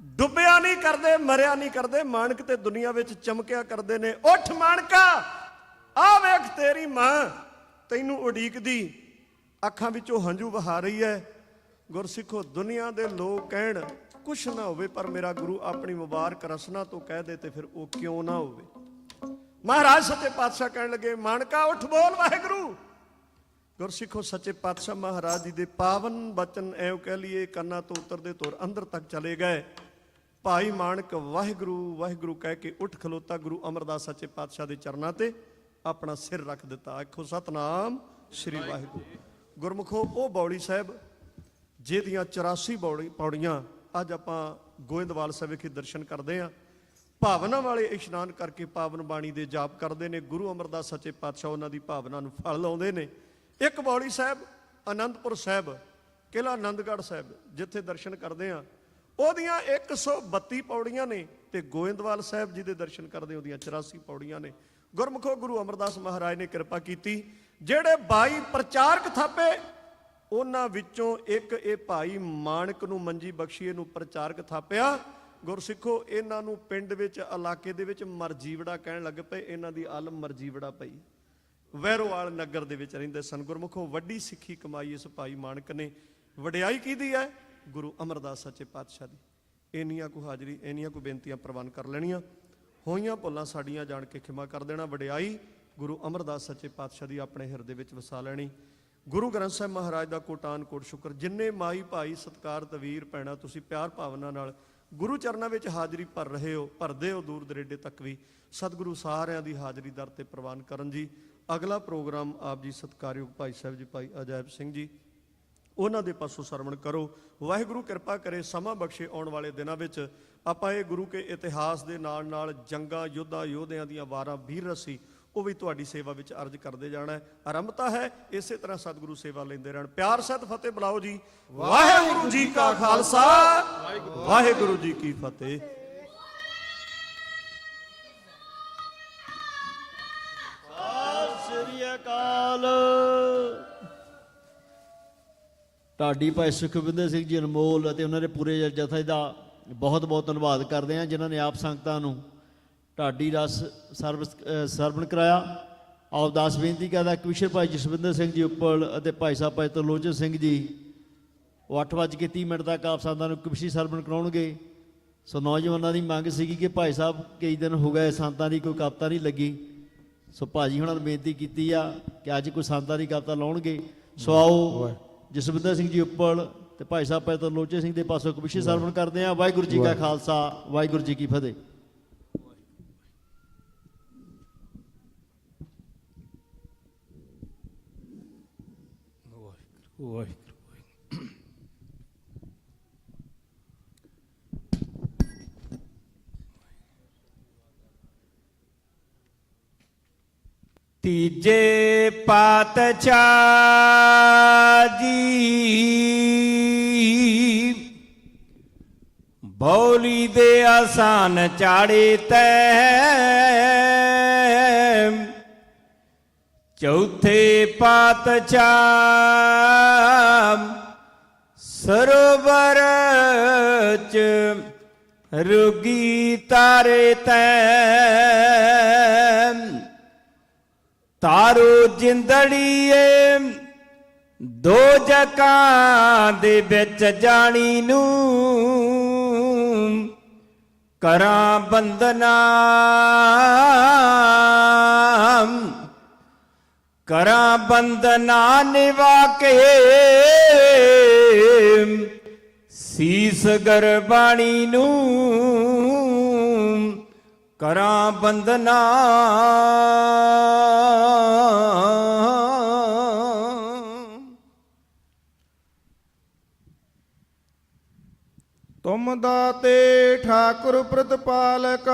ਡੁੱਬਿਆ ਨਹੀਂ ਕਰਦੇ, ਮਰਿਆ ਨਹੀਂ ਕਰਦੇ, ਮਾਣਕ ਤੇ ਦੁਨੀਆ ਵਿੱਚ ਚਮਕਿਆ ਕਰਦੇ ਨੇ। ਉੱਠ ਮਾਣਕਾ, ਆ ਵੇਖ ਤੇਰੀ ਮਾਂ ਤੈਨੂੰ ਉਡੀਕਦੀ, ਅੱਖਾਂ ਵਿੱਚੋਂ ਹੰਝੂ ਵਹਾ ਰਹੀ ਹੈ। ਗੁਰਸਿੱਖੋ, ਦੁਨੀਆ ਦੇ ਲੋਕ ਕਹਿਣ ਕੁਛ ਨਾ ਹੋਵੇ, ਪਰ ਮੇਰਾ ਗੁਰੂ ਆਪਣੀ ਮੁਬਾਰਕ ਰਸਨਾ ਤੋਂ ਕਹਿ ਦੇ ਤੇ ਫਿਰ ਉਹ ਕਿਉਂ ਨਾ ਹੋਵੇ। ਮਹਾਰਾਜ ਸੱਚੇ ਪਾਤਸ਼ਾਹ ਕਹਿਣ ਲੱਗੇ ਮਾਣਕਾ ਉੱਠ ਬੋਲ ਵਾਹਿਗੁਰੂ। ਗੁਰਸਿੱਖੋ, ਸੱਚੇ ਪਾਤਸ਼ਾਹ ਮਹਾਰਾਜ ਜੀ ਦੇ ਪਾਵਨ ਬਚਨ ਐਉਂ ਕਹਿ ਲਈਏ ਕੰਨਾਂ ਤੋਂ ਉਤਰਦੇ ਤੁਰ ਅੰਦਰ ਤੱਕ ਚਲੇ ਗਏ। ਭਾਈ ਮਾਣਕ ਵਾਹਿਗੁਰੂ ਵਾਹਿਗੁਰੂ ਕਹਿ ਕੇ ਉੱਠ ਖਲੋਤਾ, ਗੁਰੂ ਅਮਰਦਾਸ ਸੱਚੇ ਪਾਤਸ਼ਾਹ ਦੇ ਚਰਨਾਂ ਤੇ ਆਪਣਾ ਸਿਰ ਰੱਖ ਦਿੱਤਾ। ਆਖੋ ਸਤਨਾਮ ਸ੍ਰੀ ਵਾਹਿਗੁਰੂ। ਗੁਰਮੁਖੋ, ਉਹ ਬੌਲੀ ਸਾਹਿਬ ਜਿਹਦੀਆਂ 84 ਪੌੜੀਆਂ ਅੱਜ ਆਪਾਂ ਗੋਇੰਦਵਾਲ ਸਾਹਿਬ ਵਿਖੇ ਦਰਸ਼ਨ ਕਰਦੇ ਹਾਂ। ਭਾਵਨਾ ਵਾਲੇ ਇਸ਼ਨਾਨ ਕਰਕੇ ਪਾਵਨ ਬਾਣੀ ਦੇ ਜਾਪ ਕਰਦੇ ਨੇ। ਗੁਰੂ ਅਮਰਦਾਸ ਸੱਚੇ ਪਾਤਸ਼ਾਹ ਉਹਨਾਂ ਦੀ ਭਾਵਨਾ ਨੂੰ ਫਲ ਲਾਉਂਦੇ ਨੇ। ਇੱਕ ਬੌਲੀ ਸਾਹਿਬ ਆਨੰਦਪੁਰ ਸਾਹਿਬ, ਕਿਲ੍ਹਾ ਆਨੰਦਗੜ੍ਹ ਸਾਹਿਬ ਜਿੱਥੇ ਦਰਸ਼ਨ ਕਰਦੇ ਹਾਂ, ਉਹਦੀਆਂ 132 ਪੌੜੀਆਂ ਨੇ, ਤੇ ਗੋਇੰਦਵਾਲ ਸਾਹਿਬ ਜੀ ਦੇ ਦਰਸ਼ਨ ਕਰਦੇ ਉਹਦੀਆਂ 84 ਪੌੜੀਆਂ ਨੇ। ਗੁਰਮੁਖੋ, ਗੁਰੂ ਅਮਰਦਾਸ ਮਹਾਰਾਜ ਨੇ ਕਿਰਪਾ ਕੀਤੀ, ਜਿਹੜੇ 22 ਪ੍ਰਚਾਰਕ ਥਾਪੇ ਉਹਨਾਂ ਵਿੱਚੋਂ ਇੱਕ ਇਹ ਭਾਈ ਮਾਣਕ ਨੂੰ ਮੰਜੀ ਬਖਸ਼ੀਏ ਨੂੰ ਪ੍ਰਚਾਰਕ ਥਾਪਿਆ। ਗੁਰਸਿੱਖੋ, ਇਹਨਾਂ ਨੂੰ ਪਿੰਡ ਵਿੱਚ ਇਲਾਕੇ ਦੇ ਵਿੱਚ ਮਰਜੀਵੜਾ ਕਹਿਣ ਲੱਗ ਪਏ। ਇਹਨਾਂ ਦੀ ਆਲਮ ਮਰਜੀਵੜਾ ਪਈ। ਵਹਿਰੋਵਾਲ ਨਗਰ ਦੇ ਵਿੱਚ ਰਹਿੰਦੇ ਸਨ। ਗੁਰਮੁਖੋ, ਵੱਡੀ ਸਿੱਖੀ ਕਮਾਈ ਇਸ ਭਾਈ ਮਾਣਕ ਨੇ। ਵਡਿਆਈ ਕਿਹਦੀ ਹੈ? ਗੁਰੂ ਅਮਰਦਾਸ ਸੱਚੇ ਪਾਤਸ਼ਾਹ ਦੀ। ਇੰਨੀਆਂ ਕੁ ਹਾਜ਼ਰੀ, ਇੰਨੀਆਂ ਕੁ ਬੇਨਤੀਆਂ ਪ੍ਰਵਾਨ ਕਰ ਲੈਣੀਆਂ। ਹੋਈਆਂ ਭੁੱਲਾਂ ਸਾਡੀਆਂ ਜਾਣ ਕੇ ਖਿਮਾ ਕਰ ਦੇਣਾ। ਵਡਿਆਈ ਗੁਰੂ ਅਮਰਦਾਸ ਸੱਚੇ ਪਾਤਸ਼ਾਹ ਦੀ ਆਪਣੇ ਹਿਰਦੇ ਵਿੱਚ ਵਸਾ ਲੈਣੀ। ਗੁਰੂ ਗ੍ਰੰਥ ਸਾਹਿਬ ਮਹਾਰਾਜ ਦਾ ਕੋਟਾਨ ਕੋਟ ਸ਼ੁਕਰ। ਜਿੰਨੇ ਮਾਈ ਭਾਈ ਸਤਿਕਾਰਤ ਵੀਰ ਭੈਣਾਂ ਤੁਸੀਂ ਪਿਆਰ ਭਾਵਨਾ ਨਾਲ ਗੁਰੂ ਚਰਨਾਂ ਵਿੱਚ ਹਾਜ਼ਰੀ ਭਰ ਰਹੇ ਹੋ, ਭਰਦੇ ਹੋ ਦੂਰ ਦਰੇਡੇ ਤੱਕ ਵੀ, ਸਤਿਗੁਰੂ ਸਾਰਿਆਂ ਦੀ ਹਾਜ਼ਰੀ ਦਰ ਤੇ ਪ੍ਰਵਾਨ ਕਰਨ ਜੀ। ਅਗਲਾ ਪ੍ਰੋਗਰਾਮ ਆਪ ਜੀ ਸਤਿਕਾਰਯੋਗ ਭਾਈ ਸਾਹਿਬ ਜੀ ਭਾਈ ਅਜਾਇਬ ਸਿੰਘ ਜੀ ਉਹਨਾਂ ਦੇ ਪਾਸੋਂ ਸਰਵਣ ਕਰੋ। ਵਾਹਿਗੁਰੂ ਕਿਰਪਾ ਕਰੇ, ਸਮਾਂ ਬਖਸ਼ੇ। ਆਉਣ ਵਾਲੇ ਦਿਨਾਂ ਵਿੱਚ ਆਪਾਂ ਇਹ ਗੁਰੂ ਕੇ ਇਤਿਹਾਸ ਦੇ ਨਾਲ ਨਾਲ ਜੰਗਾਂ, ਯੁੱਧਾਂ, ਯੋਧਿਆਂ ਦੀਆਂ ਵਾਰਾਂ, ਵੀਰ ਰਸੀ, ਉਹ ਵੀ ਤੁਹਾਡੀ ਸੇਵਾ ਵਿੱਚ ਅਰਜ਼ ਕਰਦੇ ਜਾਣਾ ਹੈ। ਆਰੰਭਤਾ ਹੈ, ਇਸੇ ਤਰ੍ਹਾਂ ਸਤਿਗੁਰੂ ਸੇਵਾ ਲੈਂਦੇ ਰਹਿਣ। ਪਿਆਰ ਸਹਿਤ ਫਤਿਹ ਬੁਲਾਓ ਜੀ। ਵਾਹਿਗੁਰੂ ਜੀ ਕਾ ਖਾਲਸਾ, ਵਾਹਿਗੁਰੂ ਜੀ ਕੀ ਫਤਿਹ। ਸ੍ਰੀ ਅਕਾਲ। ਢਾਡੀ ਭਾਈ ਸੁਖਵਿੰਦਰ ਸਿੰਘ ਜੀ ਅਨਮੋਲ ਅਤੇ ਉਹਨਾਂ ਦੇ ਪੂਰੇ ਜਥੇ ਦਾ ਬਹੁਤ ਬਹੁਤ ਧੰਨਵਾਦ ਕਰਦੇ ਹਾਂ, ਜਿਨ੍ਹਾਂ ਨੇ ਆਪ ਸੰਗਤਾਂ ਨੂੰ ਢਾਡੀ ਰਸ ਸਰਵਣ ਕਰਾਇਆ। ਆਪ ਦਾਸ ਬੇਨਤੀ ਕਰਦਾ ਕਮਿਸ਼ਨ ਭਾਈ ਜਸਵਿੰਦਰ ਸਿੰਘ ਜੀ ਉੱਪਲ ਅਤੇ ਭਾਈ ਸਾਹਿਬ ਭਾਈ ਤਰਲੋਚਨ ਸਿੰਘ ਜੀ ਉਹ 8:30 ਤੱਕ ਆਪ ਸੰਗਤਾਂ ਨੂੰ ਕਮਿਸ਼ਨ ਸਰਵਣ ਕਰਾਉਣਗੇ। ਸੋ ਨੌਜਵਾਨਾਂ ਦੀ ਮੰਗ ਸੀਗੀ ਕਿ ਭਾਈ ਸਾਹਿਬ ਕਈ ਦਿਨ ਹੋ ਗਏ ਸੰਤਾਂ ਦੀ ਕੋਈ ਕਵਿਤਾ ਨਹੀਂ ਲੱਗੀ, ਸੋ ਭਾਜੀ ਹੁਣਾਂ ਨੇ ਬੇਨਤੀ ਕੀਤੀ ਆ ਕਿ ਅੱਜ ਕੋਈ ਸੰਤਾਂ ਦੀ ਕਵਿਤਾ ਲਾਉਣਗੇ। ਸੋ ਆਓ ਜਸਵਿੰਦਰ ਸਿੰਘ ਜੀ ਉੱਪਲ ਤੇ ਭਾਈ ਸਾਹਿਬ ਭਾਈ ਤਰਲੋਚਨ ਸਿੰਘ ਦੇ ਪਾਸੋਂ ਕਮਿਸ਼ਨ ਸਰਵਣ ਕਰਦੇ ਹਾਂ। ਵਾਹਿਗੁਰੂ ਜੀ ਕਾ ਖਾਲਸਾ, ਵਾਹਿਗੁਰੂ ਜੀ ਕੀ ਫਤਿਹ। ਤੀਜੇ ਪਾਤਸ਼ਾਹ ਜੀ ਬੌਲੀ ਦੇ ਆਸਾਨ ਚਾੜੇ ਤੈ, ਚੌਥੇ ਪਾਤਸ਼ਾਹ ਸਰੋਵਰ ਚ ਰੋਗੀ ਤਾਰੇ ਤੈ, ਤਾਰੋ ਜਿੰਦੜੀਏ ਦੋ ਜਕਾਂ ਦੇ ਵਿੱਚ ਜਾਣੀ ਨੂੰ, ਕਰਾਂ ਬੰਦਨਾ ਕਰਾਂ ਬੰਦਨਾ ਨਿਵਾ ਕੇ, ਸੀਸ ਗਰਬਾਣੀ ਨੂੰ ਕਰਾਂ ਬੰਦਨਾ। ਤੁਮ ਦਾਤੇ ਠਾਕੁਰ ਪ੍ਰਤਪਾਲਕ,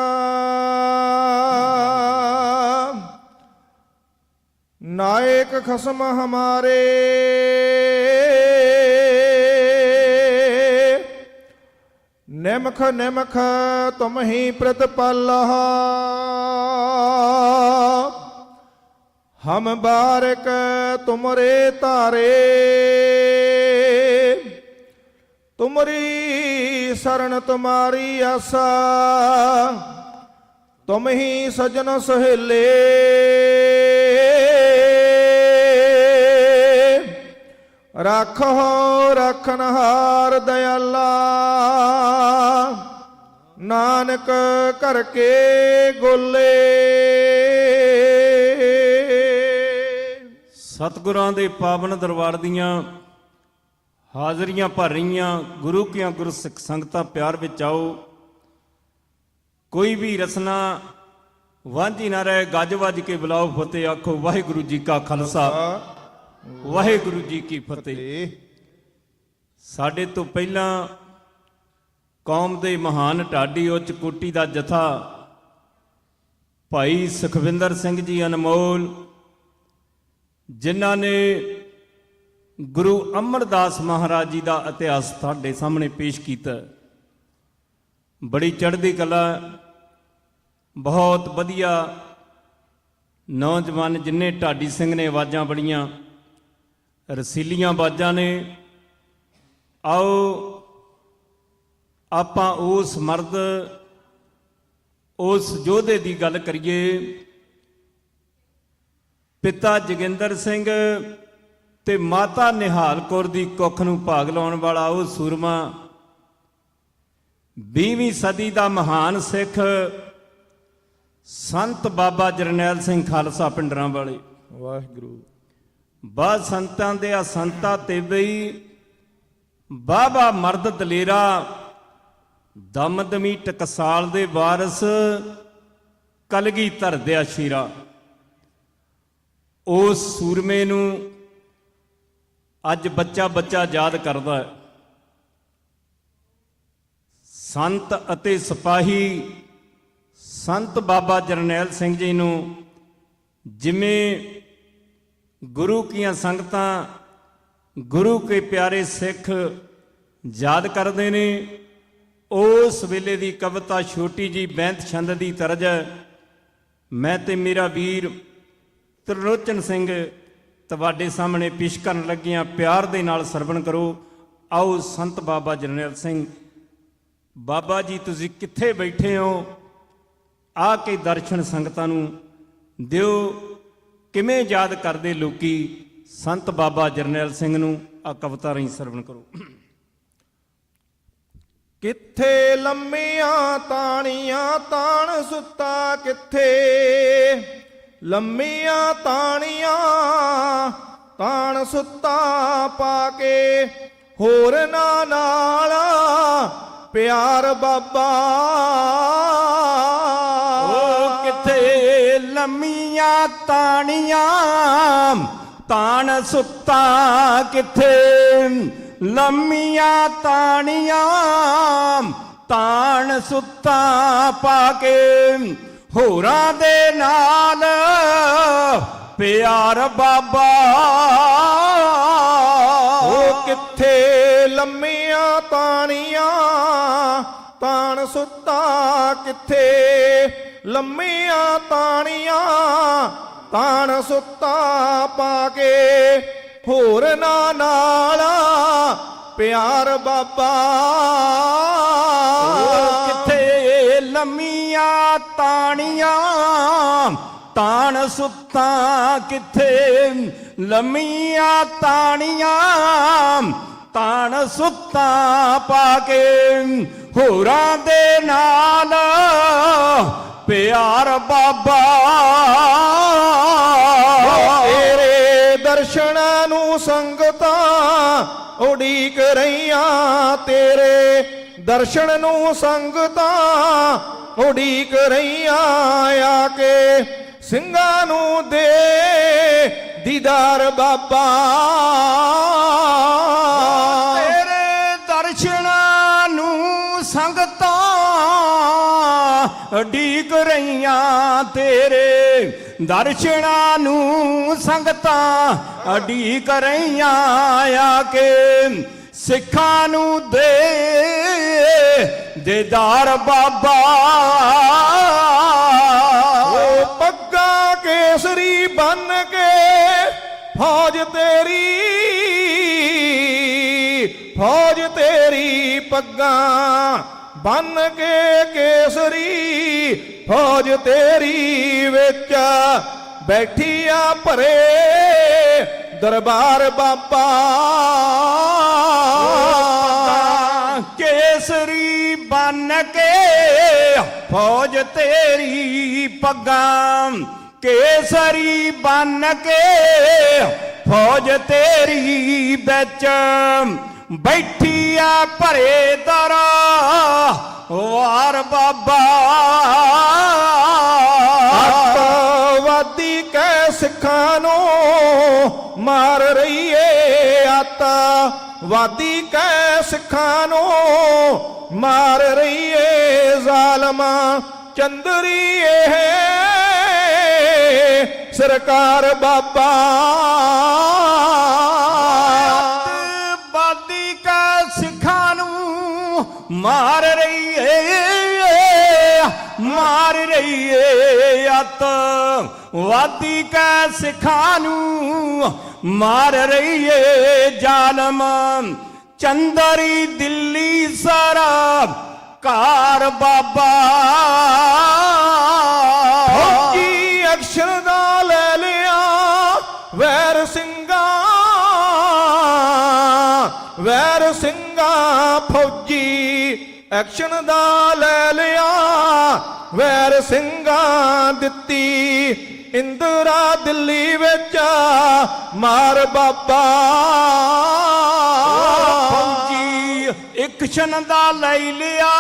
ਨਾਇਕ ਖਸਮ ਹਮਾਰੇ, ਨਿਮ निमख निमख तुम ही प्रतिपल्लह हम बारिक तुमरे तारे तुमरी शरण तुम्हारी आसा तुम ही सजन सहेले राखो रखनहार दयाला नानक करके गोले। ਸਤਿਗੁਰਾਂ ਦੇ ਪਾਵਨ ਦਰਬਾਰ ਦੀਆਂ ਹਾਜ਼ਰੀਆਂ ਭਰ ਰਹੀਆਂ ਗੁਰੂ ਕੀਆਂ ਗੁਰਸਿੱਖ ਸੰਗਤਾਂ ਪਿਆਰ ਵਿੱਚ ਆਓ। ਕੋਈ ਵੀ ਰਸਨਾ ਵਾਂਝੀ ਨਾ ਰਹੇ, ਗੱਜ ਵੱਜ ਕੇ ਬੁਲਾਓ ਫਤਿਹ ਆਖੋ ਵਾਹਿਗੁਰੂ ਜੀ ਕਾ ਖਾਲਸਾ ਵਾਹਿਗੁਰੂ ਜੀ ਕੀ ਫਤਿਹ। ਸਾਡੇ ਤੋਂ ਪਹਿਲਾਂ ਕੌਮ ਦੇ ਮਹਾਨ ਢਾਡੀ ਉੱਚ ਕੋਟੀ ਦਾ ਜਥਾ ਭਾਈ ਸੁਖਵਿੰਦਰ ਸਿੰਘ ਜੀ ਅਨਮੋਲ, ਜਿਨ੍ਹਾਂ ਨੇ ਗੁਰੂ ਅਮਰਦਾਸ ਮਹਾਰਾਜ ਜੀ ਦਾ ਇਤਿਹਾਸ ਤੁਹਾਡੇ ਸਾਹਮਣੇ ਪੇਸ਼ ਕੀਤਾ। ਬੜੀ ਚੜ੍ਹਦੀ ਕਲਾ, ਬਹੁਤ ਵਧੀਆ ਨੌਜਵਾਨ ਜਿੰਨੇ ਢਾਡੀ ਸਿੰਘ ਨੇ ਆਵਾਜ਼ਾਂ ਬੜੀਆਂ ਰਸੀਲੀਆਂ ਆਵਾਜ਼ਾਂ ਨੇ। ਆਓ ਆਪਾਂ ਉਸ ਮਰਦ ਉਸ ਯੋਧੇ ਦੀ ਗੱਲ ਕਰੀਏ, ਪਿਤਾ ਜੋਗਿੰਦਰ ਸਿੰਘ ਤੇ ਮਾਤਾ ਨਿਹਾਲ ਕੌਰ ਦੀ ਕੁੱਖ ਨੂੰ ਭਾਗ ਲਾਉਣ ਵਾਲਾ ਉਹ ਸੂਰਮਾ, 20ਵੀਂ ਸਦੀ ਦਾ ਮਹਾਨ ਸਿੱਖ ਸੰਤ ਬਾਬਾ ਜਰਨੈਲ ਸਿੰਘ ਖਾਲਸਾ ਪਿੰਡਰਾਂ ਵਾਲੇ। ਵਾਹਿਗੁਰੂ। ਬਾਦ ਸੰਤਾਂ ਦੇ ਆ ਸੰਤਾ ਤੇ ਬਈ ਬਾਬਾ ਮਰਦ ਦਲੇਰਾ ਦਮਦਮੀ ਟਕਸਾਲ ਦੇ ਵਾਰਿਸ ਕਲਗੀਧਰ ਦੇ ਸ਼ੀਰਾ। ਉਸ ਸੂਰਮੇ ਨੂੰ ਅੱਜ ਬੱਚਾ ਬੱਚਾ ਯਾਦ ਕਰਦਾ ਹੈ। ਸੰਤ ਅਤੇ ਸਿਪਾਹੀ ਸੰਤ ਬਾਬਾ ਜਰਨੈਲ ਸਿੰਘ ਜੀ ਨੂੰ ਜਿਵੇਂ ਗੁਰੂ ਕੀਆਂ ਸੰਗਤਾਂ ਗੁਰੂ ਕੇ ਪਿਆਰੇ ਸਿੱਖ ਯਾਦ ਕਰਦੇ ਨੇ, ਉਸ ਵੇਲੇ ਦੀ ਕਵਿਤਾ ਛੋਟੀ ਜੀ ਬੈਂਤ ਛੰਦ ਦੀ ਤਰਜ ਮੈਂ ਤੇ ਮੇਰਾ ਵੀਰ ਤ੍ਰਿਲੋਚਨ ਸਿੰਘ ਤੁਹਾਡੇ ਸਾਹਮਣੇ ਪੇਸ਼ ਕਰਨ ਲੱਗਿਆਂ, ਪਿਆਰ ਦੇ ਨਾਲ ਸਰਵਣ ਕਰੋ। ਆਓ ਸੰਤ ਬਾਬਾ ਜਰਨੈਲ ਸਿੰਘ। ਬਾਬਾ ਜੀ ਤੁਸੀਂ ਕਿੱਥੇ ਬੈਠੇ ਹੋ, ਆ ਕੇ ਦਰਸ਼ਨ ਸੰਗਤਾਂ ਨੂੰ ਦਿਓ। ਕਿਵੇਂ ਯਾਦ ਕਰਦੇ ਲੋਕੀ ਸੰਤ ਬਾਬਾ ਜਰਨੈਲ ਸਿੰਘ ਨੂੰ, ਆ ਕਵਿਤਾ ਰਾਹੀਂ ਸਰਵਣ ਕਰੋ। ਕਿੱਥੇ ਲੰਮੀਆਂ ਤਾਣੀਆਂ ਤਾਣ ਸੁੱਤਾ ਕਿੱਥੇ, ਲੰਮੀਆਂ ਤਾਣੀਆਂ ਤਾਣ ਸੁੱਤਾ ਪਾ ਕੇ ਹੋਰਨਾਂ ਨਾਲ ਪਿਆਰ ਬਾਬਾ। ਉਹ ਕਿੱਥੇ ਲੰਮੀਆਂ ਤਾਣੀਆਂ ਤਾਣ ਸੁੱਤਾ ਕਿੱਥੇ, ਲੰਮੀਆਂ ਤਾਣੀਆਂ ਤਾਣ ਸੁੱਤਾ ਪਾ ਕੇ ਹੋਰਾਂ ਦੇ ਨਾਲ ਪਿਆਰ ਬਾਬਾ। ਉਹ ਕਿੱਥੇ ਲੰਮੀਆਂ ਤਾਣੀਆਂ ਤਾਣ ਸੁੱਤਾ ਕਿੱਥੇ, ਲੰਮੀਆਂ ਤਾਣੀਆਂ ਤਾਣ ਸੁੱਤਾ ਪਾ ਕੇ ਹੋਰਨਾਂ ਨਾਲ ਪਿਆਰ ਬਾਬਾ। ਕਿੱਥੇ ਲੰਮੀਆਂ ਤਾਣੀਆਂ ਤਾਣ ਸੁੱਤਾ ਕਿੱਥੇ, ਲੰਮੀਆਂ ਤਾਣੀਆਂ ਤਾਣ ਸੁੱਤਾ ਪਾ ਕੇ ਹੋਰਾਂ ਦੇ ਨਾਲ ਪਿਆਰ ਬਾਬਾ। ਤੇਰੇ ਦਰਸ਼ਨਾਂ ਨੂੰ ਸੰਗਤਾਂ ਉਡੀਕ ਰਹੀਆਂ, ਤੇਰੇ ਦਰਸ਼ਨ ਨੂੰ ਸੰਗਤਾਂ ਉਡੀਕ ਰਹੀਆਂ, ਆ ਕੇ ਸਿੰਘਾਂ ਨੂੰ ਦੇ ਦੀਦਾਰ ਬਾਬਾ। ਤੇਰੇ ਦਰਸ਼ਨਾਂ ਨੂੰ ਸੰਗਤਾਂ ਉਡੀਕ ਰਹੀਆਂ, ਤੇਰੇ ਦਰਸ਼ਨਾਂ ਨੂੰ ਸੰਗਤਾਂ ਉਡੀਕ ਰਹੀਆਂ, ਆ ਕੇ ਸਿੱਖਾਂ ਨੂੰ ਦੇ ਦੇਦਾਰ ਬਾਬਾ ਓ ਪੱਗਾਂ ਕੇਸਰੀ ਬੰਨ ਕੇ ਫੌਜ ਤੇਰੀ ਪੱਗਾਂ ਬੰਨ ਕੇ ਕੇਸਰੀ ਫੌਜ ਤੇਰੀ ਵਿੱਚ ਬੈਠੀ ਆ ਭਰੇ ਦਰਬਾਰ ਬਾਬਾ ਕੇਸਰੀ ਬਨ ਕੇ ਫੌਜ ਤੇਰੀ ਪੱਗਾਂ ਕੇਸਰੀ ਬਨ ਕੇ ਫੌਜ ਤੇਰੀ ਵਿੱਚ ਬੈਠੀ ਆ ਭਰੇ ਦਰਬਾਰ ਬਾਬਾ ਅੱਤਵਾਦੀ ਕਹਿ ਸਿੱਖਾਂ ਨੂੰ ਮਾਰ ਰਹੀ ਏ ਅੱਤਵਾਦੀ ਕਹਿ ਸਿੱਖਾਂ ਨੂੰ ਮਾਰ ਰਹੀ ਏ ਜ਼ਾਲਮਾ ਚੰਦਰੀ ਇਹ ਸਰਕਾਰ ਬਾਬਾ ਬਾਦੀ ਕਾ ਸਿੱਖਾਂ ਨੂੰ ਮਾਰ ਰਹੀ ਏ ਅੱਤ ਵਾਦੀ ਕਾ ਸਿੱਖਾਂ ਨੂੰ ਮਾਰ ਰਹੀ ਏ ਜ਼ਾਲਮ ਚੰਦਰੀ ਦਿੱਲੀ ਸਾਰਾ ਕਾਰ ਬਾਬਾ ਫੌਜੀ ਅਕਸ਼ਰ ਦਾ ਲੈ ਲਿਆ ਵੈਰ ਸਿੰਘਾਂ ਫੌਜੀ ਐਕਸ਼ਨ ਦਾ ਲੈ ਲਿਆ ਵੈਰ ਸਿੰਘਾਂ ਦਿੱਤੀ ਇੰਦਰਾ ਦਿੱਲੀ ਵਿੱਚ ਮਾਰ ਬਾਬਾ ਫੌਜੀ ਇੱਕ ਛਨ ਦਾ ਲੈ ਲਿਆ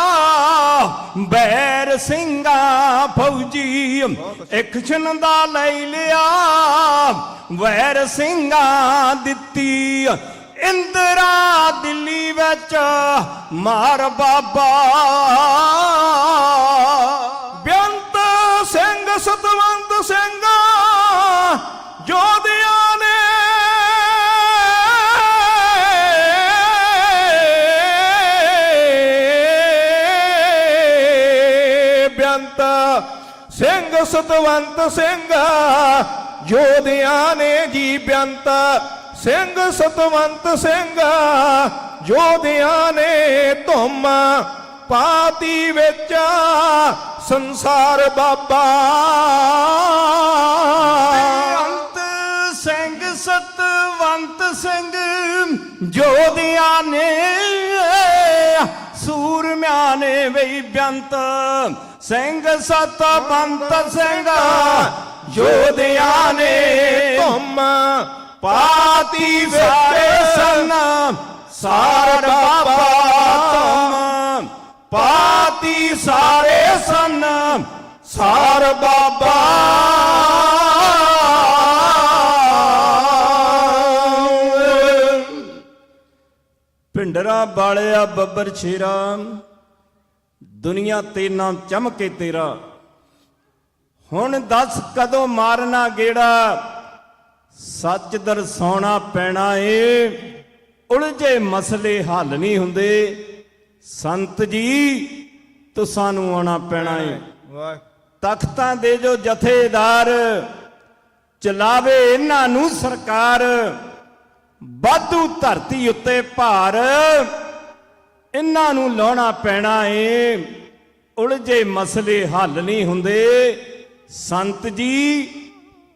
ਬੈਰ ਸਿੰਘਾਂ ਫੌਜੀ ਇੱਕ ਛਨ ਦਾ ਲੈ ਲਿਆ ਵੈਰ ਸਿੰਘਾਂ ਦਿੱਤੀ ਇੰਦਰਾ ਦਿੱਲੀ ਵਿੱਚ ਮਾਰ ਬਾਬਾ ਬੇਅੰਤ ਸਿੰਘ ਸਤਵੰਤ ਸਿੰਘ ਜੋਧਿਆਂ ਨੇ ਬੇਅੰਤ ਸਿੰਘ ਸਤਵੰਤ ਸਿੰਘ ਜੋਧਿਆਂ ਨੇ ਜੀ ਬੇਅੰਤ ਸਿੰਘ ਸਤਵੰਤ ਸਿੰਘ ਜੋਧਿਆਂ ਨੇ ਧੁੰਮ ਪਾਤੀ ਵਿੱਚ ਸੰਸਾਰ ਬਾਬਾ ਅੰਤ ਸਿੰਘ ਸਤਵੰਤ ਸਿੰਘ ਜੋਧਿਆਂ ਨੇ ਸੂਰਮਿਆਂ ਨੇ ਵਈ ਬੇਅੰਤ ਸਿੰਘ ਸਤਵੰਤ ਸਿੰਘ ਜੋਧਿਆਂ ਨੇ ਧੁੰਮ ਪਾਤੀ ਸਾਰੇ ਸਨ ਸਾਰ ਬਾਬਾ ਤੁਮ ਪਾਤੀ ਸਾਰੇ ਸਨ ਸਾਰ ਬਾਬਾ ਭਿੰਡਰਾ ਬਾਲਿਆ ਬੱਬਰ ਸ਼ੇਰਾ ਦੁਨੀਆ ਤੇ ਨਾ ਚਮਕੇ ਤੇਰਾ ਹੁਣ ਦੱਸ ਕਦੋਂ ਮਾਰਨਾ ਗੇੜਾ ਸੱਚ ਦਰਸਾਉਣਾ ਪੈਣਾ ਏ ਉਲਝੇ ਮਸਲੇ ਹੱਲ ਨਹੀਂ ਹੁੰਦੇ ਸੰਤ ਜੀ ਤੁਸਾਂ ਨੂੰ ਆਉਣਾ ਪੈਣਾ ਏ ਵਾਹ ਤਖਤਾਂ ਦੇ ਜੋ ਜਥੇਦਾਰ ਚਲਾਵੇ ਇਹਨਾਂ ਨੂੰ ਸਰਕਾਰ ਵਾਧੂ ਧਰਤੀ ਉੱਤੇ ਭਾਰ ਇਹਨਾਂ ਨੂੰ ਲਾਉਣਾ ਪੈਣਾ ਏ ਉਲਝੇ ਮਸਲੇ ਹੱਲ ਨਹੀਂ ਹੁੰਦੇ ਸੰਤ ਜੀ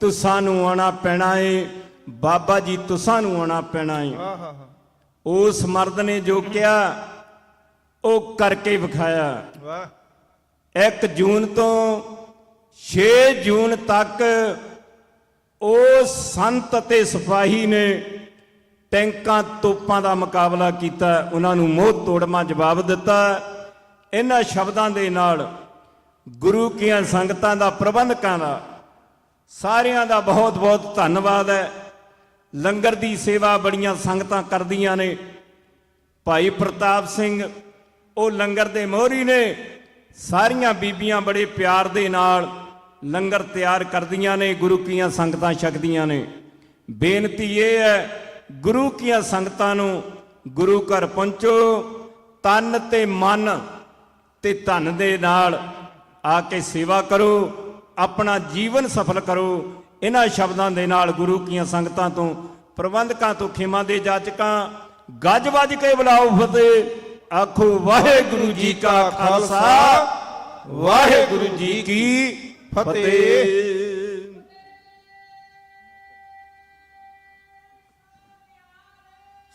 ਤੁਸਾਂ ਨੂੰ ਆਉਣਾ ਪੈਣਾ ਏ ਬਾਬਾ ਜੀ ਤੁਸਾਂ ਨੂੰ ਆਉਣਾ ਪੈਣਾ ਏ ਉਸ ਮਰਦ ਨੇ ਜੋ ਕਿਹਾ ਉਹ ਕਰਕੇ ਵਿਖਾਇਆ ਵਾਹ 1 ਜੂਨ ਤੋਂ 6 ਜੂਨ ਤੱਕ ਉਹ ਸੰਤ ਅਤੇ ਸਿਪਾਹੀ ਨੇ ਟੈਂਕਾਂ ਤੋਪਾਂ ਦਾ ਮੁਕਾਬਲਾ ਕੀਤਾ ਉਹਨਾਂ ਨੂੰ ਮੋਹ ਤੋੜਮਾ ਜਵਾਬ ਦਿੱਤਾ ਇਹਨਾਂ ਸ਼ਬਦਾਂ ਦੇ ਨਾਲ ਗੁਰੂ ਕੀਆਂ ਸੰਗਤਾਂ ਦਾ ਪ੍ਰਬੰਧਕਾਂ ਦਾ ਸਾਰਿਆਂ ਦਾ ਬਹੁਤ ਬਹੁਤ ਧੰਨਵਾਦ ਹੈ ਲੰਗਰ ਦੀ ਸੇਵਾ ਬੜੀਆਂ ਸੰਗਤਾਂ ਕਰਦੀਆਂ ਨੇ ਭਾਈ ਪ੍ਰਤਾਪ ਸਿੰਘ ਉਹ ਲੰਗਰ ਦੇ ਮੋਹਰੀ ਨੇ ਸਾਰੀਆਂ ਬੀਬੀਆਂ ਬੜੇ ਪਿਆਰ ਦੇ ਨਾਲ ਲੰਗਰ ਤਿਆਰ ਕਰਦੀਆਂ ਨੇ ਗੁਰੂ ਕੀਆਂ ਸੰਗਤਾਂ ਛਕਦੀਆਂ ਨੇ ਬੇਨਤੀ ਇਹ ਹੈ ਗੁਰੂ ਕੀਆਂ ਸੰਗਤਾਂ ਨੂੰ ਗੁਰੂ ਘਰ ਪਹੁੰਚੋ ਤਨ ਤੇ ਮਨ ਤੇ ਧਨ ਦੇ ਨਾਲ ਆ ਕੇ ਸੇਵਾ ਕਰੋ, ਆਪਣਾ ਜੀਵਨ ਸਫਲ ਕਰੋ। ਇਹਨਾਂ ਸ਼ਬਦਾਂ ਦੇ ਨਾਲ ਗੁਰੂ ਕੀਆਂ ਸੰਗਤਾਂ ਤੋਂ, ਪ੍ਰਬੰਧਕਾਂ ਤੋਂ, ਖੇਮਾਂ ਦੇ ਜਾਚਕਾਂ ਗੱਜ ਵੱਜ ਕੇ ਬੁਲਾਓ ਫਤਿਹ। ਆਖੋ ਵਾਹਿਗੁਰੂ ਜੀ ਕਾ ਖਾਲਸਾ, ਵਾਹਿਗੁਰੂ ਜੀ ਕੀ ਫਤਿਹ।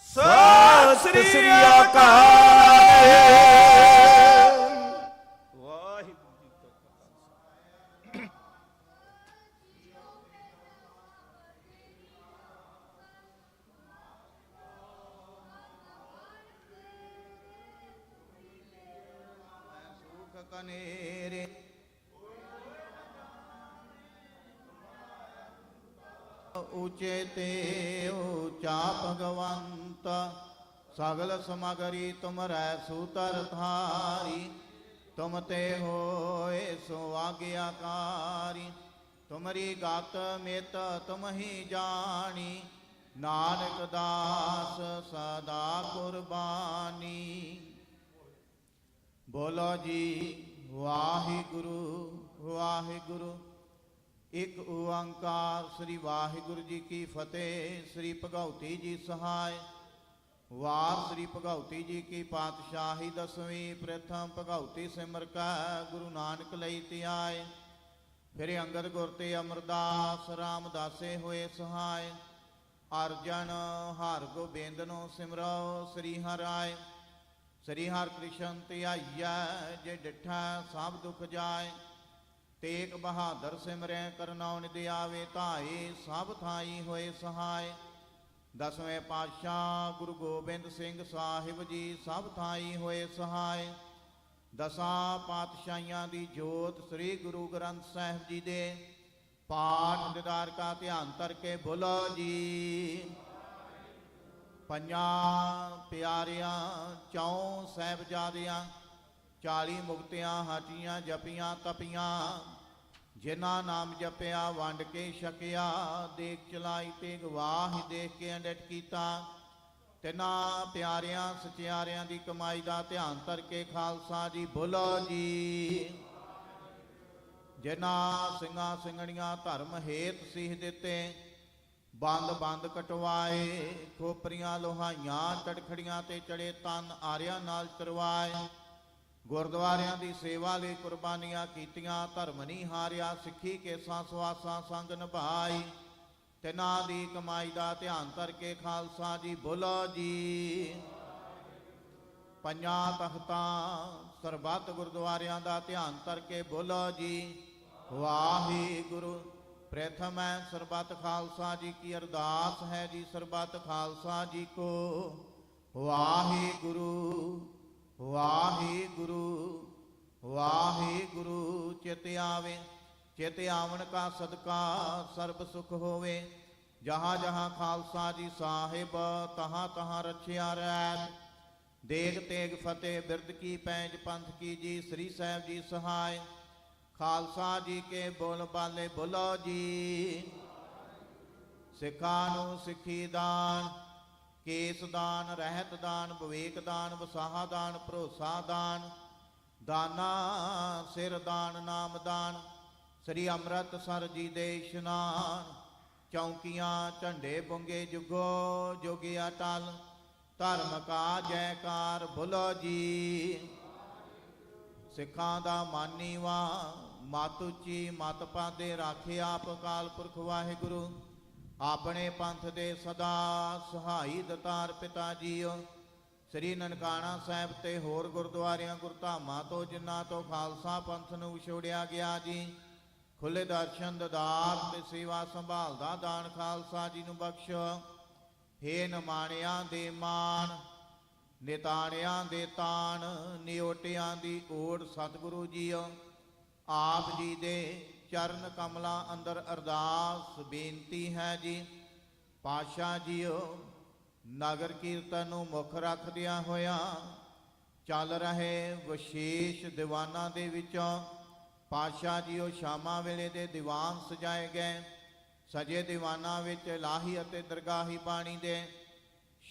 ਸਤਿ ਸ੍ਰੀ ਅਕਾਲ। ਕਨੇਰੇ ਉੱਚੇ ਤੇ ਉੱਚਾ ਭਗਵੰਤ, ਸਗਲ ਸਮਗਰੀ ਤੁਮਰੈ ਸੂਤਰ ਧਾਰੀ। ਤੁਮ ਤੇ ਹੋਏ ਸੋ ਆਗਿਆਕਾਰੀ, ਤੁਮਰੀ ਗਤ ਮਿਤ ਤੁਮ ਹੀ ਜਾਣੀ। ਨਾਨਕ ਦਾਸ ਸਦਾ ਕੁਰਬਾਨੀ। ਬੋਲੋ ਜੀ ਵਾਹਿਗੁਰੂ ਵਾਹਿਗੁਰੂ। ਇੱਕ ਓੰਕਾਰ ਸ੍ਰੀ ਵਾਹਿਗੁਰੂ ਜੀ ਕੀ ਫਤਿਹ। ਸ੍ਰੀ ਭਗਉਤੀ ਜੀ ਸਹਾਇ। ਵਾਰ ਸ੍ਰੀ ਭਗਉਤੀ ਜੀ ਕੀ ਪਾਤਸ਼ਾਹੀ ਦਸਵੀਂ। ਪ੍ਰਥਮ ਭਗਉਤੀ ਸਿਮਰ ਕੈ ਗੁਰੂ ਨਾਨਕ ਲਈ ਧਿਆਏ। ਫਿਰ ਅੰਗਦ ਗੁਰ ਤੇ ਅਮਰਦਾਸ ਰਾਮਦਾਸੇ ਹੋਏ ਸਹਾਇ। ਅਰਜਨ ਹਰਿ ਗੋਬਿੰਦਨੋ ਸਿਮਰੋ ਸ੍ਰੀ ਹਰਿ। ਸ੍ਰੀ ਹਰਿ ਕ੍ਰਿਸ਼ਨ ਧਿਆਈਐ ਜੇ ਡਿਠਾ ਸਭ ਦੁਖ ਜਾਏ। ਤੇਗ ਬਹਾਦਰ ਸਿਮਰੈ ਕਰਨੌ ਨਿਧਿ ਆਵੇ ਧਾਏ। ਸਭ ਥਾਈ ਹੋਏ ਸਹਾਇ। ਦਸਵੇਂ ਪਾਤਸ਼ਾਹ ਗੁਰੂ ਗੋਬਿੰਦ ਸਿੰਘ ਸਾਹਿਬ ਜੀ ਸਭ ਥਾਈ ਹੋਏ ਸਹਾਇ। ਦਸਾਂ ਪਾਤਸ਼ਾਹੀਆਂ ਦੀ ਜੋਤ ਸ੍ਰੀ ਗੁਰੂ ਗ੍ਰੰਥ ਸਾਹਿਬ ਜੀ ਦੇ ਪਾਠ ਦੀਦਾਰ ਕਾ ਧਿਆਨ ਧਰ ਕੇ ਬੋਲੋ ਜੀ। ਪੰਜਾਂ ਪਿਆਰਿਆਂ ਚੌਂ ਸਾਹਿਬਜ਼ਾਦਿਆਂ 40 ਮੁਕਤਿਆਂ ਹਾਟੀਆਂ ਜਪੀਆਂ ਤਪੀਆਂ। ਜਿਨ੍ਹਾਂ ਨਾਮ ਜਪਿਆ ਵੰਡ ਕੇ ਛਕਿਆ। ਦੇਖ ਚਲਾਈ ਤੇ ਗਵਾਹ ਦੇਖ ਕੇ ਅੰਡਟ ਕੀਤਾ। ਤਿਨਾਂ ਪਿਆਰਿਆਂ ਸਚਿਆਰਿਆਂ ਦੀ ਕਮਾਈ ਦਾ ਧਿਆਨ ਧਰ ਕੇ ਖਾਲਸਾ ਜੀ ਬੋਲੋ ਜੀ। ਜਿਨ੍ਹਾਂ ਸਿੰਘਾਂ ਸਿੰਘਣੀਆਂ ਧਰਮ ਹੇਤ ਸੀਸ ਦਿੱਤੇ। ਬੰਦ ਬੰਦ ਕਟਵਾਏ। ਖੋਪਰੀਆਂ ਲੋਹਾਈਆਂ ਚੜਖੜੀਆਂ ਤੇ ਚੜੇ ਤਨ ਆਰਿਆਂ ਨਾਲ ਚਰਵਾਏ। ਗੁਰਦੁਆਰਿਆਂ ਦੀ ਸੇਵਾ ਲਈ ਕੁਰਬਾਨੀਆਂ ਕੀਤੀਆਂ। ਧਰਮ ਨਹੀਂ ਹਾਰਿਆ ਸਿੱਖੀ ਕੇਸਾਂ ਸਵਾਸਾਂ ਸੰਗ ਨਿਭਾਈ। ਤਿਨਾਂ ਦੀ ਕਮਾਈ ਦਾ ਧਿਆਨ ਧਰ ਕੇ ਖਾਲਸਾ ਜੀ ਬੋਲੋ ਜੀ। ਪੰਜਾਂ ਤਖਤਾਂ ਸਰਬੱਤ ਗੁਰਦੁਆਰਿਆਂ ਦਾ ਧਿਆਨ ਧਰ ਕੇ ਬੋਲੋ ਜੀ ਵਾਹਿਗੁਰੂ। ਪ੍ਰਥਮ ਹੈ ਸਰਬੱਤ ਖਾਲਸਾ ਜੀ ਕੀ ਅਰਦਾਸ ਹੈ ਜੀ। ਸਰਬੱਤ ਖਾਲਸਾ ਜੀ ਕੋ ਵਾਹਿਗੁਰੂ ਵਾਹਿਗੁਰੂ ਵਾਹਿਗੁਰੂ। ਚਿਤ ਆਵੇ ਚਿਤ ਆਵਣ ਕਾ ਸਦਕਾ ਸਰਬ ਸੁਖ ਹੋਵੇ। ਜਹਾਂ ਜਹਾਂ ਖਾਲਸਾ ਜੀ ਸਾਹਿਬ ਤਹਾਂ ਤਹਾਂ ਰਛਿਆ ਰਹਿ। ਦੇਗ ਤੇਗ ਫਤਿਹ ਬਿਰਦ ਕੀ ਪੈਂਜ ਪੰਥ ਕੀ ਜੀ। ਸ੍ਰੀ ਸਾਹਿਬ ਜੀ ਸਹਾਇ। ਖਾਲਸਾ ਜੀ ਕੇ ਬੋਲ ਬਾਲੇ ਬੋਲੋ ਜੀ। ਸਿੱਖਾਂ ਨੂੰ ਸਿੱਖੀ ਦਾਨ, ਕੇਸ ਦਾਨ, ਰਹਿਤ ਦਾਨ, ਵਿਵੇਕ ਦਾਨ, ਵਸਾਹਾ ਦਾਨ, ਭਰੋਸਾ ਦਾਨ, ਦਾਨਾ ਸਿਰ ਦਾਨ, ਨਾਮ ਦਾਨ। ਸ੍ਰੀ ਅੰਮ੍ਰਿਤਸਰ ਜੀ ਦੇ ਇਸ਼ਨਾਨ। ਚੌਂਕੀਆਂ ਝੰਡੇ ਬੁੰਗੇ ਜੁਗੋ ਜੋਗਿਆ ਟਲ। ਧਰਮ ਕਾ ਜੈਕਾਰ ਬੋਲੋ ਜੀ। ਸਿੱਖਾਂ ਦਾ ਮਾਨੀਵਾ ਮਤ ਉੱਚੀ ਮਤ ਪਾਦੇ ਰਾਖੇ ਆਪ ਅਕਾਲ ਪੁਰਖ ਵਾਹਿਗੁਰੂ। ਆਪਣੇ ਪੰਥ ਦੇ ਸਦਾ ਸਹਾਈ ਦਤਾਰ ਪਿਤਾ ਜੀਓ। ਸ੍ਰੀ ਨਨਕਾਣਾ ਸਾਹਿਬ ਤੇ ਹੋਰ ਗੁਰਦੁਆਰਿਆਂ ਗੁਰਧਾਮਾਂ ਤੋਂ ਜਿਨ੍ਹਾਂ ਤੋਂ ਖਾਲਸਾ ਪੰਥ ਨੂੰ ਵਿਛੋੜਿਆ ਗਿਆ ਜੀ। ਖੁੱਲੇ ਦਰਸ਼ਨ ਦਦਾਰ ਤੇ ਸੇਵਾ ਸੰਭਾਲ ਦਾ ਦਾਨ ਖਾਲਸਾ ਜੀ ਨੂੰ ਬਖਸ਼ੋ। ਹੇ ਨਿਮਾਣਿਆਂ ਦੇ ਮਾਣ, ਨਿਤਾਣਿਆਂ ਦੇ ਤਾਣ, ਨਿਓਟਿਆਂ ਦੀ ਓੜ ਸਤਿਗੁਰੂ ਜੀਓ। ਆਪ ਜੀ ਦੇ ਚਰਨ ਕਮਲਾਂ ਅੰਦਰ ਅਰਦਾਸ ਬੇਨਤੀ ਹੈ ਜੀ। ਪਾਤਸ਼ਾਹ ਜੀਓ ਨਗਰ ਕੀਰਤਨ ਨੂੰ ਮੁੱਖ ਰੱਖਦਿਆਂ ਹੋਇਆਂ ਚੱਲ ਰਹੇ ਵਿਸ਼ੇਸ਼ ਦੀਵਾਨਾਂ ਦੇ ਵਿੱਚੋਂ ਪਾਤਸ਼ਾਹ ਜੀਓ ਸ਼ਾਮਾਂ ਵੇਲੇ ਦੇ ਦੀਵਾਨ ਸਜਾਏ ਗਏ। ਸਜੇ ਦੀਵਾਨਾਂ ਵਿੱਚ ਇਲਾਹੀ ਅਤੇ ਦਰਗਾਹੀ ਬਾਣੀ ਦੇ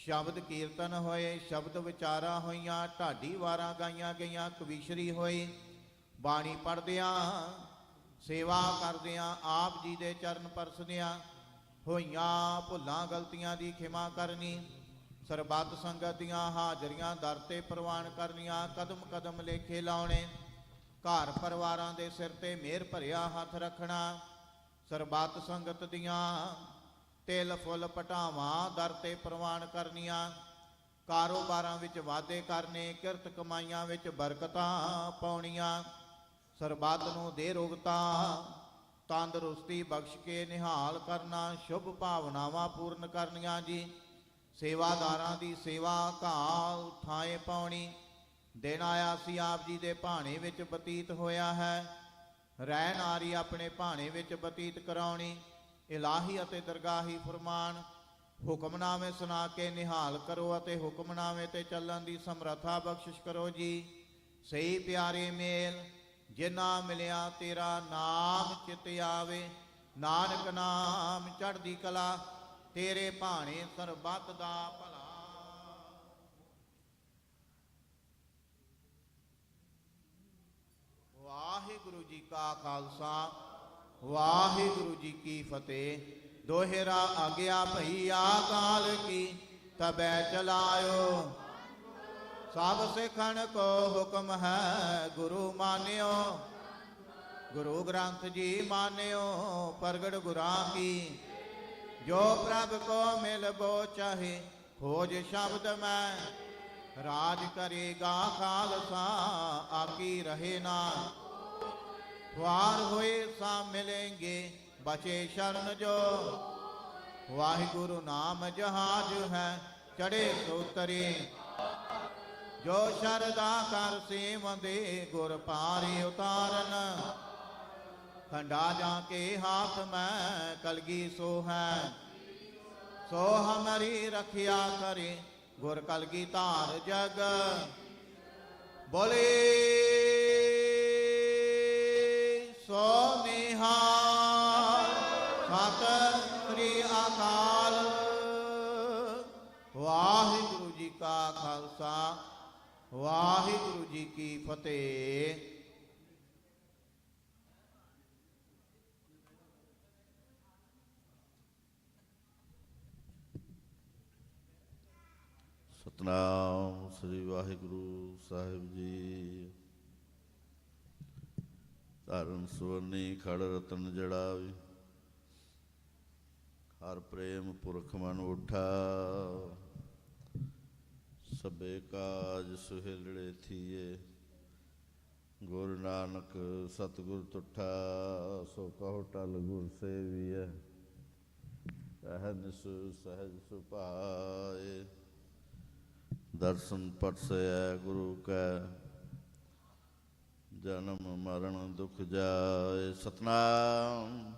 ਸ਼ਬਦ ਕੀਰਤਨ ਹੋਏ, ਸ਼ਬਦ ਵਿਚਾਰਾਂ ਹੋਈਆਂ, ਢਾਡੀ ਵਾਰਾਂ ਗਾਈਆਂ ਗਈਆਂ, ਕਵੀਸ਼ਰੀ ਹੋਈ। ਬਾਣੀ ਪੜ੍ਹਦਿਆਂ, ਸੇਵਾ ਕਰਦਿਆਂ, ਆਪ ਜੀ ਦੇ ਚਰਨ ਪਰਸਦਿਆਂ ਹੋਈਆਂ ਭੁੱਲਾਂ ਗਲਤੀਆਂ ਦੀ ਖਿਮਾ ਕਰਨੀ। ਸਰਬੱਤ ਸੰਗਤ ਦੀਆਂ ਹਾਜ਼ਰੀਆਂ ਦਰ ਤੇ ਪ੍ਰਵਾਨ ਕਰਨੀਆਂ। ਕਦਮ ਕਦਮ ਲੇਖੇ ਲਾਉਣੇ, ਘਰ ਪਰਿਵਾਰਾਂ ਦੇ ਸਿਰ ਤੇ ਮਿਹਰ ਭਰਿਆ ਹੱਥ ਰੱਖਣਾ। ਸਰਬੱਤ ਸੰਗਤ ਦੀਆਂ ਤਿਲ ਫੁੱਲ ਪਟਾਵਾਂ ਦਰ ਤੇ ਪ੍ਰਵਾਨ ਕਰਨੀਆਂ। ਕਾਰੋਬਾਰਾਂ ਵਿੱਚ ਵਾਧੇ ਕਰਨੇ, ਕਿਰਤ ਕਮਾਈਆਂ ਵਿੱਚ ਬਰਕਤਾਂ ਪਾਉਣੀਆਂ। ਸਰਬੱਤ ਨੂੰ ਦੇ ਰੋਗਤਾ ਤੰਦਰੁਸਤੀ ਬਖਸ਼ ਕੇ ਨਿਹਾਲ ਕਰਨਾ, ਸ਼ੁਭ ਭਾਵਨਾਵਾਂ ਪੂਰਨ ਕਰਨੀਆਂ ਜੀ। ਸੇਵਾਦਾਰਾਂ ਦੀ ਸੇਵਾ ਘਾਲ ਥਾਏ ਪਾਉਣੀ। ਦਿਨ ਆਇਆ ਸੀ ਆਪ ਜੀ ਦੇ ਭਾਣੇ ਵਿੱਚ ਬਤੀਤ ਹੋਇਆ ਹੈ, ਰਹਿਣ ਆਰੀ ਆਪਣੇ ਭਾਣੇ ਵਿੱਚ ਬਤੀਤ ਕਰਾਉਣੀ। ਇਲਾਹੀ ਅਤੇ ਦਰਗਾਹੀ ਫਰਮਾਨ ਹੁਕਮਨਾਮੇ ਸੁਣਾ ਕੇ ਨਿਹਾਲ ਕਰੋ ਅਤੇ ਹੁਕਮਨਾਮੇ ਤੇ ਚੱਲਣ ਦੀ ਸਮਰੱਥਾ ਬਖਸ਼ਿਸ਼ ਕਰੋ ਜੀ। ਸਹੀ ਪਿਆਰੇ ਮੇਲ ਜਿਨ੍ਹਾਂ ਮਿਲਿਆ ਤੇਰਾ ਨਾਮ ਚਿਤ ਆਵੇ, ਨਾਨਕ ਨਾਮ ਚੜ੍ਹਦੀ ਕਲਾ, ਤੇਰੇ ਭਾਣੇ ਸਰਬੱਤ ਦਾ ਭਲਾ। ਵਾਹਿਗੁਰੂ ਜੀ ਕਾ ਖਾਲਸਾ, ਵਾਹਿਗੁਰੂ ਜੀ ਕੀ ਫਤਿਹ। ਦੋਹਰਾ ਆਗਿਆ ਭਈ ਆਕਾਲ ਕੀ, ਤਬੈ ਚਲਾਇਓ। ਸਭ ਸਿੱਖਣ ਕੋ ਹੁਕਮ ਹੈ, ਗੁਰੂ ਮਾਨਿਓ। ਗੁਰੂ ਗ੍ਰੰਥ ਜੀ ਮਾਨਿਓ, ਪ੍ਰਗਟ ਗੁਰਾਂ ਕੀ। ਜੋ ਪ੍ਰਭ ਕੋ ਮਿਲਬੋ ਚਾਹੇ, ਖੋਜ ਸ਼ਬਦ ਮੈਂ। ਰਾਜ ਕਰੇਗਾ ਖਾਲਸਾ, ਆਕੀ ਰਹੇ ਨਾ। ਵਾਰ ਹੋਏ ਸਾ ਮਿਲेंगे, ਬਚੇ ਸ਼ਰਨ ਜੋ। ਵਾਹਿਗੁਰੂ ਨਾਮ ਜਹਾਜ ਹੈ, ਚੜੇ ਸੋ ਤਰੇ। ਜੋ ਸ਼ਰਦਾ ਕਰ ਸੇਵੰਦੇ, ਗੁਰ ਪਾਰੇ ਉਤਾਰਨ। ਖੰਡਾ ਜਾ ਕੇ ਹਾਥ ਮੈਂ, ਕਲਗੀ ਸੋ ਹੈ। ਸੋ ਹਮਾਰੀ ਰਖਿਆ ਕਰੇ, ਗੁਰ ਕਲਗੀ ਧਾਰ ਜਗ। ਬੋਲੇ ਸੋ ਨਿਹਾਲ, ਸਤਿ ਸ੍ਰੀ ਅਕਾਲ। ਵਾਹਿਗੁਰੂ ਜੀ ਕਾ ਖਾਲਸਾ, ਵਾਹਿਗੁਰੂ ਜੀ ਕੀ ਫਤਿਹ। ਸਤਨਾਮ ਸ੍ਰੀ ਵਾਹਿਗੁਰੂ ਸਾਹਿਬ ਜੀ। ਧਰਨ ਸੁਵਰਨੀ ਖੜ ਰਤਨ ਜੜਾਵੀ, ਹਰ ਪ੍ਰੇਮ ਪੁਰਖ ਮਨ ਉਠਾ। ਸਭੇ ਕਾਜ ਸੁਹੇਲੜੇ ਥੀਏ, ਗੁਰ ਨਾਨਕ ਸਤਿਗੁਰ ਤੁਠਾ। ਸੋ ਕਹੋ ਟਲ ਗੁਰ ਸੇਵੀਐ, ਰਹਿ ਸਹਿਜ ਸੁਭਾਏ। ਦਰਸ਼ਨ ਪਰਸੈ ਗੁਰੂ ਕੈ, ਜਨਮ ਮਰਨ ਦੁਖ ਜਾਏ। ਸਤਨਾਮ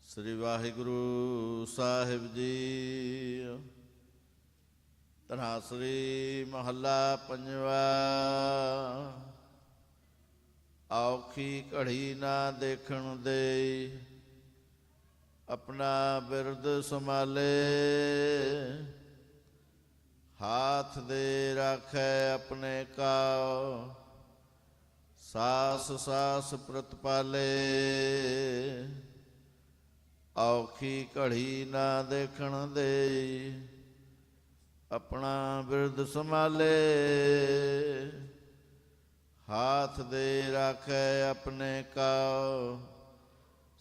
ਸ੍ਰੀ ਵਾਹਿਗੁਰੂ ਸਾਹਿਬ ਜੀ। ਧਨਾਸਰੀ ਮਹੱਲਾ ਪੰਜਵਾ। ਔਖੀ ਘੜੀ ਨਾ ਦੇਖਣ ਦੇ, ਆਪਣਾ ਬਿਰਦ ਸੰਭਾਲੇ। ਹਾਥ ਦੇ ਰਾਖੈ ਆਪਣੇ ਕਾਉ, ਸਾਸ ਸਾਸ ਪ੍ਰਤਪਾਲੇ। ਔਖੀ ਘੜੀ ਨਾ ਦੇਖਣ ਦੇ, ਆਪਣਾ ਬਿਰਦ ਸੰਭਾਲੇ। ਹਾਥ ਦੇ ਰਾਖੈ ਆਪਣੇ ਕਾਉ,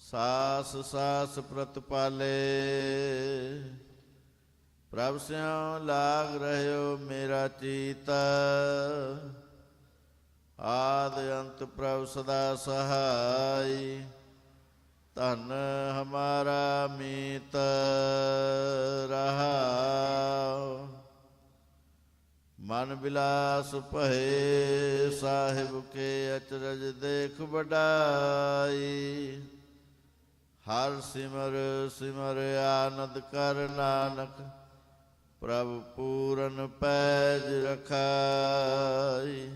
ਸਾਸ ਸਾਸ ਪ੍ਰਤਪਾਲੇ। ਪ੍ਰਭ ਸਿਉ ਲਾਗ ਰਹਿਓ ਮੇਰਾ ਚੀਤ, ਆਦ ਅੰਤ ਪ੍ਰਭ ਸਦਾ ਸਹਾਈ। ਧਨ ਹਮਾਰਾ ਮੀਤ ਰਹਾਉ, ਮਨ ਬਿਲਾਸ ਭਏ। ਸਾਹਿਬ ਕੇ ਅਚਰਜ ਦੇਖ ਵਡਾਈ। ਹਰ ਸਿਮਰ ਸਿਮਰ ਆਨੰਦ ਕਰ ਨਾਨਕ, ਪ੍ਰਭ ਪੂਰਨ ਪੈਜ ਰਖਾਈ।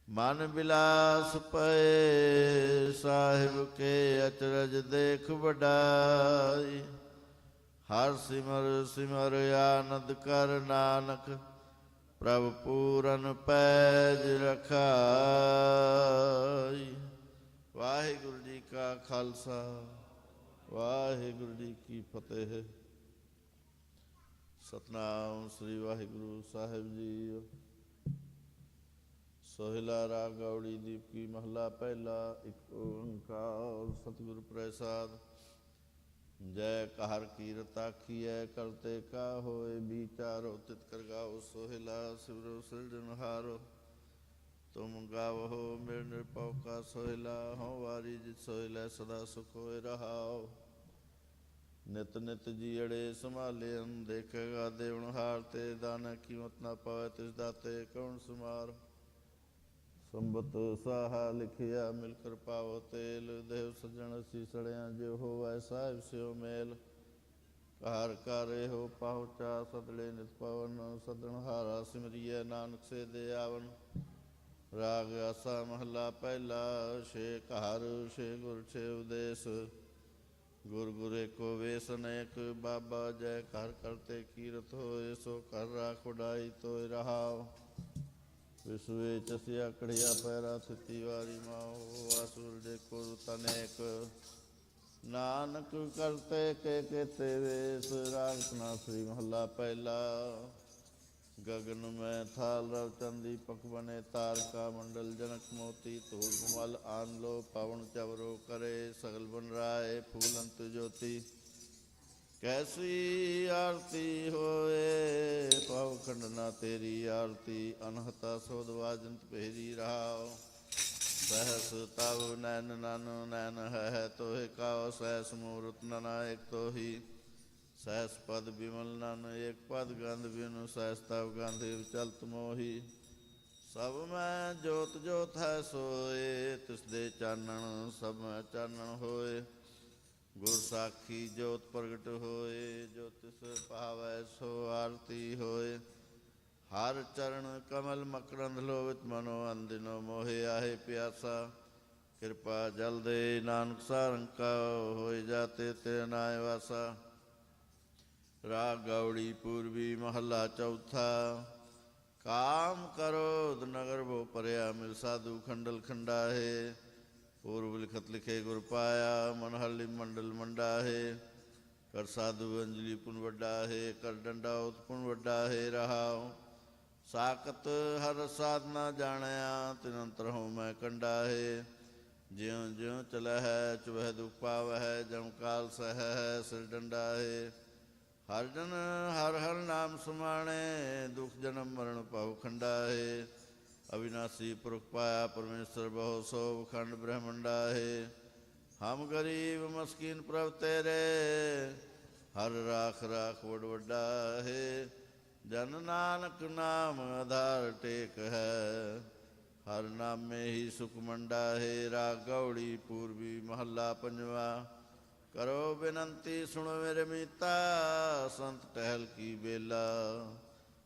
ਮਨ ਬਿਲਾਸ ਪਏ, ਸਾਹਿਬ ਕੇ ਅਚਰਜ ਦੇਖ ਵਡਾਈ। ਹਰ ਸਿਮਰ ਸਿਮਰ ਆਨੰਦ ਕਰ ਨਾਨਕ ਪ੍ਰਭ ਪੂਰਨ ਪੈਜ ਰਖਾਈ। ਵਾਹਿਗੁਰੂ ਜੀ ਕਾ ਖਾਲਸਾ ਵਾਹਿਗੁਰੂ ਜੀ ਕੀ ਫਤਿਹ। ਸਤਨਾਮ ਸ੍ਰੀ ਵਾਹਿਗੁਰੂ ਸਾਹਿਬ ਜੀ। ਸੋਹਿਲਾ ਰਾਗ ਗੌੜੀ ਦੀਪਕੀ ਮਹਲਾ ਪਹਿਲਾ। ਇੱਕ ਓੰਕਾਰ ਸਤਿਗੁਰ ਪ੍ਰਸਾਦ। ਜੈ ਕਹਰ ਕੀਰਤ ਆਖੀਐ ਕਰਤੇ ਕਾ ਹੋਏ ਵਿਚਾਰੋ ਤਿਤ ਕਰ ਗਾਓ ਸੋਹਿਲਾ ਸਿਮਰੋ ਸਿਰਜਣਹਾਰੋ। ਤੁਮ ਗਾਵੋ ਮੇਰੇ ਨਿਰਭਉ ਕਾ ਸੋਹਿਲਾ ਹਉ ਵਾਰੀ ਜਿਤ ਸੋਹਿਲਾ ਸਦਾ ਸੁਖ ਹੋਏ ਰਹਾਓ। ਨਿਤ ਨਿਤ ਜੀੜੇ ਸੰਭਾਲਿਅਨ ਦੇਖੇਗਾ ਦੇਵਨਹਾਰ ਤੇ ਦਾਨਾ ਕੀਮਤ ਨਾ ਪਾਵੇ ਤਿਸ ਦਾਤੇ ਕੌਣ ਸੁਮਾਰ। ਸੰਬਤ ਸਾਹਾ ਲਿਖਿਆ ਮਿਲ ਕਰ ਪਾਵੋ ਤੇਲ ਦੇਵ ਸੱਜਣ ਅਸੀਂ ਸੜਿਆ ਜਿਉ ਹੋਵੈ ਸਾਹਿਬ ਸਿਓ ਮੇਲ। ਘਰ ਘਰੇ ਹੋ ਪਹੁੰਚਾ ਸਦਲੇ ਨਿਤ ਪਵਨ ਸਦਣਹਾਰਾ ਸਿਮਰੀਐ ਨਾਨਕ ਸੇ ਦੇ ਆਵਨ। ਰਾਗ ਆਸਾ ਮਹਲਾ ਪਹਿਲਾ। ਛੇ ਘਰ ਛੇ ਗੁਰ ਛੇ ਉਦੇਸ ਗੁਰ ਗੁਰੇ ਕੋ ਵੇਸ ਅਨੇਕ ਬਾਬਾ ਜੈ ਘਰ ਕਰਤੇ ਕੀਰਤ ਹੋਏ ਸੋ ਘਰ ਰਾਖ ਉਡਾਈ ਤੋਇ ਰਹਾਓ। ਵਿਸਵੇ ਚਸਿਆ ਕੜਿਆ ਪੈਰਾ ਥਿਤੀ ਵਾਰੀ ਮਾਓ ਆਸੁਰ ਦੇ ਕੋ ਤਨੇਕ। ਨਾਨਕ ਕਰਤੇ ਕੇ ਕੇਤੇ ਵੇਸ। ਰਾਗ ਸ੍ਰੀ ਮਹੱਲਾ ਪਹਿਲਾ। ਗਗਨ ਮੈਂ ਥਾਲ ਰਵ ਚੰਦੀ ਪਕ ਬਨੇ ਤਾਰਕਾ ਮੰਡਲ ਜਨਕ ਮੋਤੀ ਧੂਲ ਮਲ ਆਨ ਲੋ ਪਵਨ ਚਵਰੋ ਕਰੇ ਸਗਲ ਬਨ ਰਾਏ ਫੂਲੰਤ ਜੋਤੀ। ਕੈਸੀ ਆਰਤੀ ਹੋਏ ਪਉ ਖੰਡਨਾ ਤੇਰੀ ਆਰਤੀ ਅਨਹਤਾ ਸੋਧ ਵਾਜੰਤ ਪਹਿਰੀ ਰਹਾਓ। ਸਹਸ ਤਵ ਨੈਨ ਨਨ ਨੈਨ ਹੈ ਤੋਹਿ ਕਾਉ ਸਹਿਸ ਮੂਰਤ ਨਨਾ ਏਕ ਤੋਹੀ। ਸਹਿਸ ਪਦ ਬਿਮਲ ਨਨ ਏਕ ਪਦ ਗੰਧ ਬਿਨੁ ਸਹਿਸ ਤਵ ਗੰਧ ਚਲਤ ਮੋਹੀ। ਸਭ ਮੈਂ ਜੋਤ ਜੋਤ ਹੈ ਸੋਏ ਤਿਸ ਦੇ ਚਾਨਣ ਸਭ ਮੈਂ ਚਾਨਣ ਹੋਏ। ਗੁਰ ਸਾਖੀ ਜੋਤ ਪ੍ਰਗਟ ਹੋਏ ਜੋ ਤਿਸ ਭਾਵੈ ਸੋ ਆਰਤੀ ਹੋਏ। ਹਰ ਚਰਨ ਕਮਲ ਮਕਰੰਦ ਲੋਵਿਤ ਮਨੋ ਅੰਦਿਨੋ ਮੋਹਿ ਆਹੇ ਪਿਆਸਾ। ਕਿਰਪਾ ਜਲ ਦੇ ਨਾਨਕ ਸਾਰੰਕਾ ਹੋਏ ਜਾਤੇ ਤੇਰੇ ਨਾਇ ਵਾਸਾ। ਰਾਗ ਗੌੜੀ ਪੂਰਬੀ ਮਹੱਲਾ ਚੌਥਾ। ਕਾਮ ਕਰੋਧ ਨਗਰ ਭੋ ਪਰਿਆ ਮਿਲ ਸਾਧੂ ਖੰਡਲ ਖੰਡਾਹੇ। पूर्व लिखत लिखे गुर पाया मन हरलि मंडल मंडा है। कर साधु अंजलि पुन वड्डा है कर डंडा पुन वड्डा है रहाओ। साकत हर साधना जाणया तिनंतर हूँ मैं कंडा है। ज्यों ज्यों चला है चुबह दुख पाव है जम काल सह है सिर डंडा है। हर जन हर हर नाम सुमाणे दुख जन्म मरण पाहु खंडा है। अविनाशी पुरुष पाया परमेश्वर बहु सौ खंड ब्रह्मंडा है। हम गरीब मस्कीन प्रभ तेरे हर राख राख वड वड्डा है। जन नानक नाम आधार टेक है हर नाम में ही सुख मंडा है। राग गौड़ी पूर्वी महला पंजवा। करो बेनंती सुनो मेरे मीता संत टहल की बेला।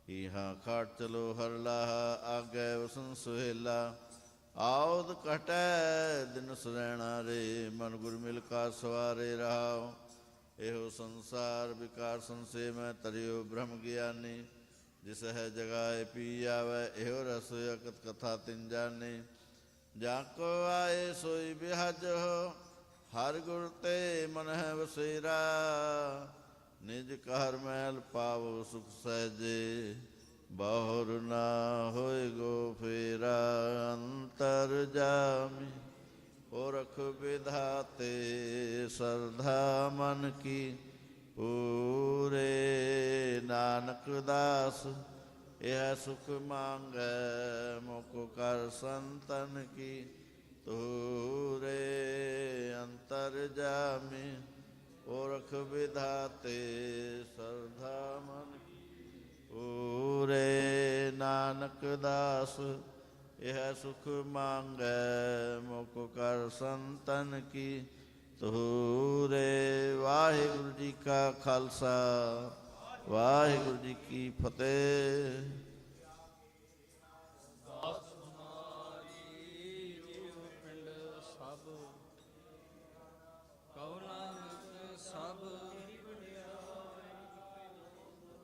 यहाँ खाट चलो हर लाहा आगे वसन सुहेला। आओद कटै दिन सुरैना रे मन गुर मिल का सवारे रहाओ। एहो संसार विकार संशय में तरियो ब्रह्म ज्ञानी। जिस है जगाए पी आवे एहो रस अकत कथा तिन जाने। जाको आए सोई बिहज हो हर गुर ते मन है बसेरा। निज कहर महल पावो सुख सहजे बहुर ना होए गो फेरा। अंतर जामी ओरख विधाते श्रद्धा मन की पूरे। नानक दास यह सुख मांगै मोको कर संतन की तूरे। अंतर जामी ओरख विधाते श्रद्धा मन पूरे। नानक दास यह सुख मांगै मुख कर संतन की तूरे। वाहिगुरु जी का खालसा वाहिगुरु जी की फतेह।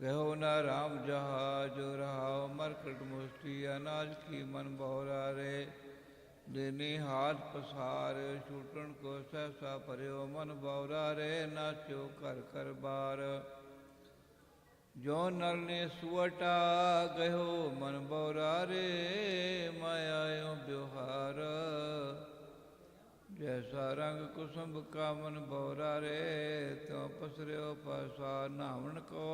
गहो न राम जहाज रहाओ मरकट मुष्टि अनाज की मन बहोरा रे देनी हाथ पसार छूटन को सहसा पर्यो मन बौरा रे नाचो कर कर बार जो नर ने सुवटा गयो मन बौरा रे मायायो ब्योहार जैसा रंग कुसुम का मन बौरा रे त्यों पसरियो पासा नावन को